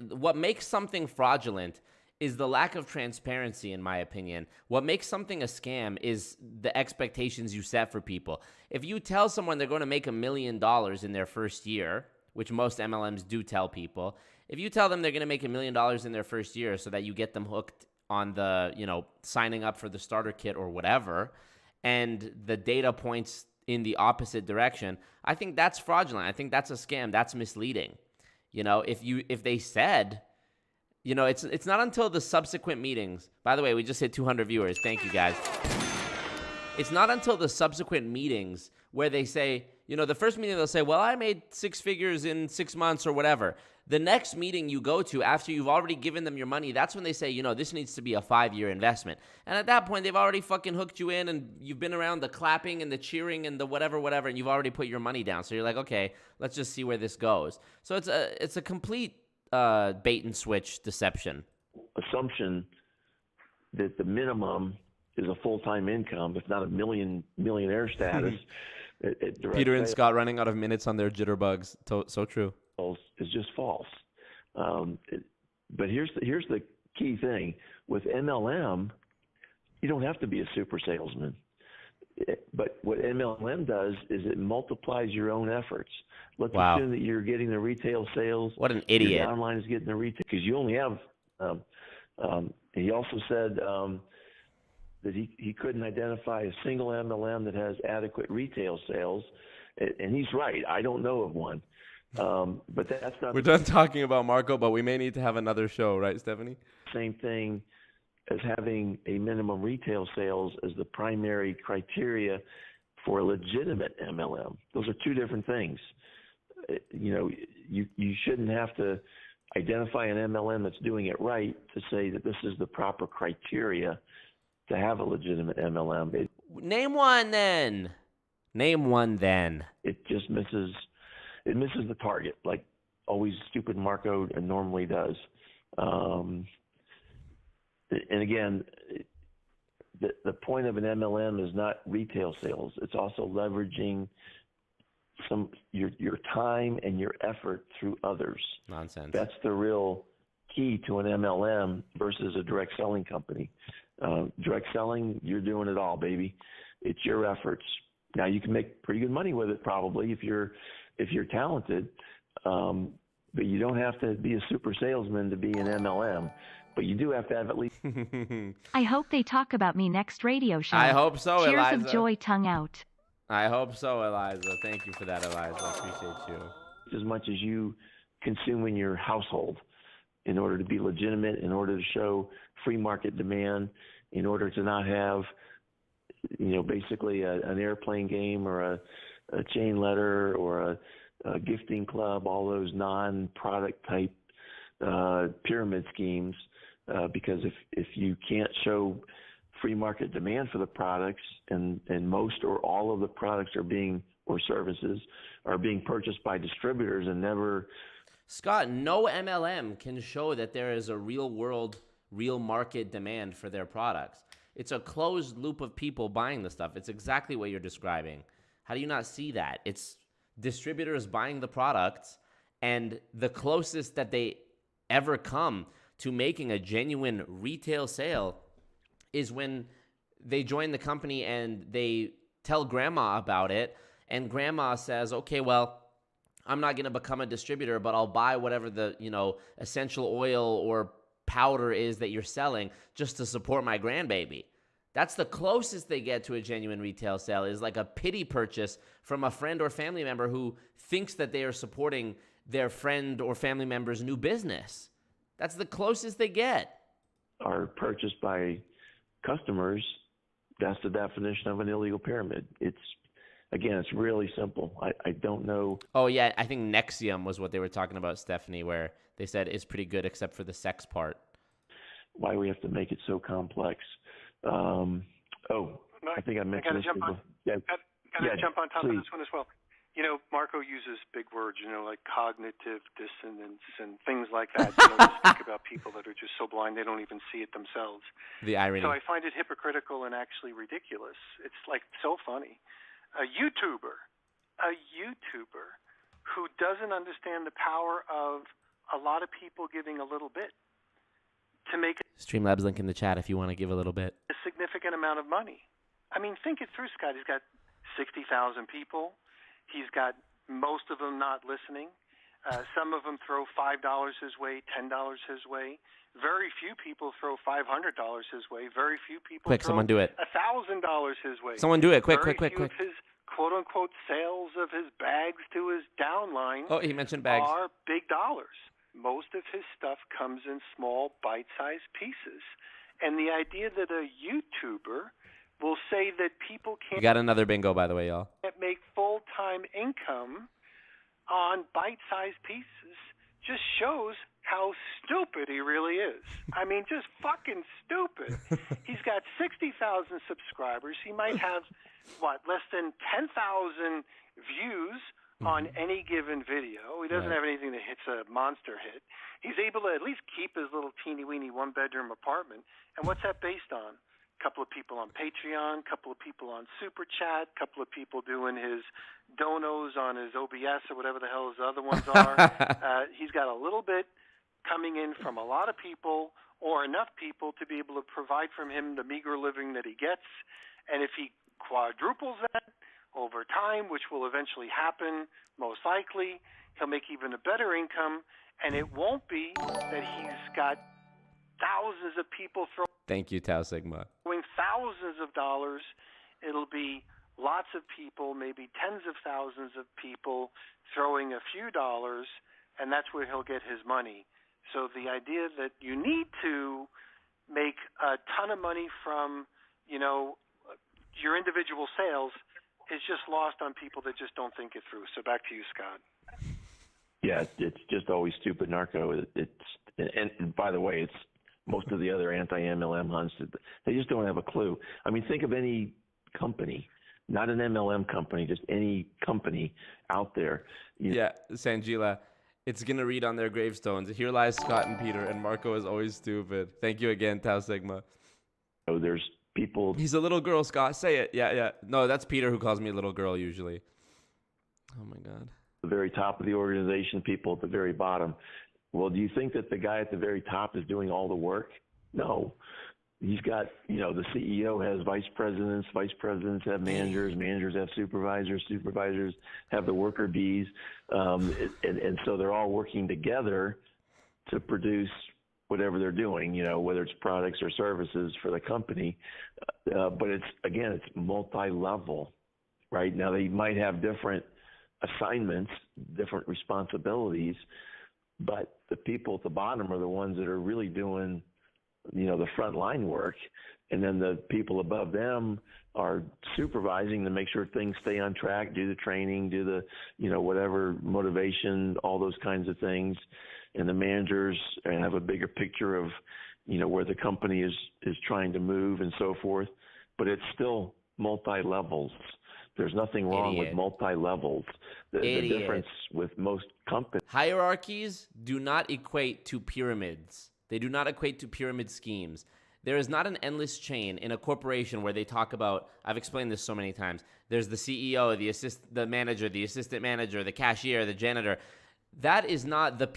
[SPEAKER 3] What makes something fraudulent is the lack of transparency, in my opinion. What makes something a scam is the expectations you set for people. If you tell someone they're going to make $1 million in their first year, which most MLMs do tell people, if you tell them they're going to make $1 million in their first year so that you get them hooked on the, signing up for the starter kit or whatever, and the data points in the opposite direction, I think that's fraudulent. I think that's a scam. That's misleading. If they said, it's not until the subsequent meetings. By the way, we just hit 200 viewers. Thank you, guys. It's not until the subsequent meetings where they say, the first meeting they'll say, well, I made 6 figures in 6 months or whatever. The next meeting you go to after you've already given them your money, that's when they say, this needs to be a 5-year investment. And at that point, they've already fucking hooked you in, and you've been around the clapping and the cheering and the whatever, and you've already put your money down. So you're like, okay, let's just see where this goes. So it's a complete bait and switch deception.
[SPEAKER 2] Assumption that the minimum is a full-time income, if not a millionaire status.
[SPEAKER 3] Peter and Scott running out of minutes on their jitterbugs. So true.
[SPEAKER 2] Is just false. But here's the key thing. With MLM, you don't have to be a super salesman. But what MLM does is it multiplies your own efforts. Let's assume that you're getting the retail sales.
[SPEAKER 3] What an idiot.
[SPEAKER 2] Your downline is getting the retail, because you only have he also said that he couldn't identify a single MLM that has adequate retail sales. And he's right. I don't know of one. But that's not.
[SPEAKER 3] We're done talking about Marco, but we may need to have another show, right, Stephanie?
[SPEAKER 2] Same thing as having a minimum retail sales as the primary criteria for a legitimate MLM. Those are two different things. You shouldn't have to identify an MLM that's doing it right to say that this is the proper criteria to have a legitimate MLM.
[SPEAKER 3] Name one then.
[SPEAKER 2] It just misses. It misses the target, like always stupid Marco normally does. And again, the point of an MLM is not retail sales. It's also leveraging your time and your effort through others.
[SPEAKER 3] Nonsense.
[SPEAKER 2] That's the real key to an MLM versus a direct selling company. Direct selling, you're doing it all, baby. It's your efforts. Now you can make pretty good money with it probably if you're talented, but you don't have to be a super salesman to be an MLM. But you do have to have at least.
[SPEAKER 7] I hope they talk about me next radio show.
[SPEAKER 3] I hope so,
[SPEAKER 7] Tears
[SPEAKER 3] Eliza.
[SPEAKER 7] of joy, tongue out.
[SPEAKER 3] I hope so, Eliza. Thank you for that, Eliza. I appreciate you.
[SPEAKER 2] As much as you consume in your household in order to be legitimate, in order to show free market demand, in order to not have, basically an airplane game or a chain letter or a gifting club, all those non-product type pyramid schemes, because if you can't show free market demand for the products and most or all of the products or services are being purchased by distributors and never.
[SPEAKER 3] Scott, no MLM can show that there is a real market demand for their products. It's a closed loop of people buying the stuff. It's exactly what you're describing. How do you not see that? It's distributors buying the products, and the closest that they ever come to making a genuine retail sale is when they join the company and they tell grandma about it, and grandma says, okay, well, I'm not going to become a distributor, but I'll buy whatever the, essential oil or powder is that you're selling just to support my grandbaby. That's the closest they get to a genuine retail sale, is like a pity purchase from a friend or family member who thinks that they are supporting their friend or family member's new business. That's the closest they get.
[SPEAKER 2] Are purchased by customers. That's the definition of an illegal pyramid. It's really simple. I don't know.
[SPEAKER 3] Oh, yeah. I think Nexium was what they were talking about, Stephanie, where they said it's pretty good except for the sex part.
[SPEAKER 2] Why we have to make it so complex. I think I mentioned this.
[SPEAKER 1] Jump on top of this one as well. Marco uses big words, like cognitive dissonance and things like that, to speak about people that are just so blind they don't even see it themselves.
[SPEAKER 3] The irony.
[SPEAKER 1] So I find it hypocritical and actually ridiculous. It's like so funny. A YouTuber who doesn't understand the power of a lot of people giving a little bit to make
[SPEAKER 3] Streamlabs link in the chat if you want to give a little bit.
[SPEAKER 1] A significant amount of money. I mean, think it through, Scott. He's got 60,000 people. He's got most of them not listening. Some of them throw $5 his way, $10 his way. Very few people throw $500 his way. Very few people
[SPEAKER 3] throw someone do it.
[SPEAKER 1] $1,000 his way.
[SPEAKER 3] Someone do it. Quick.
[SPEAKER 1] Very few of his quote-unquote sales of his bags to his downline
[SPEAKER 3] he mentioned bags.
[SPEAKER 1] Are big dollars. Most of his stuff comes in small, bite-sized pieces. And the idea that a YouTuber will say that people can't...
[SPEAKER 3] You got another bingo, by the way, y'all.
[SPEAKER 1] ...make full-time income on bite-sized pieces just shows how stupid he really is. I mean, just fucking stupid. He's got 60,000 subscribers. He might have, less than 10,000 views on any given video. He doesn't have anything that hits a monster hit. He's able to at least keep his little teeny-weeny one-bedroom apartment. And what's that based on? A couple of people on Patreon, a couple of people on Super Chat, a couple of people doing his donos on his OBS or whatever the hell his other ones are. He's got a little bit coming in from a lot of people or enough people to be able to provide from him the meager living that he gets. And if he quadruples that over time, which will eventually happen, most likely, he'll make even a better income. And it won't be that he's got thousands of people throwing...
[SPEAKER 3] Thank you, Tau Sigma.
[SPEAKER 1] ...thousands of dollars. It'll be lots of people, maybe tens of thousands of people throwing a few dollars, and that's where he'll get his money. So the idea that you need to make a ton of money from, your individual sales is just lost on people that just don't think it through. So back to you, Scott.
[SPEAKER 2] Yeah, it's just always stupid, Narco. And by the way, it's most of the other anti-MLM hunts. They just don't have a clue. I mean, think of any company, not an MLM company, just any company out there.
[SPEAKER 3] Yeah, Sangila, it's going to read on their gravestones, here lies Scott and Peter, and Marco is always stupid. Thank you again, Tau Sigma.
[SPEAKER 2] So there's people.
[SPEAKER 3] He's a little girl, Scott. Say it. Yeah. No, that's Peter who calls me a little girl usually. Oh, my God.
[SPEAKER 2] The very top of the organization, people at the very bottom. Well, do you think that the guy at the very top is doing all the work? No. He's got, the CEO has vice presidents have managers have supervisors have the worker bees. And so they're all working together to produce whatever they're doing, whether it's products or services for the company. But it's multi-level, right? Now they might have different assignments, different responsibilities, but the people at the bottom are the ones that are really doing the front line work, and then the people above them are supervising to make sure things stay on track, do the training, do the, whatever motivation, all those kinds of things. And the managers have a bigger picture of, where the company is trying to move and so forth. But it's still multi-levels. There's nothing wrong with multi-levels. The difference with most companies.
[SPEAKER 3] Hierarchies do not equate to pyramids. They do not equate to pyramid schemes. There is not an endless chain in a corporation where they talk about, I've explained this so many times, there's the CEO, the manager, the assistant manager, the cashier, the janitor. That is not the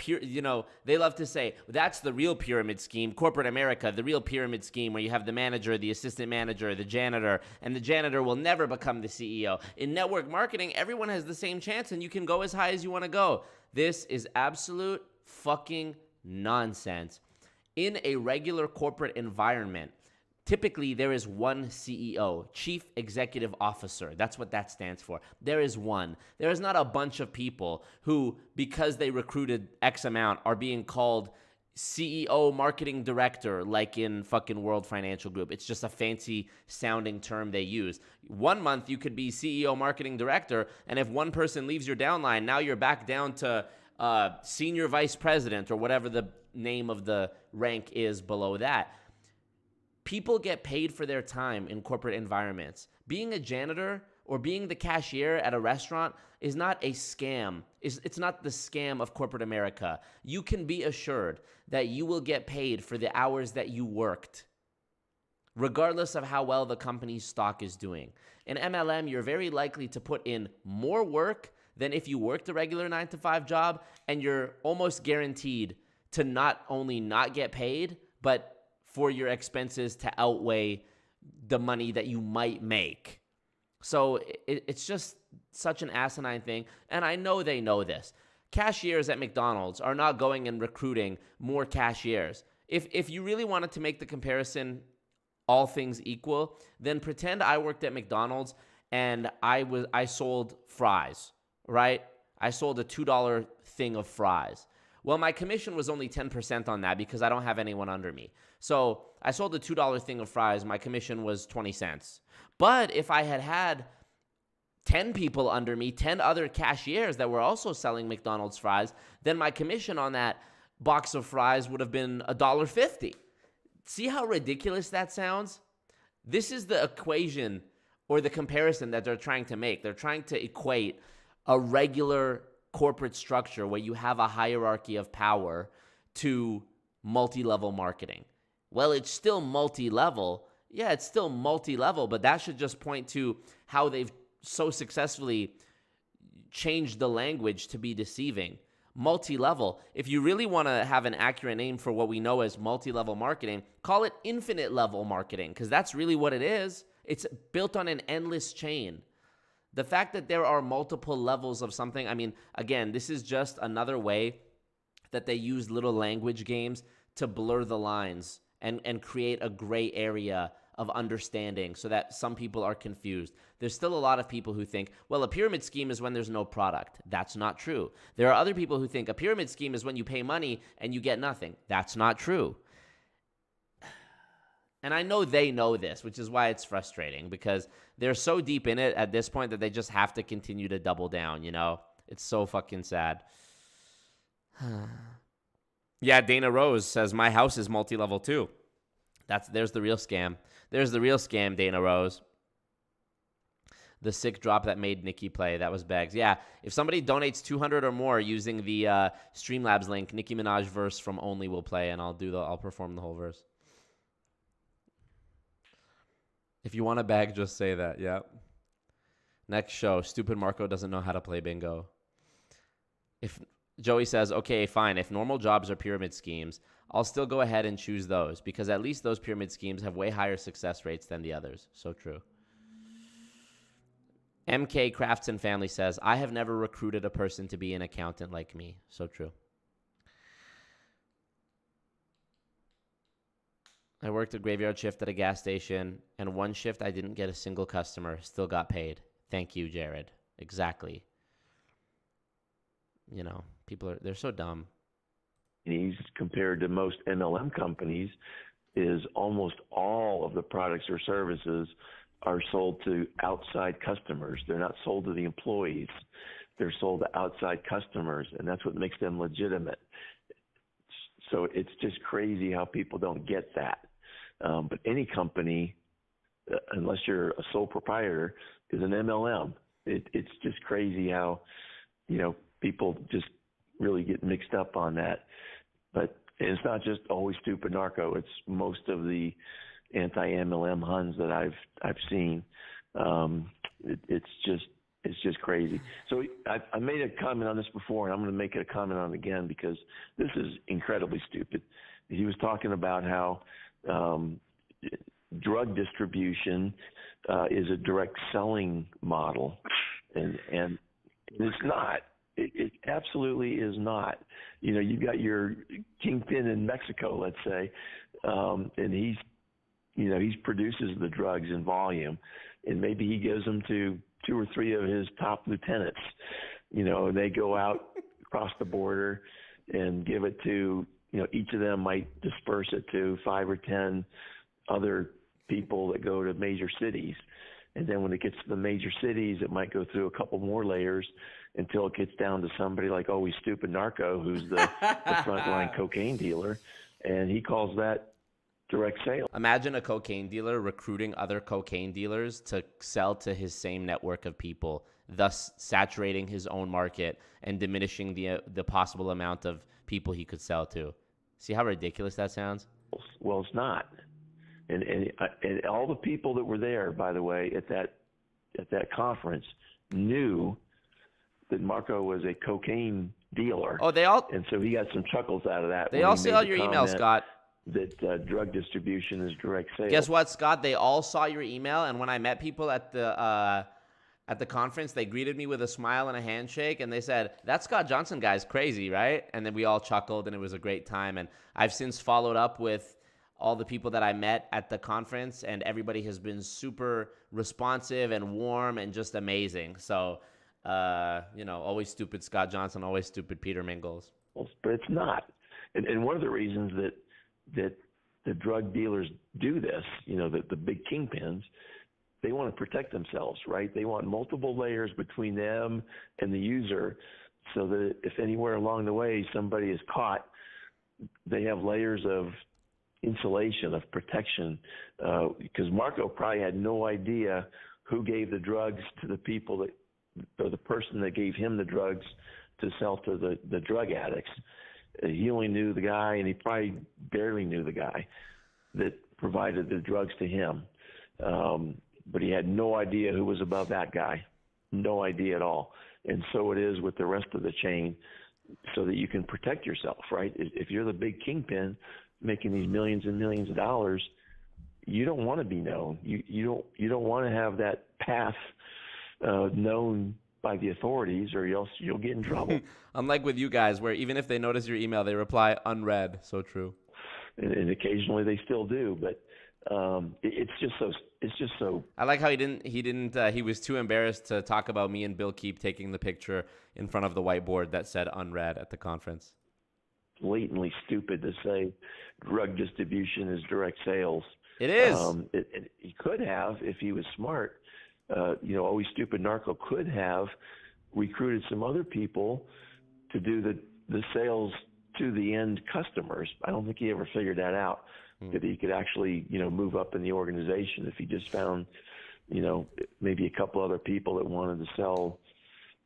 [SPEAKER 3] they love to say, that's the real pyramid scheme, corporate America, the real pyramid scheme where you have the manager, the assistant manager, the janitor, and the janitor will never become the CEO. In network marketing, everyone has the same chance and you can go as high as you want to go. This is absolute fucking nonsense. In a regular corporate environment, typically there is one CEO, Chief Executive Officer. That's what that stands for. There is one. There is not a bunch of people who, because they recruited X amount, are being called CEO Marketing Director, like in fucking World Financial Group. It's just a fancy sounding term they use. 1 month you could be CEO Marketing Director, and if one person leaves your downline, now you're back down to Senior Vice President or whatever the name of the rank is below that. People get paid for their time in corporate environments. Being a janitor or being the cashier at a restaurant is not a scam. It's not the scam of corporate America. You can be assured that you will get paid for the hours that you worked, regardless of how well the company's stock is doing. In MLM, you're very likely to put in more work than if you worked a regular 9-to-5 job, and you're almost guaranteed to not only not get paid, but for your expenses to outweigh the money that you might make. So it's just such an asinine thing, and I know they know this. Cashiers at McDonald's are not going and recruiting more cashiers. If you really wanted to make the comparison all things equal, then pretend I worked at McDonald's and I sold fries, right? I sold a $2 thing of fries. Well, my commission was only 10% on that because I don't have anyone under me. So I sold a $2 thing of fries. My commission was 20 cents. But if I had 10 people under me, 10 other cashiers that were also selling McDonald's fries, then my commission on that box of fries would have been $1.50. See how ridiculous that sounds? This is the equation or the comparison that they're trying to make. They're trying to equate a regular corporate structure where you have a hierarchy of power to multi-level marketing. Well, it's still multi-level. Yeah, it's still multi-level, but that should just point to how they've so successfully changed the language to be deceiving. Multi-level. If you really want to have an accurate name for what we know as multi-level marketing, call it infinite level marketing, because that's really what it is. It's built on an endless chain. The fact that there are multiple levels of something, I mean, again, this is just another way that they use little language games to blur the lines and create a gray area of understanding so that some people are confused. There's still a lot of people who think, well, a pyramid scheme is when there's no product. That's not true. There are other people who think a pyramid scheme is when you pay money and you get nothing. That's not true. And I know they know this, which is why it's frustrating, because they're so deep in it at this point that they just have to continue to double down, you know? It's so fucking sad. Yeah, Dana Rose says, my house is multi-level too. There's the real scam. There's the real scam, Dana Rose. The sick drop that made Nikki play. That was bags. Yeah, if somebody donates 200 or more using the Streamlabs link, Nicki Minaj verse from Only will play, and I'll perform the whole verse. If you want a bag, just say that. Yeah. Next show. Stupid Marco doesn't know how to play bingo. Joey says, okay, fine. If normal jobs are pyramid schemes, I'll still go ahead and choose those because at least those pyramid schemes have way higher success rates than the others. So true. MK Crafts and Family says, I have never recruited a person to be an accountant like me. So true. I worked a graveyard shift at a gas station, and one shift I didn't get a single customer, still got paid. Thank you, Jared. Exactly. You know, they're so dumb.
[SPEAKER 2] He's compared to most MLM companies is almost all of the products or services are sold to outside customers. They're not sold to the employees. They're sold to outside customers, and that's what makes them legitimate. So it's just crazy how people don't get that. But any company, unless you're a sole proprietor, is an MLM. It's just crazy how, people just really get mixed up on that. But it's not just always stupid narco. It's most of the anti-MLM Huns that I've seen. It's just crazy. So I made a comment on this before, and I'm going to make a comment on it again because this is incredibly stupid. He was talking about how drug distribution is a direct selling model, and it's not. It absolutely is not. You've got your kingpin in Mexico, let's say, and he produces the drugs in volume, and maybe he gives them to 2 or 3 of his top lieutenants. And they go out across the border and give it to, each of them might disperse it to 5 or 10 other people that go to major cities. And then when it gets to the major cities, it might go through a couple more layers until it gets down to somebody like Always Stupid Narco, who's the frontline cocaine dealer, and he calls that direct sale.
[SPEAKER 3] Imagine a cocaine dealer recruiting other cocaine dealers to sell to his same network of people, thus saturating his own market and diminishing the possible amount of people he could sell to. See how ridiculous that sounds?
[SPEAKER 2] Well, it's not. And all the people that were there, by the way, at that conference knew that Marco was a cocaine dealer.
[SPEAKER 3] Oh, they all.
[SPEAKER 2] And so he got some chuckles out of that.
[SPEAKER 3] They all saw your email, Scott.
[SPEAKER 2] That drug distribution is direct sales.
[SPEAKER 3] Guess what, Scott? They all saw your email, and when I met people at the conference, they greeted me with a smile and a handshake, and they said, "That Scott Johnson guy's crazy, right?" And then we all chuckled, and it was a great time. And I've since followed up with all the people that I met at the conference, and everybody has been super responsive and warm and just amazing. So, always stupid Scott Johnson, always stupid Peter Mingles.
[SPEAKER 2] But it's not. And one of the reasons that the drug dealers do this, the big kingpins, they want to protect themselves, right? They want multiple layers between them and the user so that if anywhere along the way somebody is caught, they have layers of insulation, of protection, because Marco probably had no idea who gave the drugs to the people or the person that gave him the drugs to sell to the drug addicts. He only knew the guy, and he probably barely knew the guy that provided the drugs to him. But he had no idea who was above that guy, no idea at all. And so it is with the rest of the chain, so that you can protect yourself, right? If you're the big kingpin making these millions and millions of dollars, you don't want to be known. You don't want to have that path known by the authorities, or else you'll get in trouble.
[SPEAKER 3] Unlike with you guys, where even if they notice your email, they reply unread. So true.
[SPEAKER 2] And occasionally they still do, but it's just so.
[SPEAKER 3] I like how he was too embarrassed to talk about me and Bill Keep taking the picture in front of the whiteboard that said unread at the conference.
[SPEAKER 2] Blatantly stupid to say drug distribution is direct sales.
[SPEAKER 3] It is.
[SPEAKER 2] He could have, if he was smart. Always Stupid Narco could have recruited some other people to do the sales to the end customers. I don't think he ever figured that out, that he could actually, move up in the organization if he just found, maybe a couple other people that wanted to sell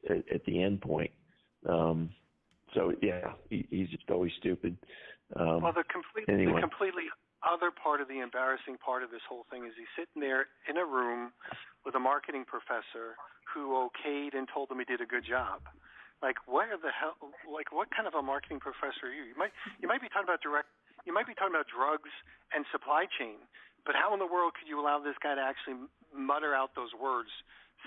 [SPEAKER 2] at the end point. So, yeah, he's just always stupid.
[SPEAKER 1] The completely other part of the embarrassing part of this whole thing is he's sitting there in a room with a marketing professor who okayed and told him he did a good job. Like, where the hell? Like, what kind of a marketing professor are you? You might be talking about drugs and supply chain, but how in the world could you allow this guy to actually mutter out those words,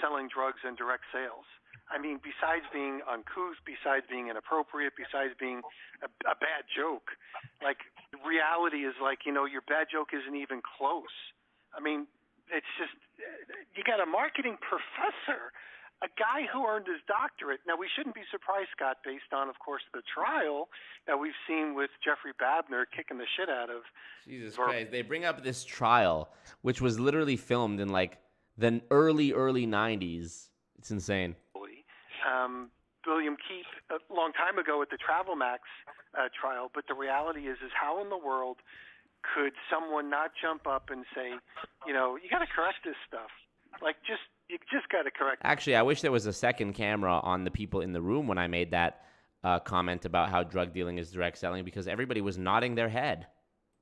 [SPEAKER 1] selling drugs and direct sales? I mean, besides being uncouth, besides being inappropriate, besides being a bad joke, like, reality is like, your bad joke isn't even close. I mean, it's just, you got a marketing professor, a guy who earned his doctorate. Now, we shouldn't be surprised, Scott, based on, of course, the trial that we've seen with Jeffrey Babner kicking the shit out of.
[SPEAKER 3] Jesus Christ. They bring up this trial, which was literally filmed in, like, the early 90s. It's insane.
[SPEAKER 1] William Keep a long time ago at the Travel Max trial, but the reality is how in the world could someone not jump up and say, you got to correct this stuff? Like, you just got to correct.
[SPEAKER 3] Actually, I wish there was a second camera on the people in the room when I made that comment about how drug dealing is direct selling, because everybody was nodding their head.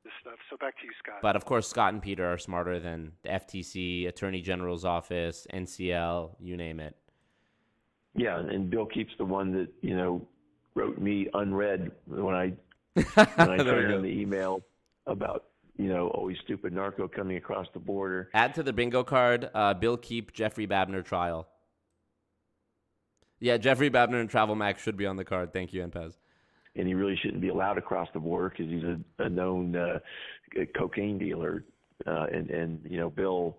[SPEAKER 1] This stuff. So back to you, Scott.
[SPEAKER 3] But of course, Scott and Peter are smarter than the FTC, Attorney General's office, NCL, you name it.
[SPEAKER 2] Yeah, and Bill Keep's the one that, wrote me unread when I sent him the email about, always stupid narco coming across the border.
[SPEAKER 3] Add to the bingo card, Bill Keep, Jeffrey Babner trial. Yeah, Jeffrey Babner and Travel Max should be on the card. Thank you, NPAS.
[SPEAKER 2] And he really shouldn't be allowed to cross the border because he's a known cocaine dealer. And Bill,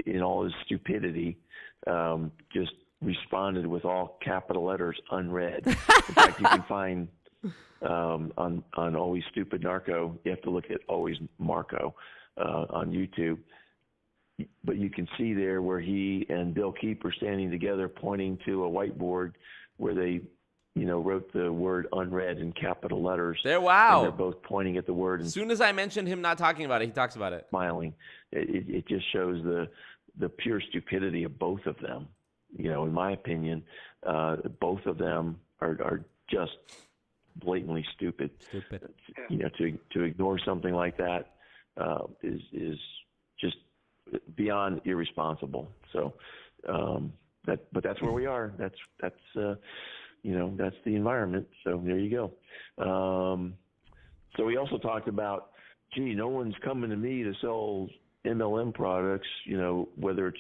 [SPEAKER 2] in all his stupidity, just responded with all capital letters, unread. In fact, you can find on Always Stupid Narco, you have to look at Always Marco on YouTube. But you can see there where he and Bill Keep are standing together pointing to a whiteboard where they, wrote the word unread in capital letters.
[SPEAKER 3] Wow.
[SPEAKER 2] And they're both pointing at the word.
[SPEAKER 3] As soon as I mentioned him not talking about it, he talks about it.
[SPEAKER 2] Smiling. It just shows the pure stupidity of both of them. In my opinion, both of them are just blatantly stupid. To ignore something like that is just beyond irresponsible. So, but that's where we are. That's the environment. So there you go. So we also talked about, no one's coming to me to sell MLM products. Whether it's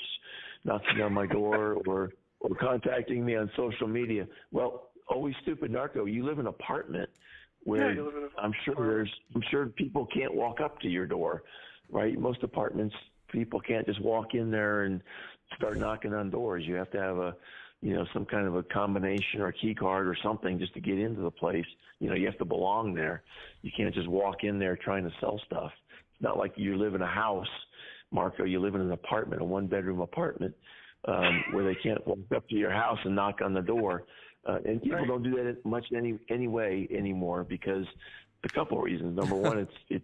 [SPEAKER 2] knocking on my door or contacting me on social media. Well, Always Stupid Narco, you live in an apartment where I'm sure people can't walk up to your door, right? Most apartments, people can't just walk in there and start knocking on doors. You have to have some kind of a combination or a key card or something just to get into the place. You have to belong there. You can't just walk in there trying to sell stuff. It's not like you live in a house, Marco. You live in an apartment, a one-bedroom apartment, where they can't walk up to your house and knock on the door. And people don't do that much anyway anymore because a couple of reasons. Number one, it's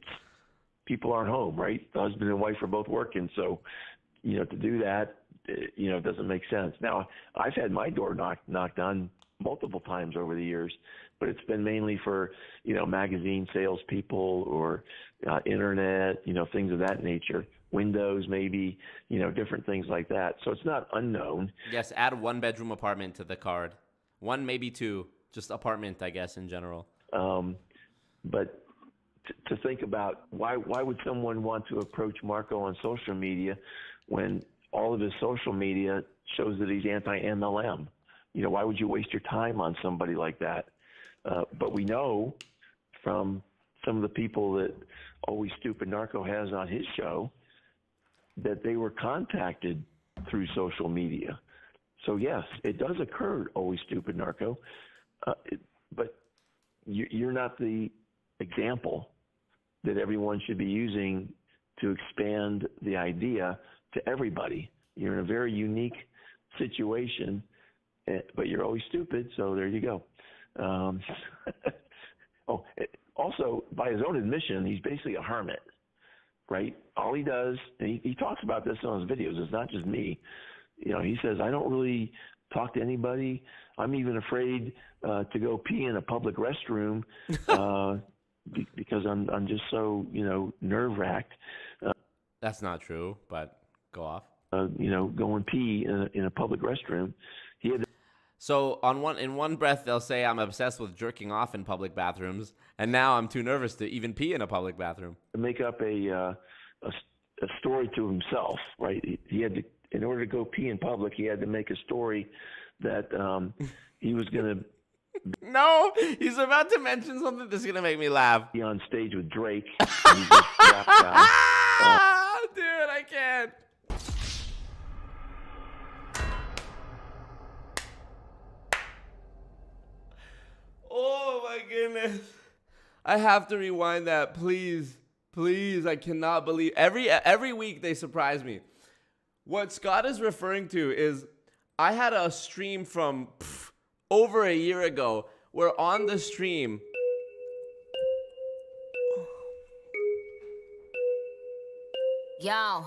[SPEAKER 2] people aren't home, right? The husband and wife are both working, so to do that, it doesn't make sense. Now, I've had my door knocked on multiple times over the years, but it's been mainly for magazine salespeople or internet, things of that nature. Windows, maybe, different things like that. So it's not unknown.
[SPEAKER 3] Yes, add a one-bedroom apartment to the card. One, maybe two, just apartment, I guess, in general.
[SPEAKER 2] But to think about why would someone want to approach Marco on social media when all of his social media shows that he's anti-MLM? Why would you waste your time on somebody like that? But we know from some of the people that Always Stupid Narco has on his show that they were contacted through social media. So yes, it does occur, Always Stupid Narco, but you're not the example that everyone should be using to expand the idea to everybody. You're in a very unique situation, but you're always stupid, so there you go. Also, by his own admission, he's basically a hermit, right? All he does, and he talks about this on his videos, it's not just me. He says, I don't really talk to anybody. I'm even afraid to go pee in a public restroom because I'm just so, nerve-wracked.
[SPEAKER 3] That's not true, but go off.
[SPEAKER 2] Go and pee in a public restroom.
[SPEAKER 3] So in one breath, they'll say I'm obsessed with jerking off in public bathrooms, and now I'm too nervous to even pee in a public bathroom.
[SPEAKER 2] To make up a story to himself, right? He had to, in order to go pee in public, he had to make a story that he was going to
[SPEAKER 3] No, he's about to mention something that's going to make me laugh.
[SPEAKER 2] be on stage with Drake. And he just rapped out.
[SPEAKER 3] Dude, I can't. Oh my goodness. I have to rewind that, please. Please, I cannot believe. Every week they surprise me. What Scott is referring to is I had a stream from over a year ago where on the stream
[SPEAKER 8] Yo,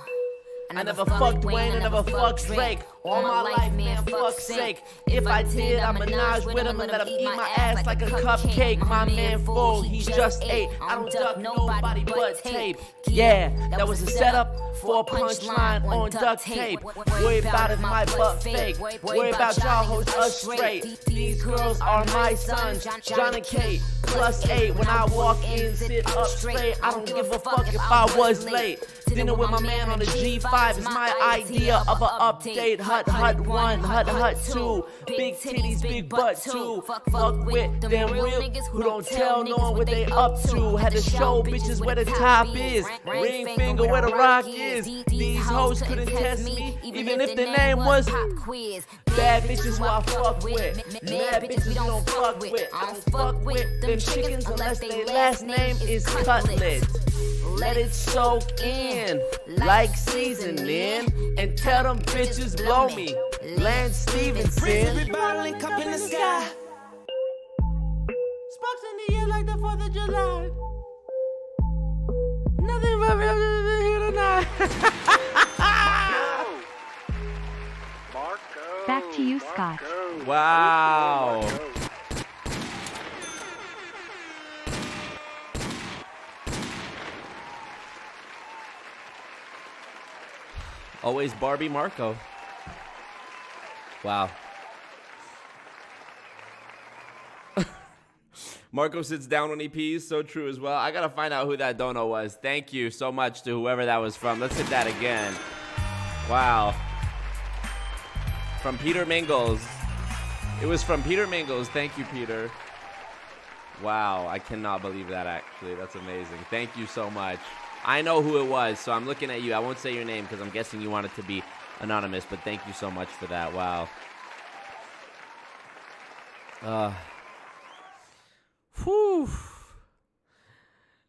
[SPEAKER 3] I never fucked Wayne, I never fucked Drake. All my life, man, fuck's sake. If I did, I menage with him and let him eat my ass like a cupcake. My man full, he just ate. I don't duck nobody but tape. Yeah, that was a setup for a punchline on duct tape. Worry about if my butt fake. Worry about y'all hoes us straight. These girls are my sons, John and Kate. +8, when I walk in, sit up straight. I don't give a fuck if I was late. Dinner with my man on the G5 is my idea of an update. Hut 1, hut 2. Big titties, big butt 2. Fuck with them real niggas who don't tell no one what they up to. Had to show bitches where the top is. Ring finger where the rock is. These hoes couldn't test me, even if the name was Bad bitches who I fuck with. Mad bitches we don't fuck with. I don't fuck with them chickens unless their last name is Cutlet. Let it soak in like seasoning and tell them bitches blow me. Lance Stevenson.
[SPEAKER 9] Bottling cup in the sky. Sparks in the air like the 4th of July. Nothing but here tonight.
[SPEAKER 1] Marco.
[SPEAKER 7] Back to you, Scott.
[SPEAKER 3] Wow. Always Barbie Marco. Wow. Marco sits down when he pees. So true as well. I got to find out who that dono was. Thank you so much to whoever that was from. Let's hit that again. Wow. From Peter Mingles. It was from Peter Mingles. Thank you, Peter. Wow. I cannot believe that, actually. That's amazing. Thank you so much. I know who it was, so I'm looking at you. I won't say your name because I'm guessing you want it to be anonymous, but thank you so much for that. Wow. Whew.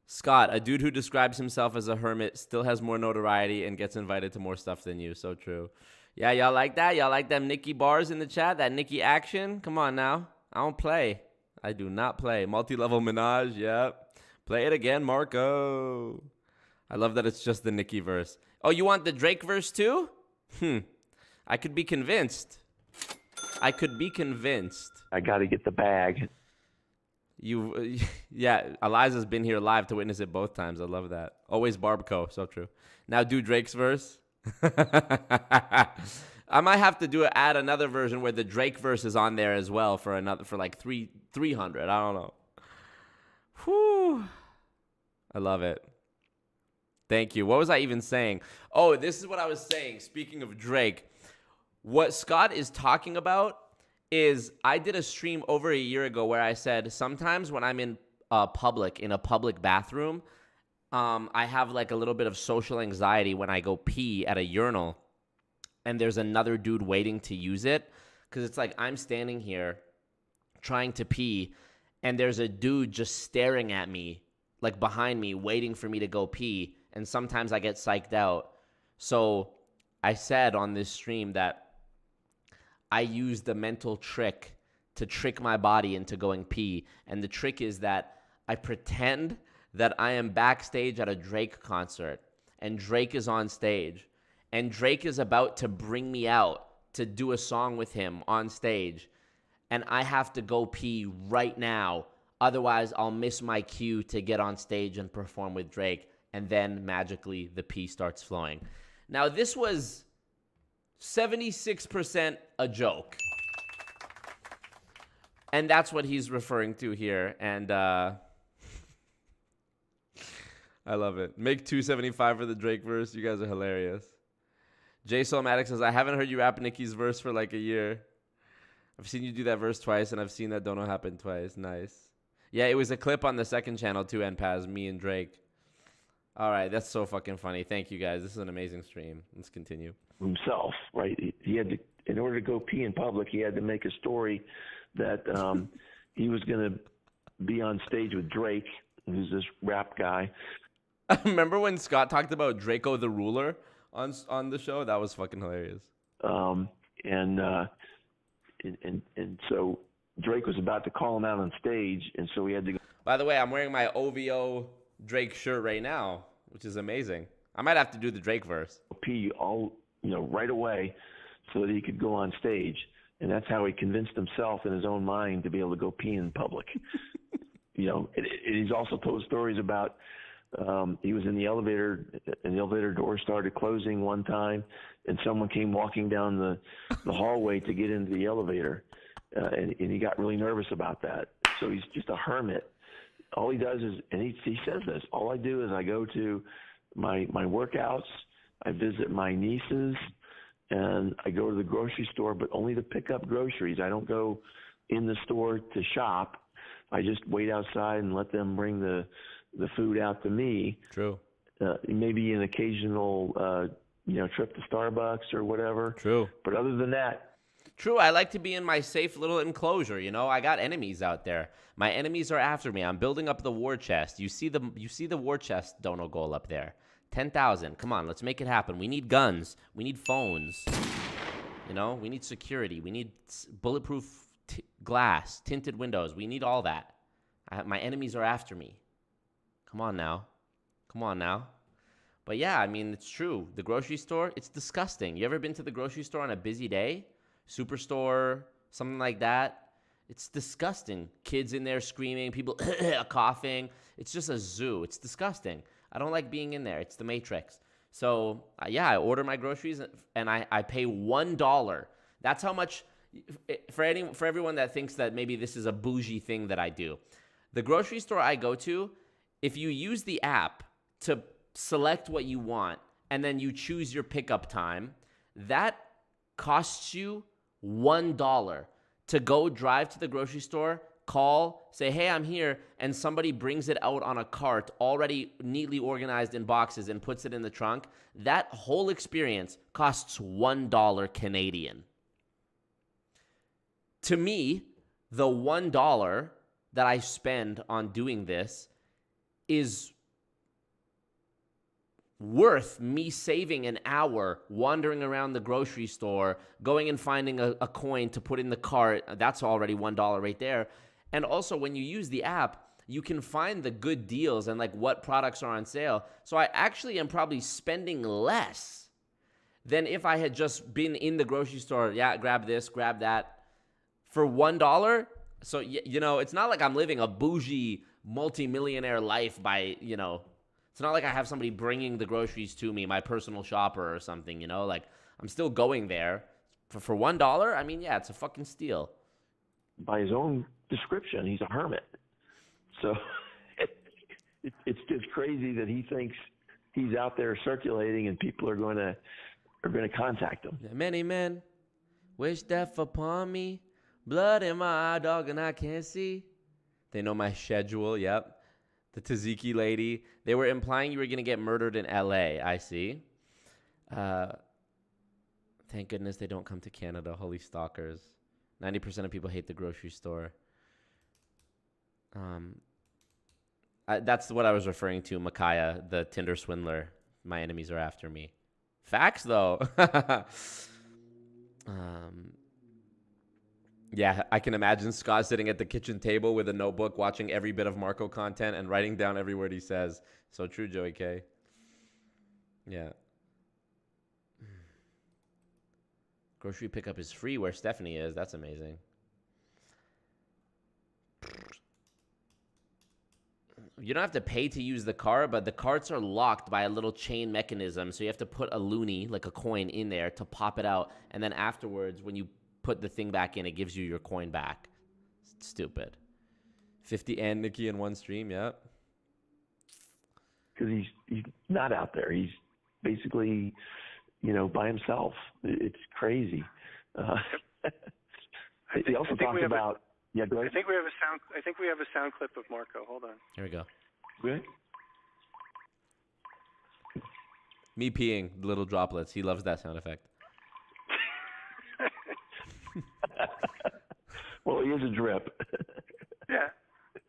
[SPEAKER 3] Scott, a dude who describes himself as a hermit still has more notoriety and gets invited to more stuff than you. So true. Yeah, y'all like that? Y'all like them Nikki bars in the chat? That Nikki action? Come on now. I don't play. I do not play. Multi-level menage, yep. Play it again, Marco. I love that it's just the Nicki verse. Oh, you want the Drake verse too? I could be convinced. I
[SPEAKER 2] got to get the bag.
[SPEAKER 3] Yeah, Eliza's been here live to witness it both times. I love that. Always Barbco, so true. Now do Drake's verse. I might have to add another version where the Drake verse is on there as well for like 300. I don't know. Whew. I love it. Thank you. What was I even saying? Oh, this is what I was saying. Speaking of Drake, what Scott is talking about is I did a stream over a year ago where I said sometimes when I'm in a public bathroom, I have like a little bit of social anxiety when I go pee at a urinal and there's another dude waiting to use it. Because it's like I'm standing here trying to pee and there's a dude just staring at me, like behind me, waiting for me to go pee. And sometimes I get psyched out. So I said on this stream that I use the mental trick to trick my body into going pee. And the trick is that I pretend that I am backstage at a Drake concert. And Drake is on stage. And Drake is about to bring me out to do a song with him on stage. And I have to go pee right now. Otherwise, I'll miss my cue to get on stage and perform with Drake. And then magically the pee starts flowing. Now this was 76% a joke. And that's what he's referring to here. And I love it. Make $275 for the Drake verse. You guys are hilarious. Jay Solmatic says, I haven't heard you rap Nicki's verse for like a year. I've seen you do that verse twice, and I've seen that Don't Know happen twice. Nice. Yeah, it was a clip on the second channel too, NPaz, me and Drake. All right, that's so fucking funny. Thank you, guys. This is an amazing stream. Let's continue.
[SPEAKER 2] Himself, right? He had to, in order to go pee in public, he had to make a story that he was going to be on stage with Drake, who's this rap guy.
[SPEAKER 3] Remember when Scott talked about Draco the Ruler on the show? That was fucking hilarious.
[SPEAKER 2] And so Drake was about to call him out on stage, and so he had to go.
[SPEAKER 3] By the way, I'm wearing my OVO Drake shirt right now, which is amazing. I might have to do the Drake verse.
[SPEAKER 2] Pee all, right away so that he could go on stage. And that's how he convinced himself in his own mind to be able to go pee in public. He's also told stories about he was in the elevator, and the elevator door started closing one time, and someone came walking down the hallway to get into the elevator, and he got really nervous about that. So he's just a hermit. All he does is, and he says this, all I do is I go to my workouts, I visit my nieces, and I go to the grocery store, but only to pick up groceries. I don't go in the store to shop. I just wait outside and let them bring the food out to me.
[SPEAKER 3] True.
[SPEAKER 2] Maybe an occasional, trip to Starbucks or whatever.
[SPEAKER 3] True.
[SPEAKER 2] But other than that.
[SPEAKER 3] True. I like to be in my safe little enclosure. I got enemies out there. My enemies are after me. I'm building up the war chest. You see the war chest dono goal up there. 10,000. Come on, let's make it happen. We need guns. We need phones. We need security. We need bulletproof glass, tinted windows. We need all that. My enemies are after me. Come on now. But yeah, it's true. The grocery store, it's disgusting. You ever been to the grocery store on a busy day? Superstore, something like that? It's disgusting. Kids in there screaming, people coughing. It's just a zoo. It's disgusting. I don't like being in there. It's the Matrix. So, I order my groceries, and I pay $1. That's how much, for everyone that thinks that maybe this is a bougie thing that I do. The grocery store I go to, if you use the app to select what you want, and then you choose your pickup time, that costs you $1 to go drive to the grocery store, call, say, hey, I'm here, and somebody brings it out on a cart already neatly organized in boxes and puts it in the trunk. That whole experience costs $1 Canadian. To me, the $1 that I spend on doing this is worth me saving an hour wandering around the grocery store, going and finding a coin to put in the cart. That's already $1 right there. And also, when you use the app, you can find the good deals and what products are on sale. So I actually am probably spending less than if I had just been in the grocery store. Yeah, grab this, grab that. For $1, so, it's not like I'm living a bougie multimillionaire life by, it's not like I have somebody bringing the groceries to me, my personal shopper or something, I'm still going there. For $1, it's a fucking steal.
[SPEAKER 2] By his own description, he's a hermit. So it's just crazy that he thinks he's out there circulating and people are going to contact him.
[SPEAKER 3] Many men wish death upon me. Blood in my eye, dog, and I can't see. They know my schedule, yep. The Tzatziki lady. They were implying you were going to get murdered in L.A., I see. Thank goodness they don't come to Canada. Holy stalkers. 90% of people hate the grocery store. That's what I was referring to, Micaiah, the Tinder swindler. My enemies are after me. Facts, though. Yeah, I can imagine Scott sitting at the kitchen table with a notebook, watching every bit of Marco content and writing down every word he says. So true, Joey K. Yeah. Grocery pickup is free where Stephanie is. That's amazing. You don't have to pay to use the cart, but the carts are locked by a little chain mechanism. So you have to put a loonie, like a coin, in there to pop it out. And then afterwards, when you put the thing back in, it gives you your coin back. Stupid. 50 and Nikki in one stream, yeah.
[SPEAKER 2] Because he's not out there. He's basically, by himself. It's crazy. He also talked about. Yeah, go ahead.
[SPEAKER 1] I think we have a sound clip of Marco. Hold on.
[SPEAKER 3] Here we go.
[SPEAKER 2] Good.
[SPEAKER 3] Me peeing, little droplets. He loves that sound effect.
[SPEAKER 2] Well, here's a drip.
[SPEAKER 1] Yeah.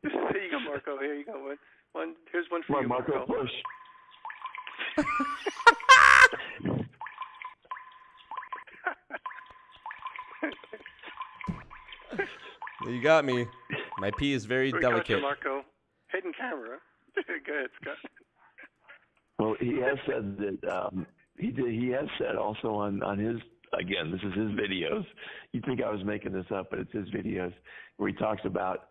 [SPEAKER 1] Here you go, Marco. Here you go. One. Here's one for you,
[SPEAKER 2] Marco. Push.
[SPEAKER 3] You got me. My pee is very delicate.
[SPEAKER 1] Got you, Marco. Hidden camera. Go ahead, Scott.
[SPEAKER 2] Well, he has said that he has said also on his, again, this is his videos. You'd think I was making this up, but it's his videos where he talks about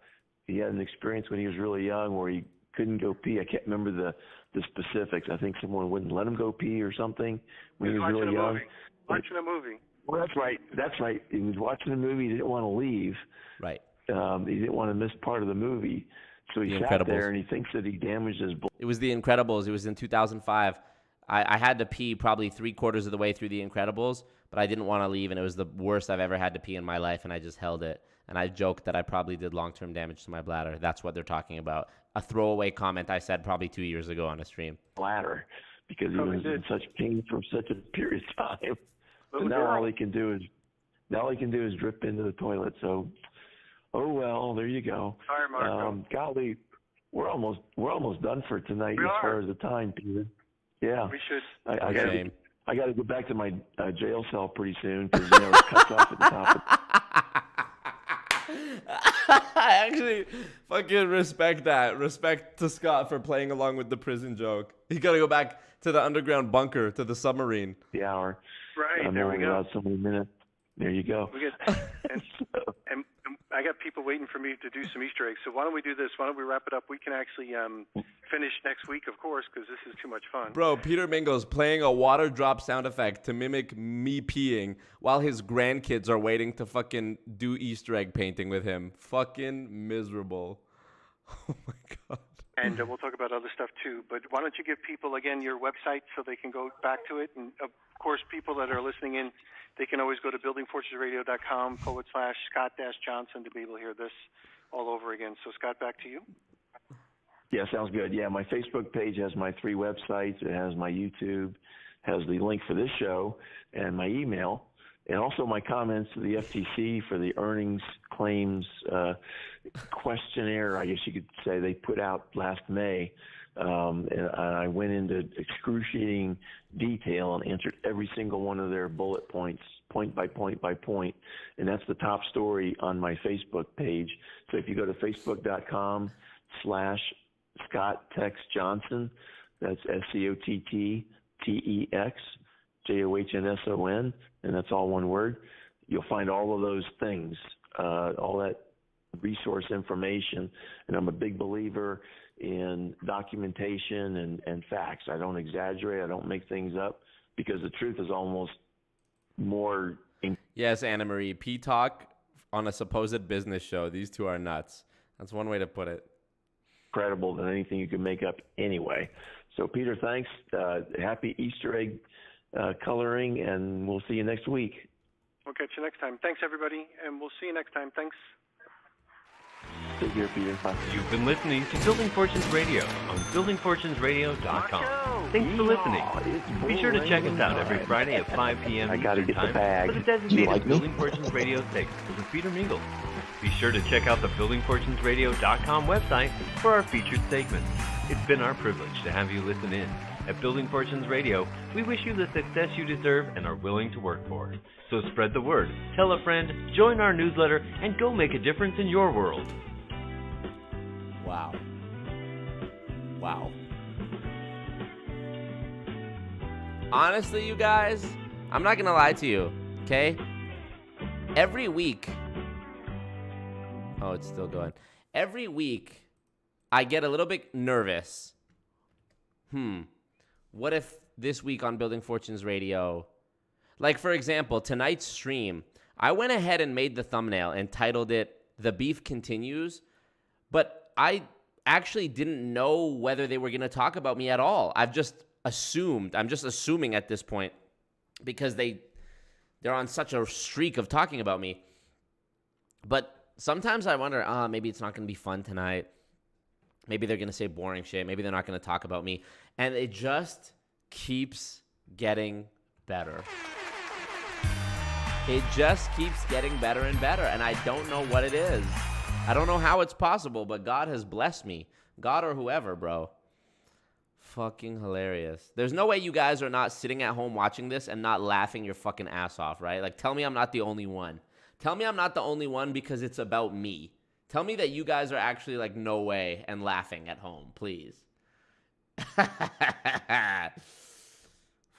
[SPEAKER 2] he had an experience when he was really young where he couldn't go pee. I can't remember the specifics. I think someone wouldn't let him go pee or something when he was really young.
[SPEAKER 1] Watching a movie.
[SPEAKER 2] Well, that's right. He was watching a movie. He didn't want to leave.
[SPEAKER 3] Right.
[SPEAKER 2] He didn't want to miss part of the movie. So he sat there and he thinks that he damaged his blood.
[SPEAKER 3] It was The Incredibles. It was in 2005. I had to pee probably 3/4 of the way through The Incredibles, but I didn't want to leave, and it was the worst I've ever had to pee in my life, and I just held it. And I joked that I probably did long-term damage to my bladder. That's what they're talking about. A throwaway comment I said probably 2 years ago on a stream.
[SPEAKER 2] Bladder, because he was in such pain for such a period of time. So now all he can do is drip into the toilet. So, oh well, there you go.
[SPEAKER 1] Sorry, Marco.
[SPEAKER 2] Golly, we're almost done for tonight as far as the time, Peter. Yeah.
[SPEAKER 1] We should.
[SPEAKER 2] I got to go back to my jail cell pretty soon because it cuts off at the top.
[SPEAKER 3] I actually fucking respect that. Respect to Scott for playing along with the prison joke. He got to go back to the underground bunker, to the submarine.
[SPEAKER 2] The hour.
[SPEAKER 1] Right, there we go.
[SPEAKER 2] About so many minutes. There you go.
[SPEAKER 1] And I got people waiting for me to do some Easter eggs. So why don't we do this? Why don't we wrap it up? We can actually finish next week, of course, because this is too much fun.
[SPEAKER 3] Bro, Peter Mingo's playing a water drop sound effect to mimic me peeing while his grandkids are waiting to fucking do Easter egg painting with him. Fucking miserable. Oh, my God.
[SPEAKER 1] And we'll talk about other stuff, too. But why don't you give people, again, your website so they can go back to it? And, of course, people that are listening in, they can always go to buildingfortunesradio.com/Scott-Johnson to be able to hear this all over again. So, Scott, back to you.
[SPEAKER 2] Yeah, sounds good. Yeah, my Facebook page has my 3 websites. It has my YouTube, has the link for this show, and my email, and also my comments to the FTC for the earnings claims questionnaire, I guess you could say, they put out last May. And I went into excruciating detail and answered every single one of their bullet points, point by point by point. And that's the top story on my Facebook page. So if you go to facebook.com/ScottTexJohnson, that's ScottTexJohnson, and that's all one word. You'll find all of those things, all that resource information. And I'm a big believer in documentation and facts. I don't exaggerate. I don't make things up because the truth is almost more.
[SPEAKER 3] Yes, Anna Marie. P-Talk on a supposed business show. These two are nuts. That's one way to put it.
[SPEAKER 2] Credible than anything you can make up anyway. So, Peter, thanks. Happy Easter egg coloring, and we'll see you next week.
[SPEAKER 1] We'll catch you next time. Thanks, everybody, and we'll see you next time. Thanks.
[SPEAKER 2] Take care, Peter. Bye.
[SPEAKER 6] You've been listening to Building Fortunes Radio on buildingfortunesradio.com. Thanks for listening. Be sure to check us out every Friday at 5 p.m.
[SPEAKER 2] I gotta
[SPEAKER 6] Eastern
[SPEAKER 2] get the
[SPEAKER 6] Time
[SPEAKER 2] bag.
[SPEAKER 6] for the designated Building Fortunes Radio segment with Peter Mingle. Be sure to check out the buildingfortunesradio.com website for our featured segments. It's been our privilege to have you listen in. At Building Fortunes Radio, we wish you the success you deserve and are willing to work for. So spread the word, tell a friend, join our newsletter, and go make a difference in your world.
[SPEAKER 3] Wow. Wow. Honestly, you guys, I'm not going to lie to you, okay? Every week. Oh, it's still going. Every week, I get a little bit nervous. What if this week on Building Fortunes Radio, like, for example, tonight's stream, I went ahead and made the thumbnail and titled it the beef continues. But I actually didn't know whether they were going to talk about me at all. I've just assumed. I'm just assuming at this point because they're on such a streak of talking about me. But sometimes I wonder, maybe it's not going to be fun tonight. Maybe they're going to say boring shit. Maybe they're not going to talk about me. And it just keeps getting better. It just keeps getting better and better. And I don't know what it is. I don't know how it's possible, but God has blessed me. God or whoever, bro. Fucking hilarious. There's no way you guys are not sitting at home watching this and not laughing your fucking ass off, right? Like, tell me I'm not the only one. Tell me I'm not the only one because it's about me. Tell me that you guys are actually like, no way, and laughing at home, please.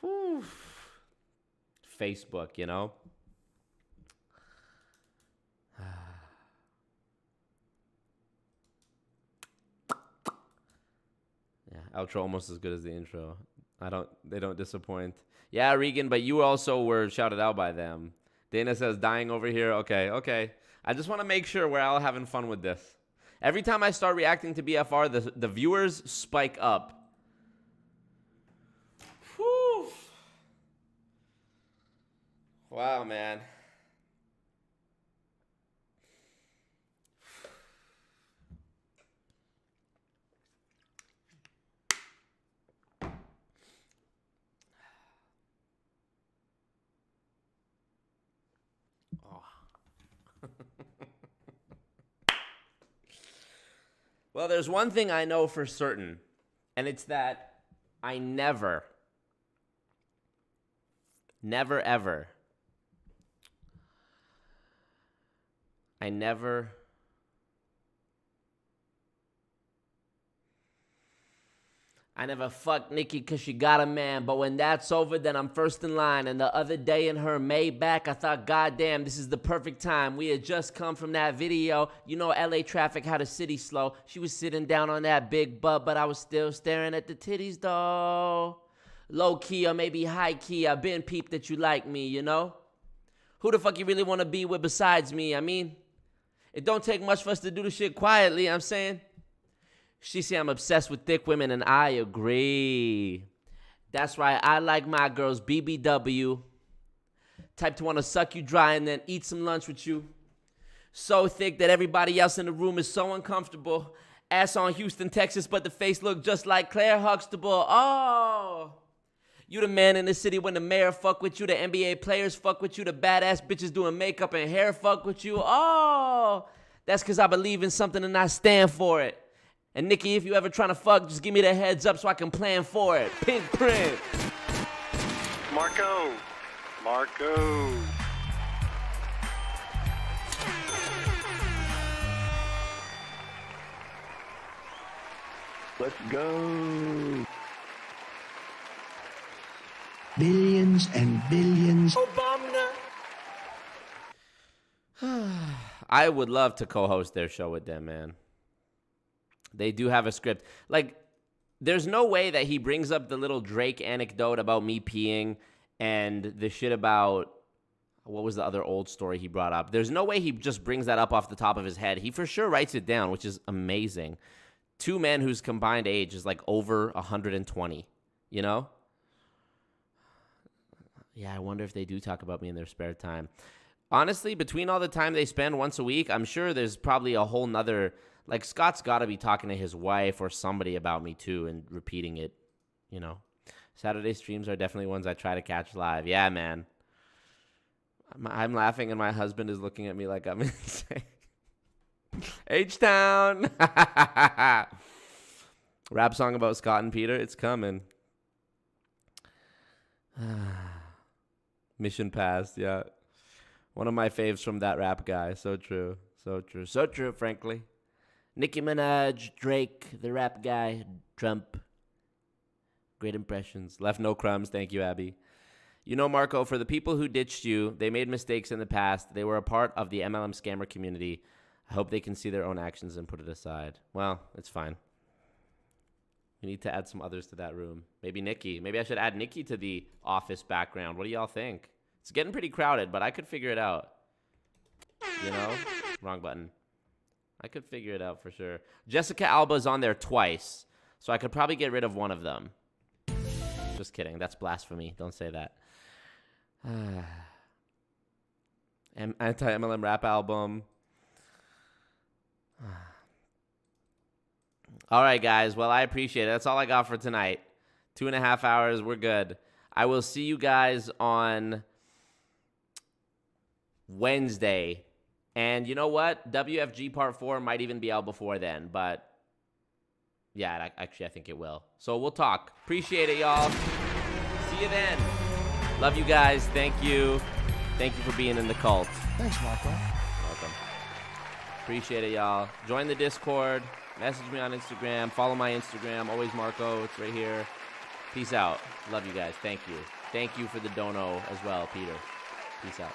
[SPEAKER 3] Whew. Facebook, you know? Yeah, outro almost as good as the intro. They don't disappoint. Yeah, Regan, but you also were shouted out by them. Dana says, dying over here. Okay. I just want to make sure we're all having fun with this. Every time I start reacting to BFR, the viewers spike up. Whew. Wow, man. Well, there's one thing I know for certain, and it's that I never ever, I never fucked Nikki because she got a man, but when that's over, then I'm first in line. And the other day in her Maybach, I thought, goddamn, this is the perfect time. We had just come from that video. You know, LA traffic, how the city slow. She was sitting down on that big butt, but I was still staring at the titties, though. Low key or maybe high key, I've been peeped that you like me, you know? Who the fuck you really want to be with besides me? I mean, it don't take much for us to do the shit quietly, I'm saying. She say I'm obsessed with thick women, and I agree. That's right, I like my girls BBW. Type to want to suck you dry and then eat some lunch with you. So thick that everybody else in the room is so uncomfortable. Ass on Houston, Texas, but the face look just like Claire Huxtable. Oh! You the man in the city when the mayor fuck with you, the NBA players fuck with you, the badass bitches doing makeup and hair fuck with you. Oh! That's because I believe in something and I stand for it. And Nikki, if you ever trying to fuck, just give me the heads up so I can plan for it. Pink print.
[SPEAKER 1] Marco.
[SPEAKER 2] Let's go.
[SPEAKER 4] Billions and billions.
[SPEAKER 9] Obama.
[SPEAKER 3] I would love to co-host their show with them, man. They do have a script. Like, there's no way that he brings up the little Drake anecdote about me peeing and the shit about, what was the other old story he brought up? There's no way he just brings that up off the top of his head. He for sure writes it down, which is amazing. Two men whose combined age is like over 120, you know? Yeah, I wonder if they do talk about me in their spare time. Honestly, between all the time they spend once a week, I'm sure there's probably a whole nother... Like, Scott's got to be talking to his wife or somebody about me, too, and repeating it, you know. Saturday streams are definitely ones I try to catch live. Yeah, man. I'm laughing, and my husband is looking at me like I'm insane. H-Town. Rap song about Scott and Peter. It's coming. Mission passed, yeah. One of my faves from that rap guy. So true. So true, frankly. Nicki Minaj, Drake, the rap guy, Trump. Great impressions. Left no crumbs. Thank you, Abby. You know, Marco, for the people who ditched you, they made mistakes in the past. They were a part of the MLM scammer community. I hope they can see their own actions and put it aside. Well, it's fine. We need to add some others to that room. Maybe Nikki. Maybe I should add Nikki to the office background. What do y'all think? It's getting pretty crowded, but I could figure it out. You know? Wrong button. I could figure it out for sure. Jessica Alba's on there twice, so I could probably get rid of one of them. Just kidding. That's blasphemy. Don't say that. Anti-MLM rap album. All right, guys. Well, I appreciate it. That's all I got for tonight. 2.5 hours. We're good. I will see you guys on Wednesday. And you know what? WFG Part 4 might even be out before then. But, yeah, actually, I think it will. So we'll talk. Appreciate it, y'all. See you then. Love you guys. Thank you. Thank you for being in the cult.
[SPEAKER 10] Thanks, Marco.
[SPEAKER 3] Welcome. Appreciate it, y'all. Join the Discord. Message me on Instagram. Follow my Instagram. Always Marco. It's right here. Peace out. Love you guys. Thank you. Thank you for the dono as well, Peter. Peace out.